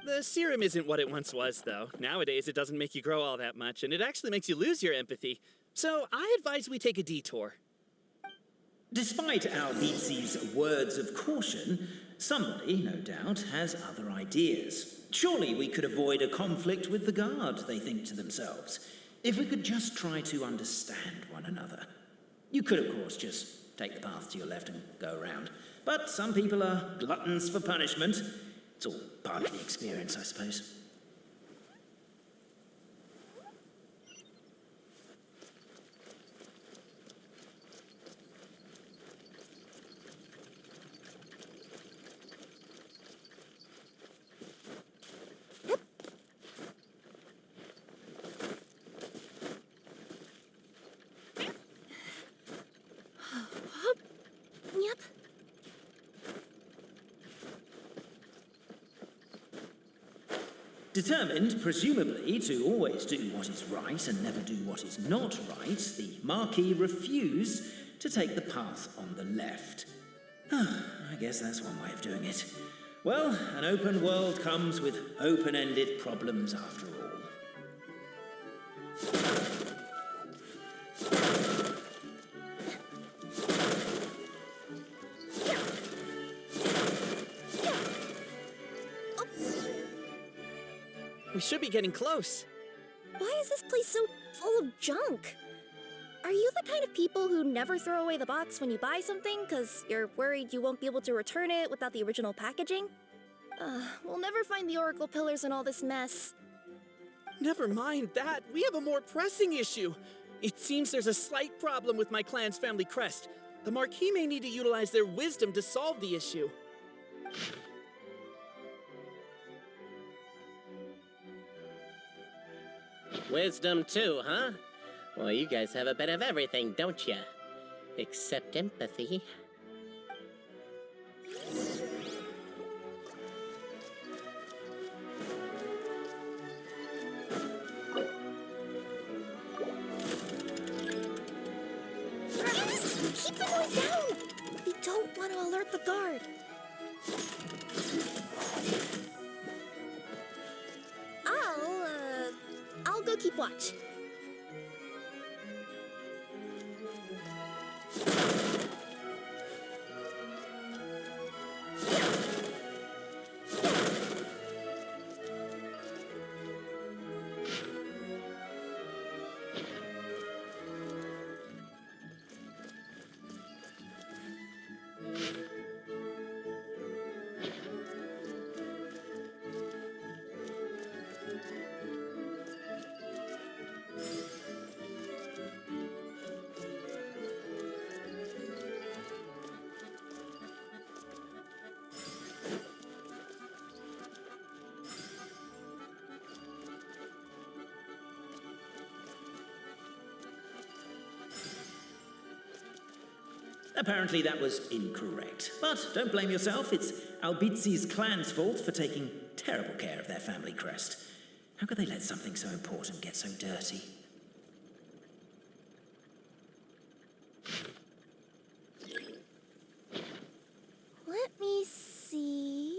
The serum isn't what it once was, though. Nowadays, it doesn't make you grow all that much, and it actually makes you lose your empathy. So, I advise we take a detour. Despite Albizzi's words of caution, somebody, no doubt, has other ideas. Surely we could avoid a conflict with the guard, they think to themselves, if we could just try to understand one another. You could, of course, just take the path to your left and go around. But some people are gluttons for punishment. It's all part of the experience, I suppose. Yep. Determined, presumably, to always do what is right and never do what is not right, the Marquis refused to take the path on the left. I guess that's one way of doing it. Well, an open world comes with open-ended problems after all. We should be getting close. Why is this place so full of junk? Are you the kind of people who never throw away the box when you buy something because you're worried you won't be able to return it without the original packaging? We'll never find the Oracle Pillars in all this mess. Never mind that. We have a more pressing issue. It seems there's a slight problem with my clan's family crest. The Marquis may need to utilize their wisdom to solve the issue. Wisdom too, huh? Well, you guys have a bit of everything, don't you? Except empathy. Keep the noise down! We don't want to alert the guard. I'll go keep watch. Apparently that was incorrect. But don't blame yourself, it's Albizzi's clan's fault for taking terrible care of their family crest. How could they let something so important get so dirty? Let me see.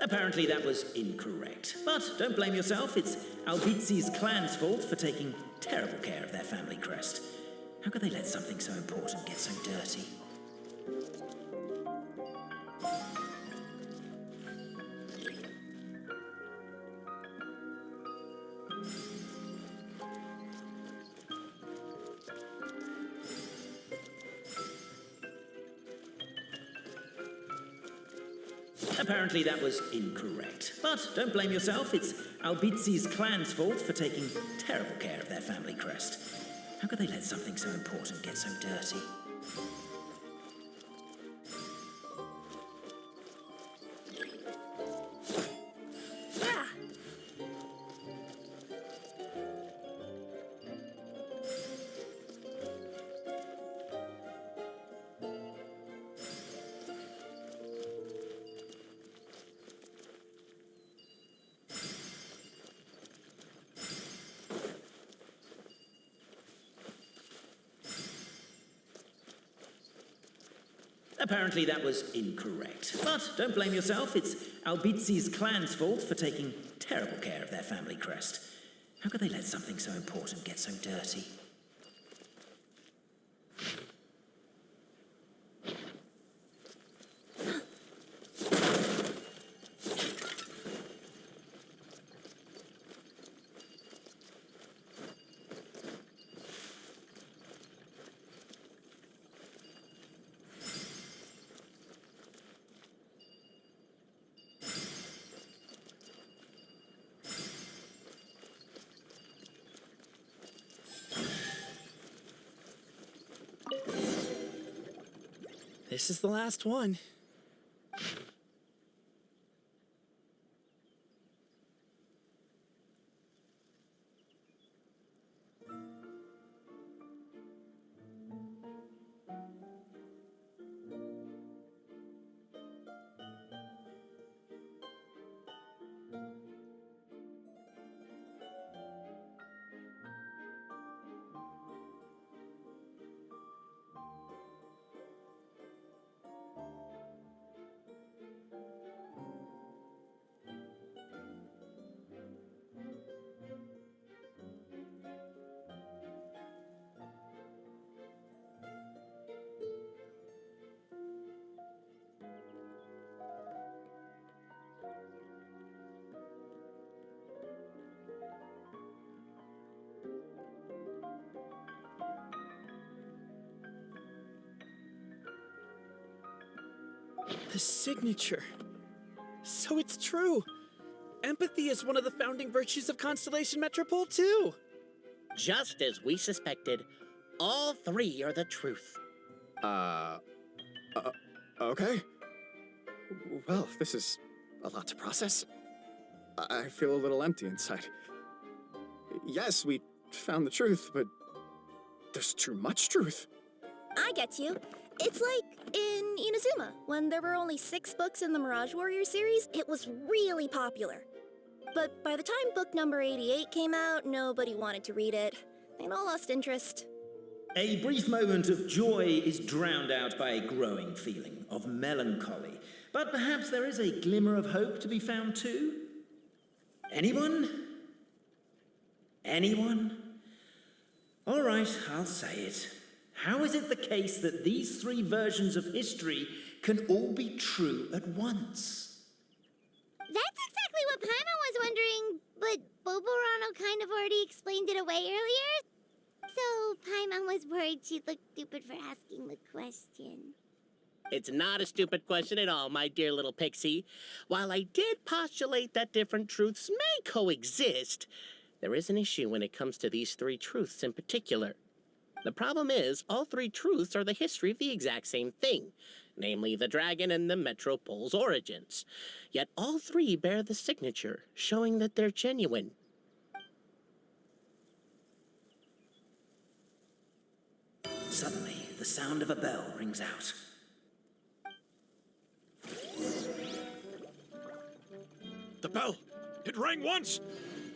Apparently that was incorrect. But don't blame yourself, it's Albizi's clan's fault for taking terrible care of their family crest. How could they let something so important get so dirty? Apparently that was incorrect. But don't blame yourself, it's Albizi's clan's fault for taking terrible care of their family crest. How could they let something so important get so dirty? Apparently that was incorrect. But don't blame yourself, it's Albizi's clan's fault for taking terrible care of their family crest. How could they let something so important get so dirty? This is the last one. The signature. So it's true. Empathy is one of the founding virtues of Constellation Metropole, too. Just as we suspected, all three are the truth. Okay. Well, this is a lot to process. I feel a little empty inside. Yes, we found the truth, but there's too much truth. I get you. It's like in Inazuma, when there were only 6 books in the Mirage Warrior series, it was really popular. But by the time book number 88 came out, nobody wanted to read it. They'd all lost interest. A brief moment of joy is drowned out by a growing feeling of melancholy. But perhaps there is a glimmer of hope to be found too? Anyone? Anyone? All right, I'll say it. How is it the case that these 3 versions of history can all be true at once? That's exactly what Paimon was wondering, but Boborano kind of already explained it away earlier. So Paimon was worried she'd look stupid for asking the question. It's not a stupid question at all, my dear little pixie. While I did postulate that different truths may coexist, there is an issue when it comes to these 3 truths in particular. The problem is, all 3 truths are the history of the exact same thing, namely the dragon and the Metropole's origins. Yet all 3 bear the signature, showing that they're genuine. Suddenly, the sound of a bell rings out. The bell! It rang once!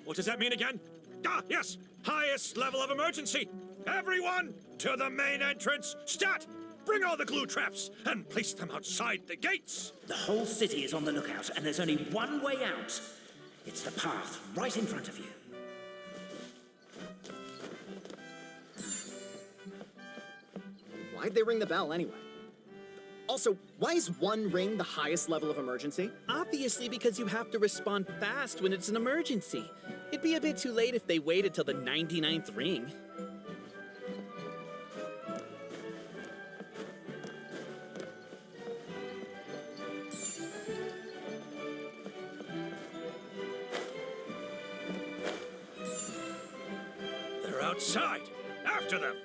What does that mean again? Ah, yes! Highest level of emergency! Everyone, to the main entrance! Stat! Bring all the glue traps and place them outside the gates. The whole city is on the lookout, and there's only one way out. It's the path right in front of you. Why'd they ring the bell anyway? Also, why is one ring the highest level of emergency? Obviously, because you have to respond fast when it's an emergency. It'd be a bit too late if they waited till the 99th ring. They're outside. After them.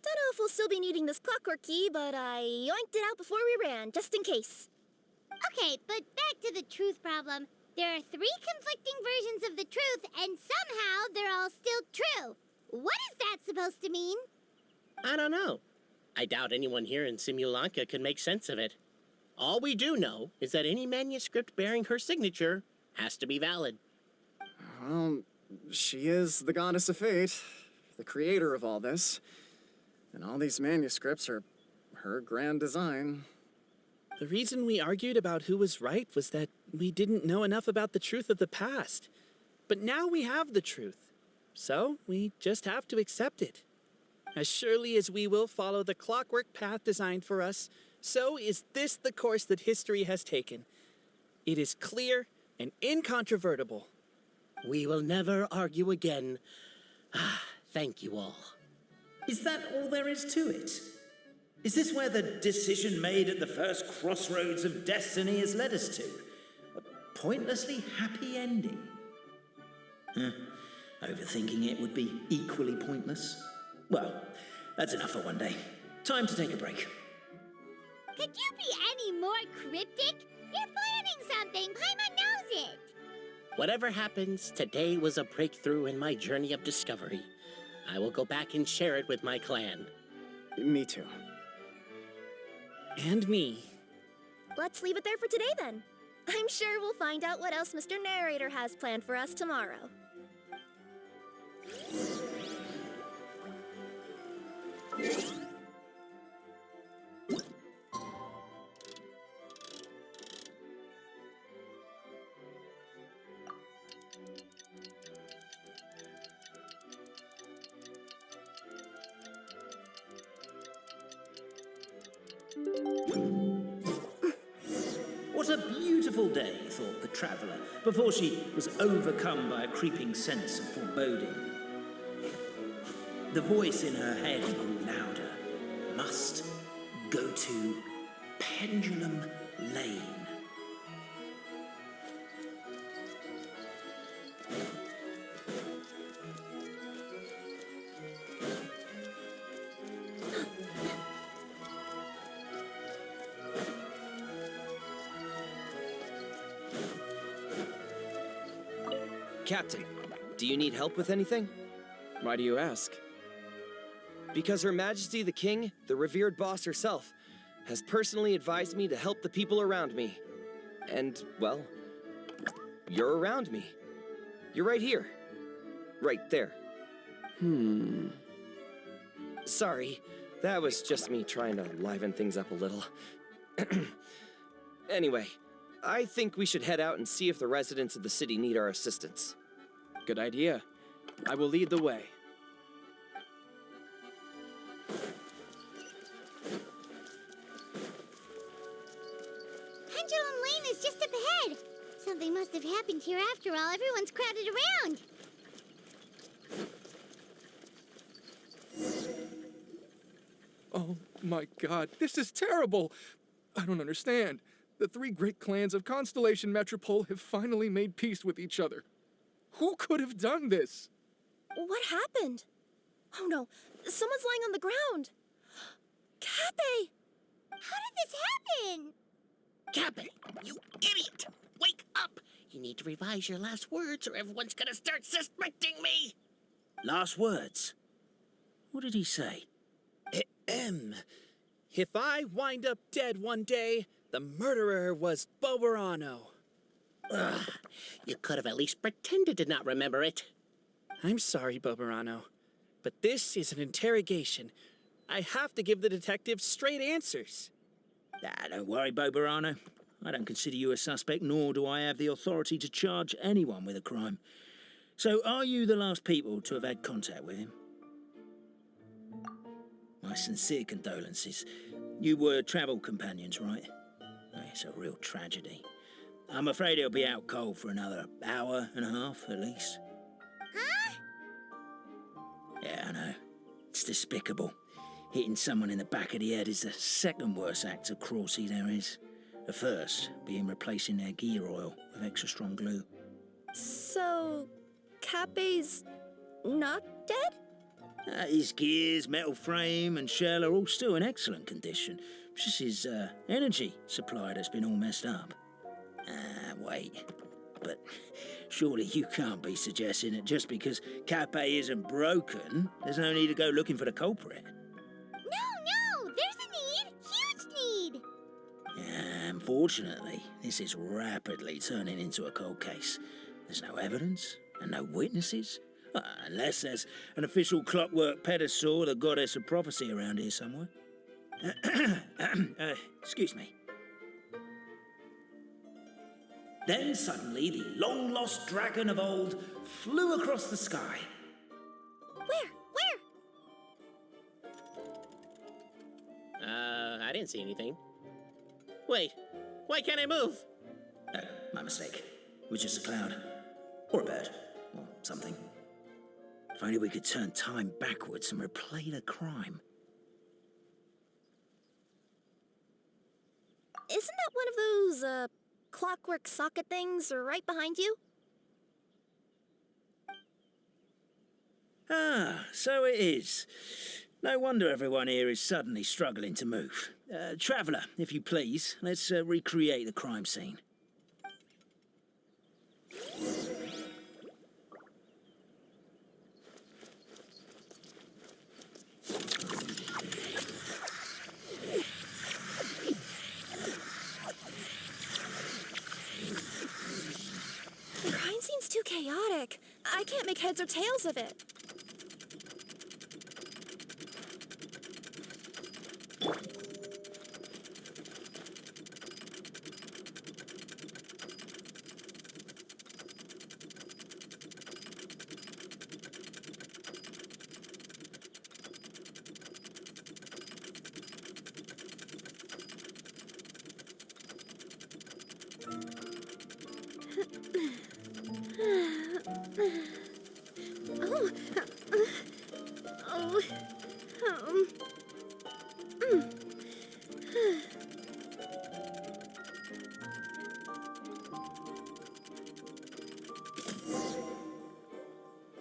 Don't know if we'll still be needing this clockwork key, but I yoinked it out before we ran, just in case. Okay, but back to the truth problem. There are 3 conflicting versions of the truth, and somehow they're all still true. What is that supposed to mean? I don't know. I doubt anyone here in Simulanka could make sense of it. All we do know is that any manuscript bearing her signature has to be valid. Well, she is the goddess of fate, the creator of all this. And all these manuscripts are her grand design. The reason we argued about who was right was that we didn't know enough about the truth of the past. But now we have the truth. So we just have to accept it. As surely as we will follow the clockwork path designed for us, so is this the course that history has taken. It is clear and incontrovertible. We will never argue again. Thank you all. Is that all there is to it? Is this where the decision made at the first crossroads of destiny has led us to? A pointlessly happy ending? Overthinking it would be equally pointless. Well, that's enough for one day. Time to take a break. Could you be any more cryptic? You're planning something. Paimon knows it. Whatever happens, today was a breakthrough in my journey of discovery. I will go back and share it with my clan. Me too. And me. Let's leave it there for today, then. I'm sure we'll find out what else Mr. Narrator has planned for us tomorrow. What a beautiful day, thought the traveller, before she was overcome by a creeping sense of foreboding. The voice in her head grew louder. Must go to Pendulum Lane. Captain, do you need help with anything? Why do you ask? Because Her Majesty the King, the revered boss herself, has personally advised me to help the people around me. And, well, you're around me. You're right here. Right there. Sorry, that was just me trying to liven things up a little. Anyway, I think we should head out and see if the residents of the city need our assistance. Good idea. I will lead the way. Pendulum Lane is just up ahead. Something must have happened here after all. Everyone's crowded around. Oh my god, this is terrible! I don't understand. The three great clans of Constellation Metropole have finally made peace with each other. Who could have done this? What happened? Oh no, someone's lying on the ground. Cappe! How did this happen? Cappe, you idiot! Wake up! You need to revise your last words or everyone's gonna start suspecting me! Last words? What did he say? If I wind up dead one day, the murderer was Boberano. Ugh, you could have at least pretended to not remember it. I'm sorry, Boberano, but this is an interrogation. I have to give the detective straight answers. Don't worry, Boberano. I don't consider you a suspect, nor do I have the authority to charge anyone with a crime. So, are you the last people to have had contact with him? My sincere condolences. You were travel companions, right? It's a real tragedy. I'm afraid he'll be out cold for another hour and a half, at least. Huh? Yeah, I know. It's despicable. Hitting someone in the back of the head is the second worst act of cruelty there is. The first being replacing their gear oil with extra strong glue. So, Cappe's not dead? His gears, metal frame and shell are all still in excellent condition. It's just his energy supply that's been all messed up. Wait. But surely you can't be suggesting that just because Cappe isn't broken, there's no need to go looking for the culprit. No, there's a need. Huge need. Unfortunately, this is rapidly turning into a cold case. There's no evidence and no witnesses. Unless there's an official clockwork pedestal, the goddess of prophecy around here somewhere. Excuse me. Then suddenly the long-lost dragon of old flew across the sky. Where? I didn't see anything. Wait, why can't I move? Oh, my mistake. It was just a cloud. Or a bird. Or something. If only we could turn time backwards and replay the crime. Isn't that one of those, clockwork socket things right behind you? So it is. No wonder everyone here is suddenly struggling to move. Traveller, if you please, let's recreate the crime scene. The crime scene's too chaotic. I can't make heads or tails of it.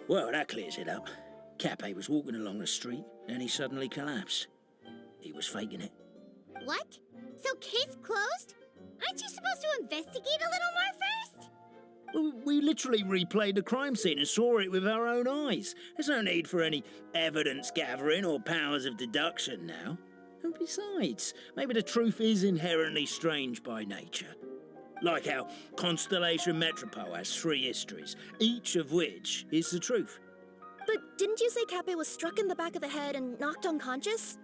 Well, that clears it up. Cappe was walking along the street, and he suddenly collapsed. He was faking it. What? So case closed? Aren't you supposed to investigate a little more first? Well, we literally replayed the crime scene and saw it with our own eyes. There's no need for any evidence gathering or powers of deduction now. And besides, maybe the truth is inherently strange by nature. Like how Constellation Metropole has 3 histories, each of which is the truth. But didn't you say Cappe was struck in the back of the head and knocked unconscious?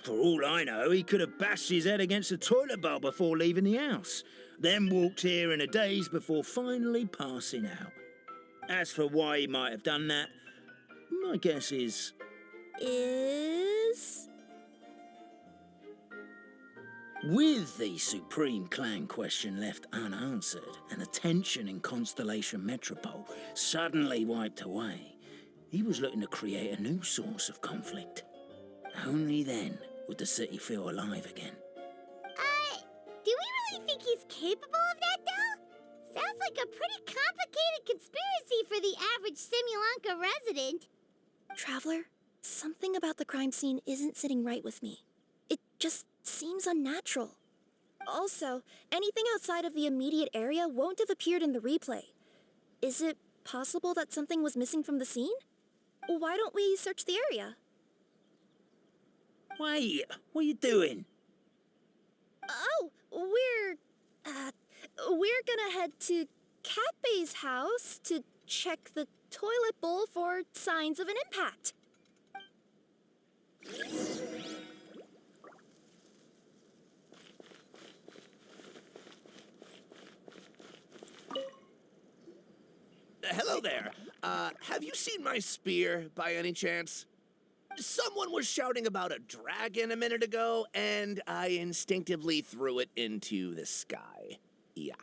For all I know, he could have bashed his head against a toilet bowl before leaving the house, then walked here in a daze before finally passing out. As for why he might have done that, my guess is... With the Supreme Clan question left unanswered and the tension in Constellation Metropole suddenly wiped away, he was looking to create a new source of conflict. Only then would the city feel alive again. Do we really think he capable of that, though? Sounds like a pretty complicated conspiracy for the average Simulanka resident. Traveler, something about the crime scene isn't sitting right with me. It just seems unnatural. Also, anything outside of the immediate area won't have appeared in the replay. Is it possible that something was missing from the scene? Why don't we search the area? Wait, what are you doing? Oh, we're gonna head to Catbay's house to check the toilet bowl for signs of an impact. Hello there. Have you seen my spear by any chance? Someone was shouting about a dragon a minute ago, and I instinctively threw it into the sky. Yeah.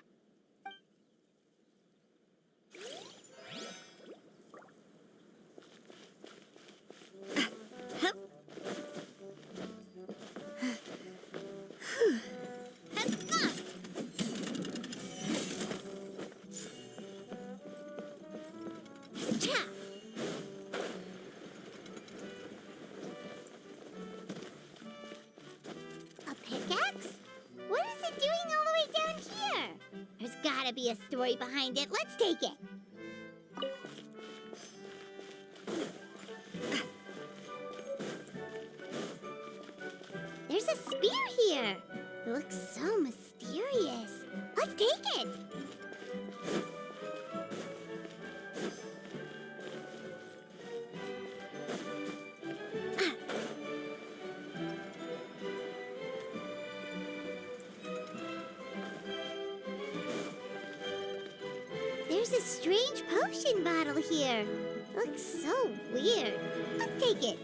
A pickaxe? What is it doing all the way down here? There's gotta be a story behind it. Let's take it. There's a spear here. It looks so mysterious. Let's take it. There's a strange potion bottle here. Looks so weird. Let's take it.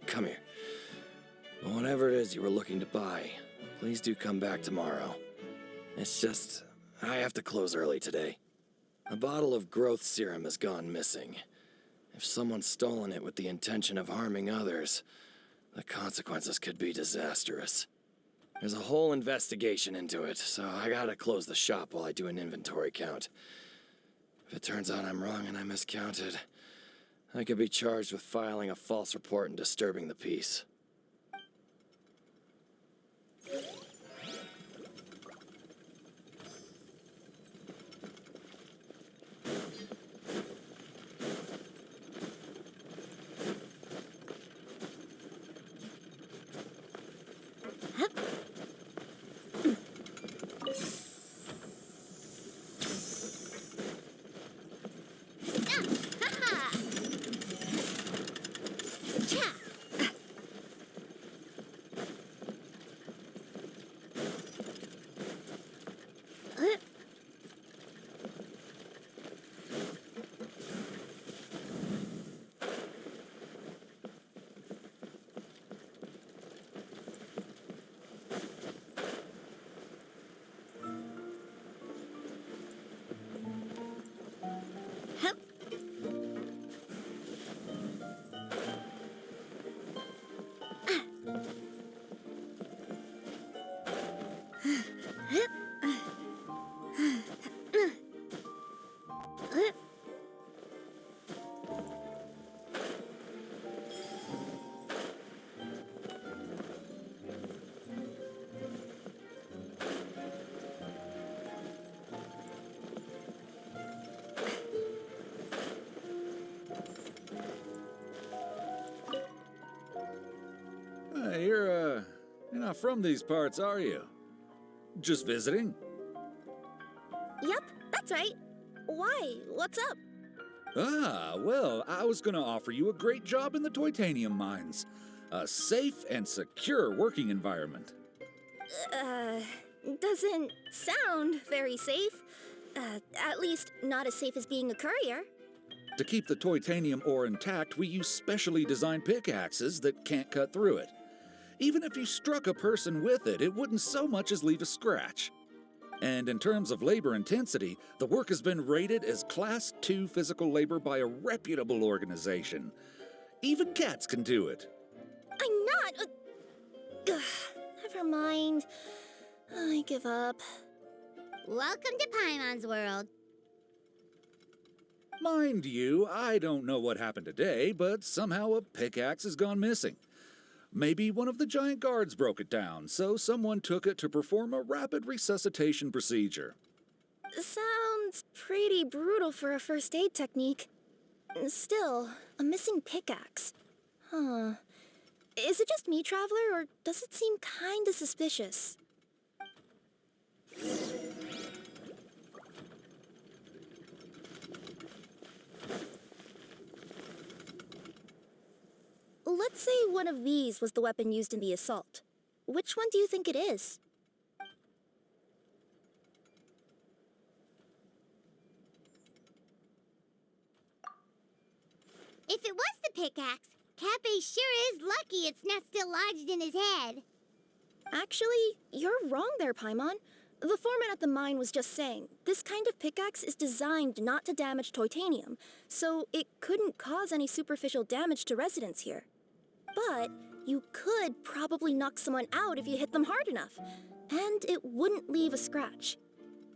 Come here. Whatever it is you were looking to buy, please do come back tomorrow. It's just, I have to close early today. A bottle of growth serum has gone missing. If someone's stolen it with the intention of harming others, the consequences could be disastrous. There's a whole investigation into it, so I gotta close the shop while I do an inventory count. If it turns out I'm wrong and I miscounted, I could be charged with filing a false report and disturbing the peace. You're not from these parts, are you? Just visiting? Yep, that's right. Why? What's up? Ah, well, I was gonna offer you a great job in the Titanium mines. A safe and secure working environment. Doesn't sound very safe. At least not as safe as being a courier. To keep the titanium ore intact, we use specially designed pickaxes that can't cut through it. Even if you struck a person with it, it wouldn't so much as leave a scratch. And in terms of labor intensity, the work has been rated as Class 2 physical labor by a reputable organization. Even cats can do it. I'm not. Never mind. I give up. Welcome to Paimon's world. Mind you, I don't know what happened today, but somehow a pickaxe has gone missing. Maybe one of the giant guards broke it down, so someone took it to perform a rapid resuscitation procedure. Sounds pretty brutal for a first aid technique. Still, a missing pickaxe. Huh. Is it just me, Traveler, or does it seem kinda suspicious? Let's say one of these was the weapon used in the assault. Which one do you think it is? If it was the pickaxe, Cappy sure is lucky it's not still lodged in his head. Actually, you're wrong there, Paimon. The foreman at the mine was just saying, this kind of pickaxe is designed not to damage titanium, so it couldn't cause any superficial damage to residents here. But you could probably knock someone out if you hit them hard enough, and it wouldn't leave a scratch.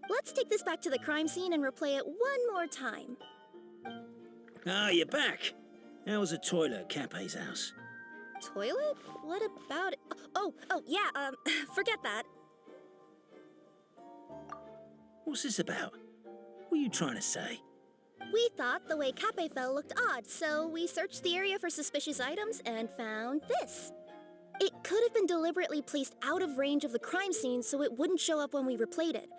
Let's take this back to the crime scene and replay it one more time. Ah, you're back. How was the toilet at Cape's house? Toilet? What about it? Oh, yeah, forget that. What's this about? What are you trying to say? We thought the way Cape fell looked odd, so we searched the area for suspicious items and found this. It could have been deliberately placed out of range of the crime scene so it wouldn't show up when we replayed it.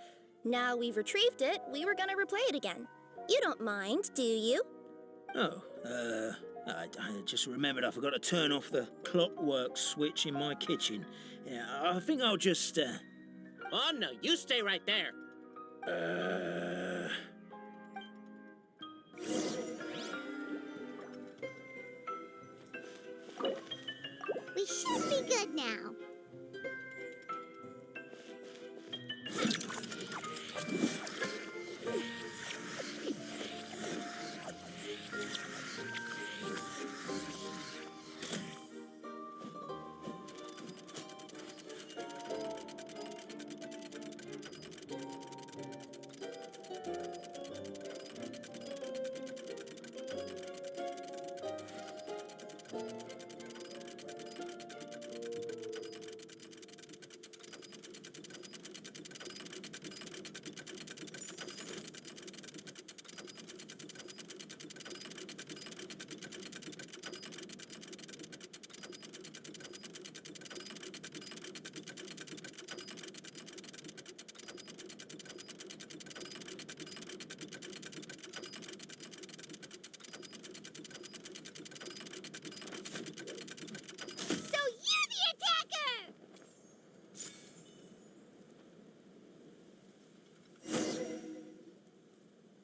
Now we've retrieved it, we were gonna replay it again. You don't mind, do you? Oh, I just remembered I forgot to turn off the clockwork switch in my kitchen. Yeah, I think I'll just, Oh, no, you stay right there. We should be good now.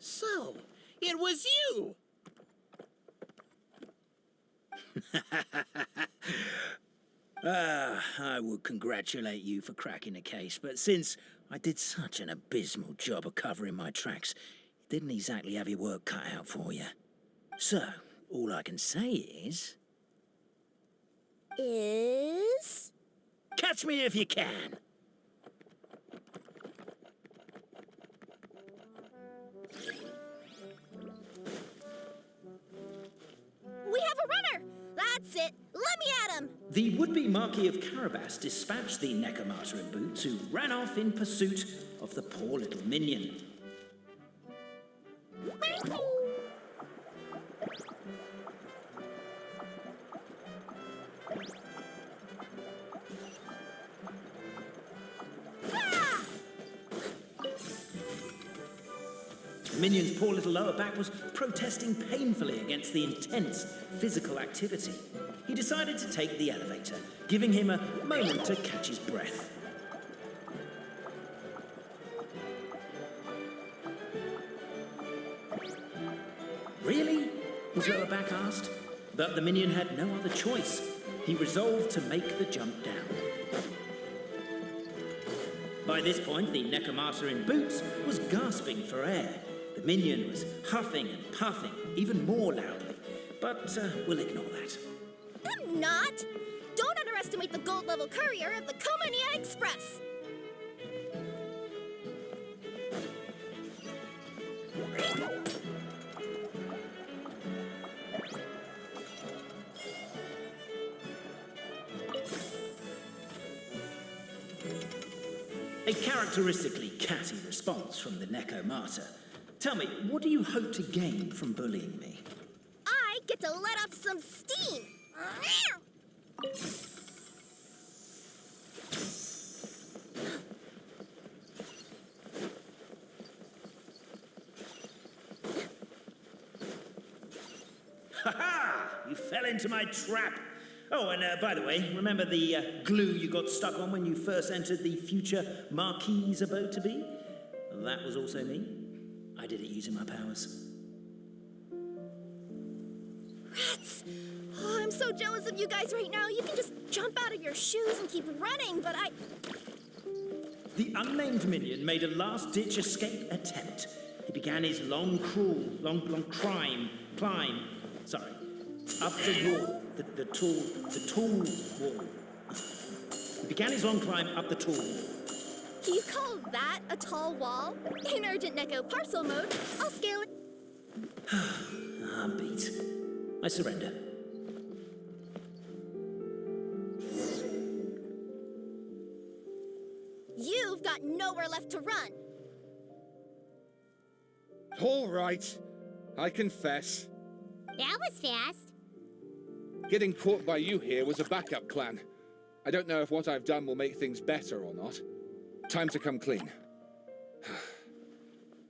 So, it was you! I would congratulate you for cracking the case, but since I did such an abysmal job of covering my tracks, it didn't exactly have your work cut out for you. So, all I can say is... Catch me if you can! We have a runner! That's it! Let me at him! The would-be Marquis of Carabas dispatched the Necromata in boots, who ran off in pursuit of the poor little minion. The minion's poor little lower back was protesting painfully against the intense physical activity. He decided to take the elevator, giving him a moment to catch his breath. Really? Lowerback asked. But the minion had no other choice. He resolved to make the jump down. By this point, the Necromata in boots was gasping for air. The minion was huffing and puffing, even more loudly. But we'll ignore that. I'm not! Don't underestimate the gold-level courier of the Komania Express! A characteristically catty response from the Necromata. Tell me, what do you hope to gain from bullying me? I get to let off some steam! Ha-ha! You fell into my trap. Oh, and by the way, remember the glue you got stuck on when you first entered the future Marquis abode-to-be? That was also me. I did it using my powers. Rats! Oh, I'm so jealous of you guys right now. You can just jump out of your shoes and keep running, but I... The unnamed minion made a last-ditch escape attempt. He began his long climb, up the wall, the tall wall. He began his long climb up the tall wall. Do you call that a tall wall? In urgent Neko parcel mode, I'll scale it. I'm beat. I surrender. You've got nowhere left to run. All right. I confess. That was fast. Getting caught by you here was a backup plan. I don't know if what I've done will make things better or not. Time to come clean.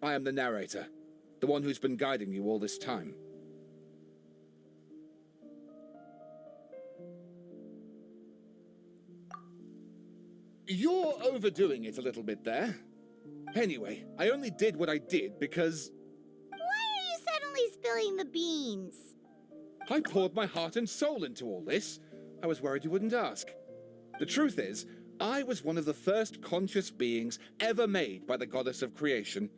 I am the narrator, the one who's been guiding you all this time. You're overdoing it a little bit there. Anyway, I only did what I did because... Why are you suddenly spilling the beans? I poured my heart and soul into all this. I was worried you wouldn't ask. The truth is, I was one of the first conscious beings ever made by the goddess of creation,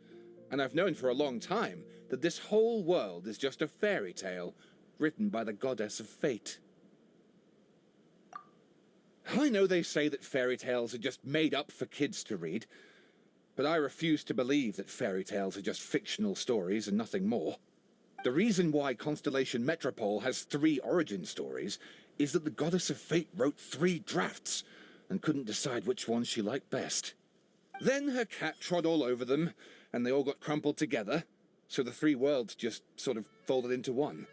and I've known for a long time that this whole world is just a fairy tale written by the goddess of fate. I know they say that fairy tales are just made up for kids to read, but I refuse to believe that fairy tales are just fictional stories and nothing more. The reason why Constellation Metropole has 3 origin stories is that the Goddess of Fate wrote 3 drafts and couldn't decide which one she liked best. Then her cat trod all over them, and they all got crumpled together, so the 3 worlds just sort of folded into one.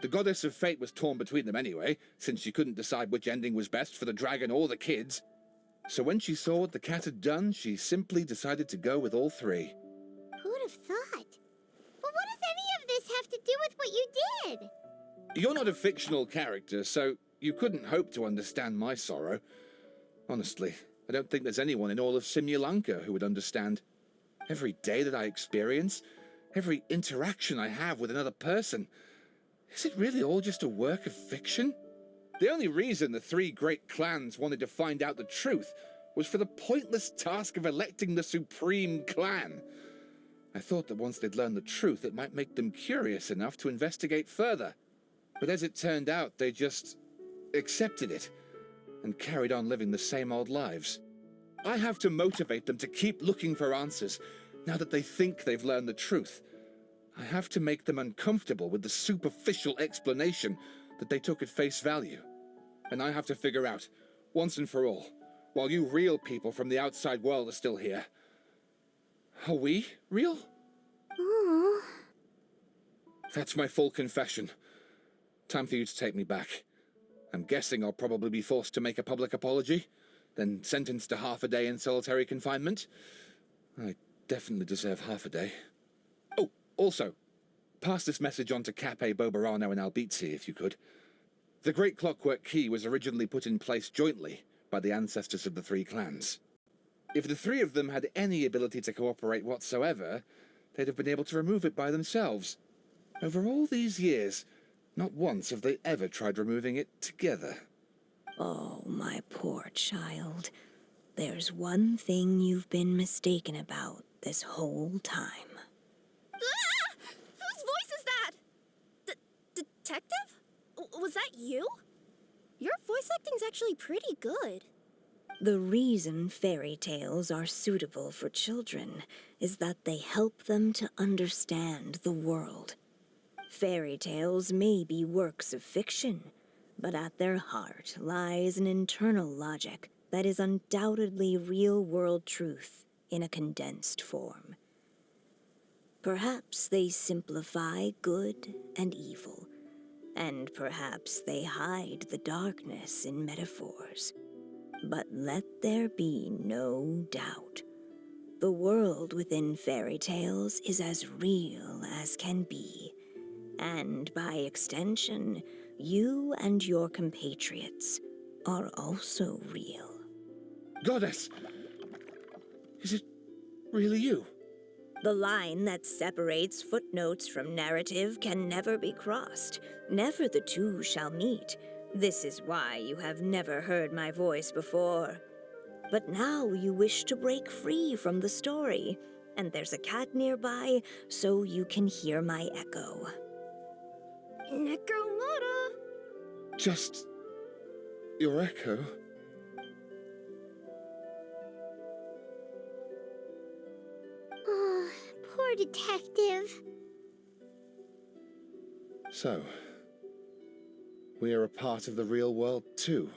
The Goddess of Fate was torn between them anyway, since she couldn't decide which ending was best for the dragon or the kids. So when she saw what the cat had done, she simply decided to go with all 3. Who'd have thought? But what does any of this have to do with what you did? You're not a fictional character, so you couldn't hope to understand my sorrow. Honestly, I don't think there's anyone in all of Simulanka who would understand. Every day that I experience, every interaction I have with another person, is it really all just a work of fiction? The only reason the 3 great clans wanted to find out the truth was for the pointless task of electing the supreme clan. I thought that once they'd learned the truth, it might make them curious enough to investigate further. But as it turned out, they just accepted it and carried on living the same old lives. I have to motivate them to keep looking for answers now that they think they've learned the truth. I have to make them uncomfortable with the superficial explanation that they took at face value. And I have to figure out, once and for all, while you real people from the outside world are still here, are we real? Aww. That's my full confession. Time for you to take me back. I'm guessing I'll probably be forced to make a public apology, then sentenced to half a day in solitary confinement. I definitely deserve half a day. Oh, also, pass this message on to Cape, Bobarano, and Albizzi, if you could. The Great Clockwork Key was originally put in place jointly by the ancestors of the 3 clans. If the 3 of them had any ability to cooperate whatsoever, they'd have been able to remove it by themselves. Over all these years, Not once have they ever tried removing it together. Oh, my poor child. There's one thing you've been mistaken about this whole time. Ah! Whose voice is that? Detective? Was that you? Your voice acting's actually pretty good. The reason fairy tales are suitable for children is that they help them to understand the world. Fairy tales may be works of fiction, but at their heart lies an internal logic that is undoubtedly real-world truth in a condensed form. Perhaps they simplify good and evil, and perhaps they hide the darkness in metaphors. But let there be no doubt. The world within fairy tales is as real as can be. And by extension, you and your compatriots are also real. Goddess! Is it really you? The line that separates footnotes from narrative can never be crossed. Never the two shall meet. This is why you have never heard my voice before. But now you wish to break free from the story, and there's a cat nearby, so you can hear my echo. Necromora! Just your echo? Oh, poor detective. So, we are a part of the real world too.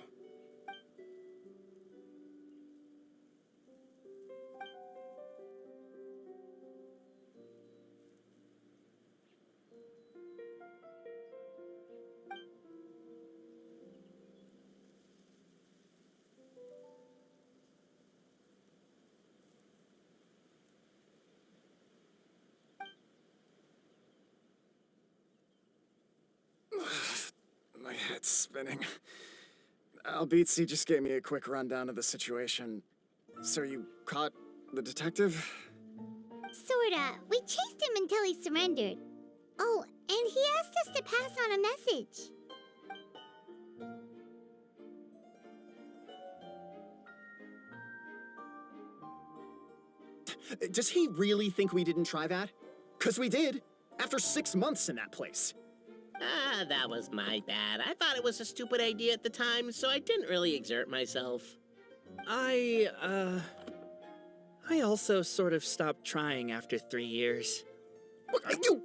My head's spinning. Albizzi just gave me a quick rundown of the situation. So you caught the detective? Sorta. We chased him until he surrendered. Oh, and he asked us to pass on a message. Does he really think we didn't try that? 'Cause we did, after 6 months in that place. Ah, that was my bad. I thought it was a stupid idea at the time, so I didn't really exert myself. I also sort of stopped trying after 3 years. You!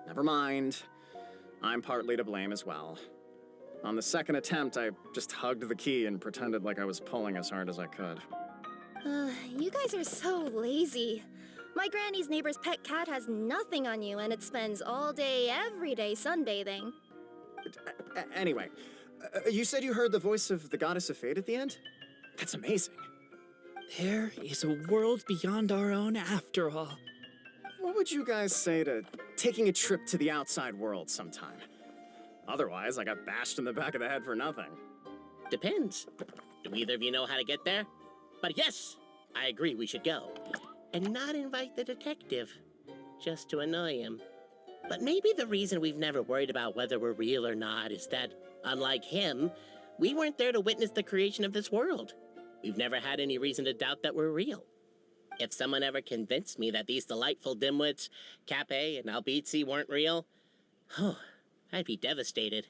Never mind. I'm partly to blame as well. On the second attempt, I just hugged the key and pretended like I was pulling as hard as I could. You guys are so lazy. My granny's neighbor's pet cat has nothing on you, and it spends all day, every day sunbathing. Anyway, you said you heard the voice of the Goddess of Fate at the end? That's amazing. There is a world beyond our own after all. What would you guys say to taking a trip to the outside world sometime? Otherwise, I got bashed in the back of the head for nothing. Depends. Do either of you know how to get there? But yes, I agree we should go. And not invite the detective, just to annoy him. But maybe the reason we've never worried about whether we're real or not is that, unlike him, we weren't there to witness the creation of this world. We've never had any reason to doubt that we're real. If someone ever convinced me that these delightful dimwits, Cape and Albizzi, weren't real, I'd be devastated.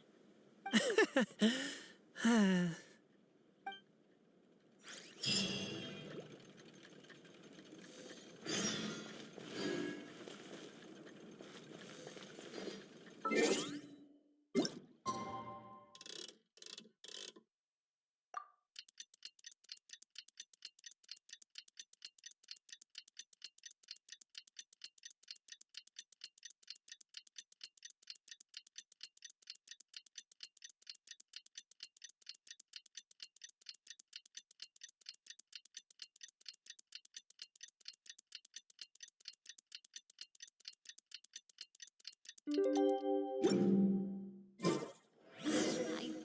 I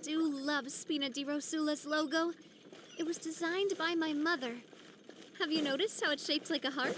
do love Spina di Rosula's logo. It was designed by my mother. Have you noticed how it's shaped like a heart?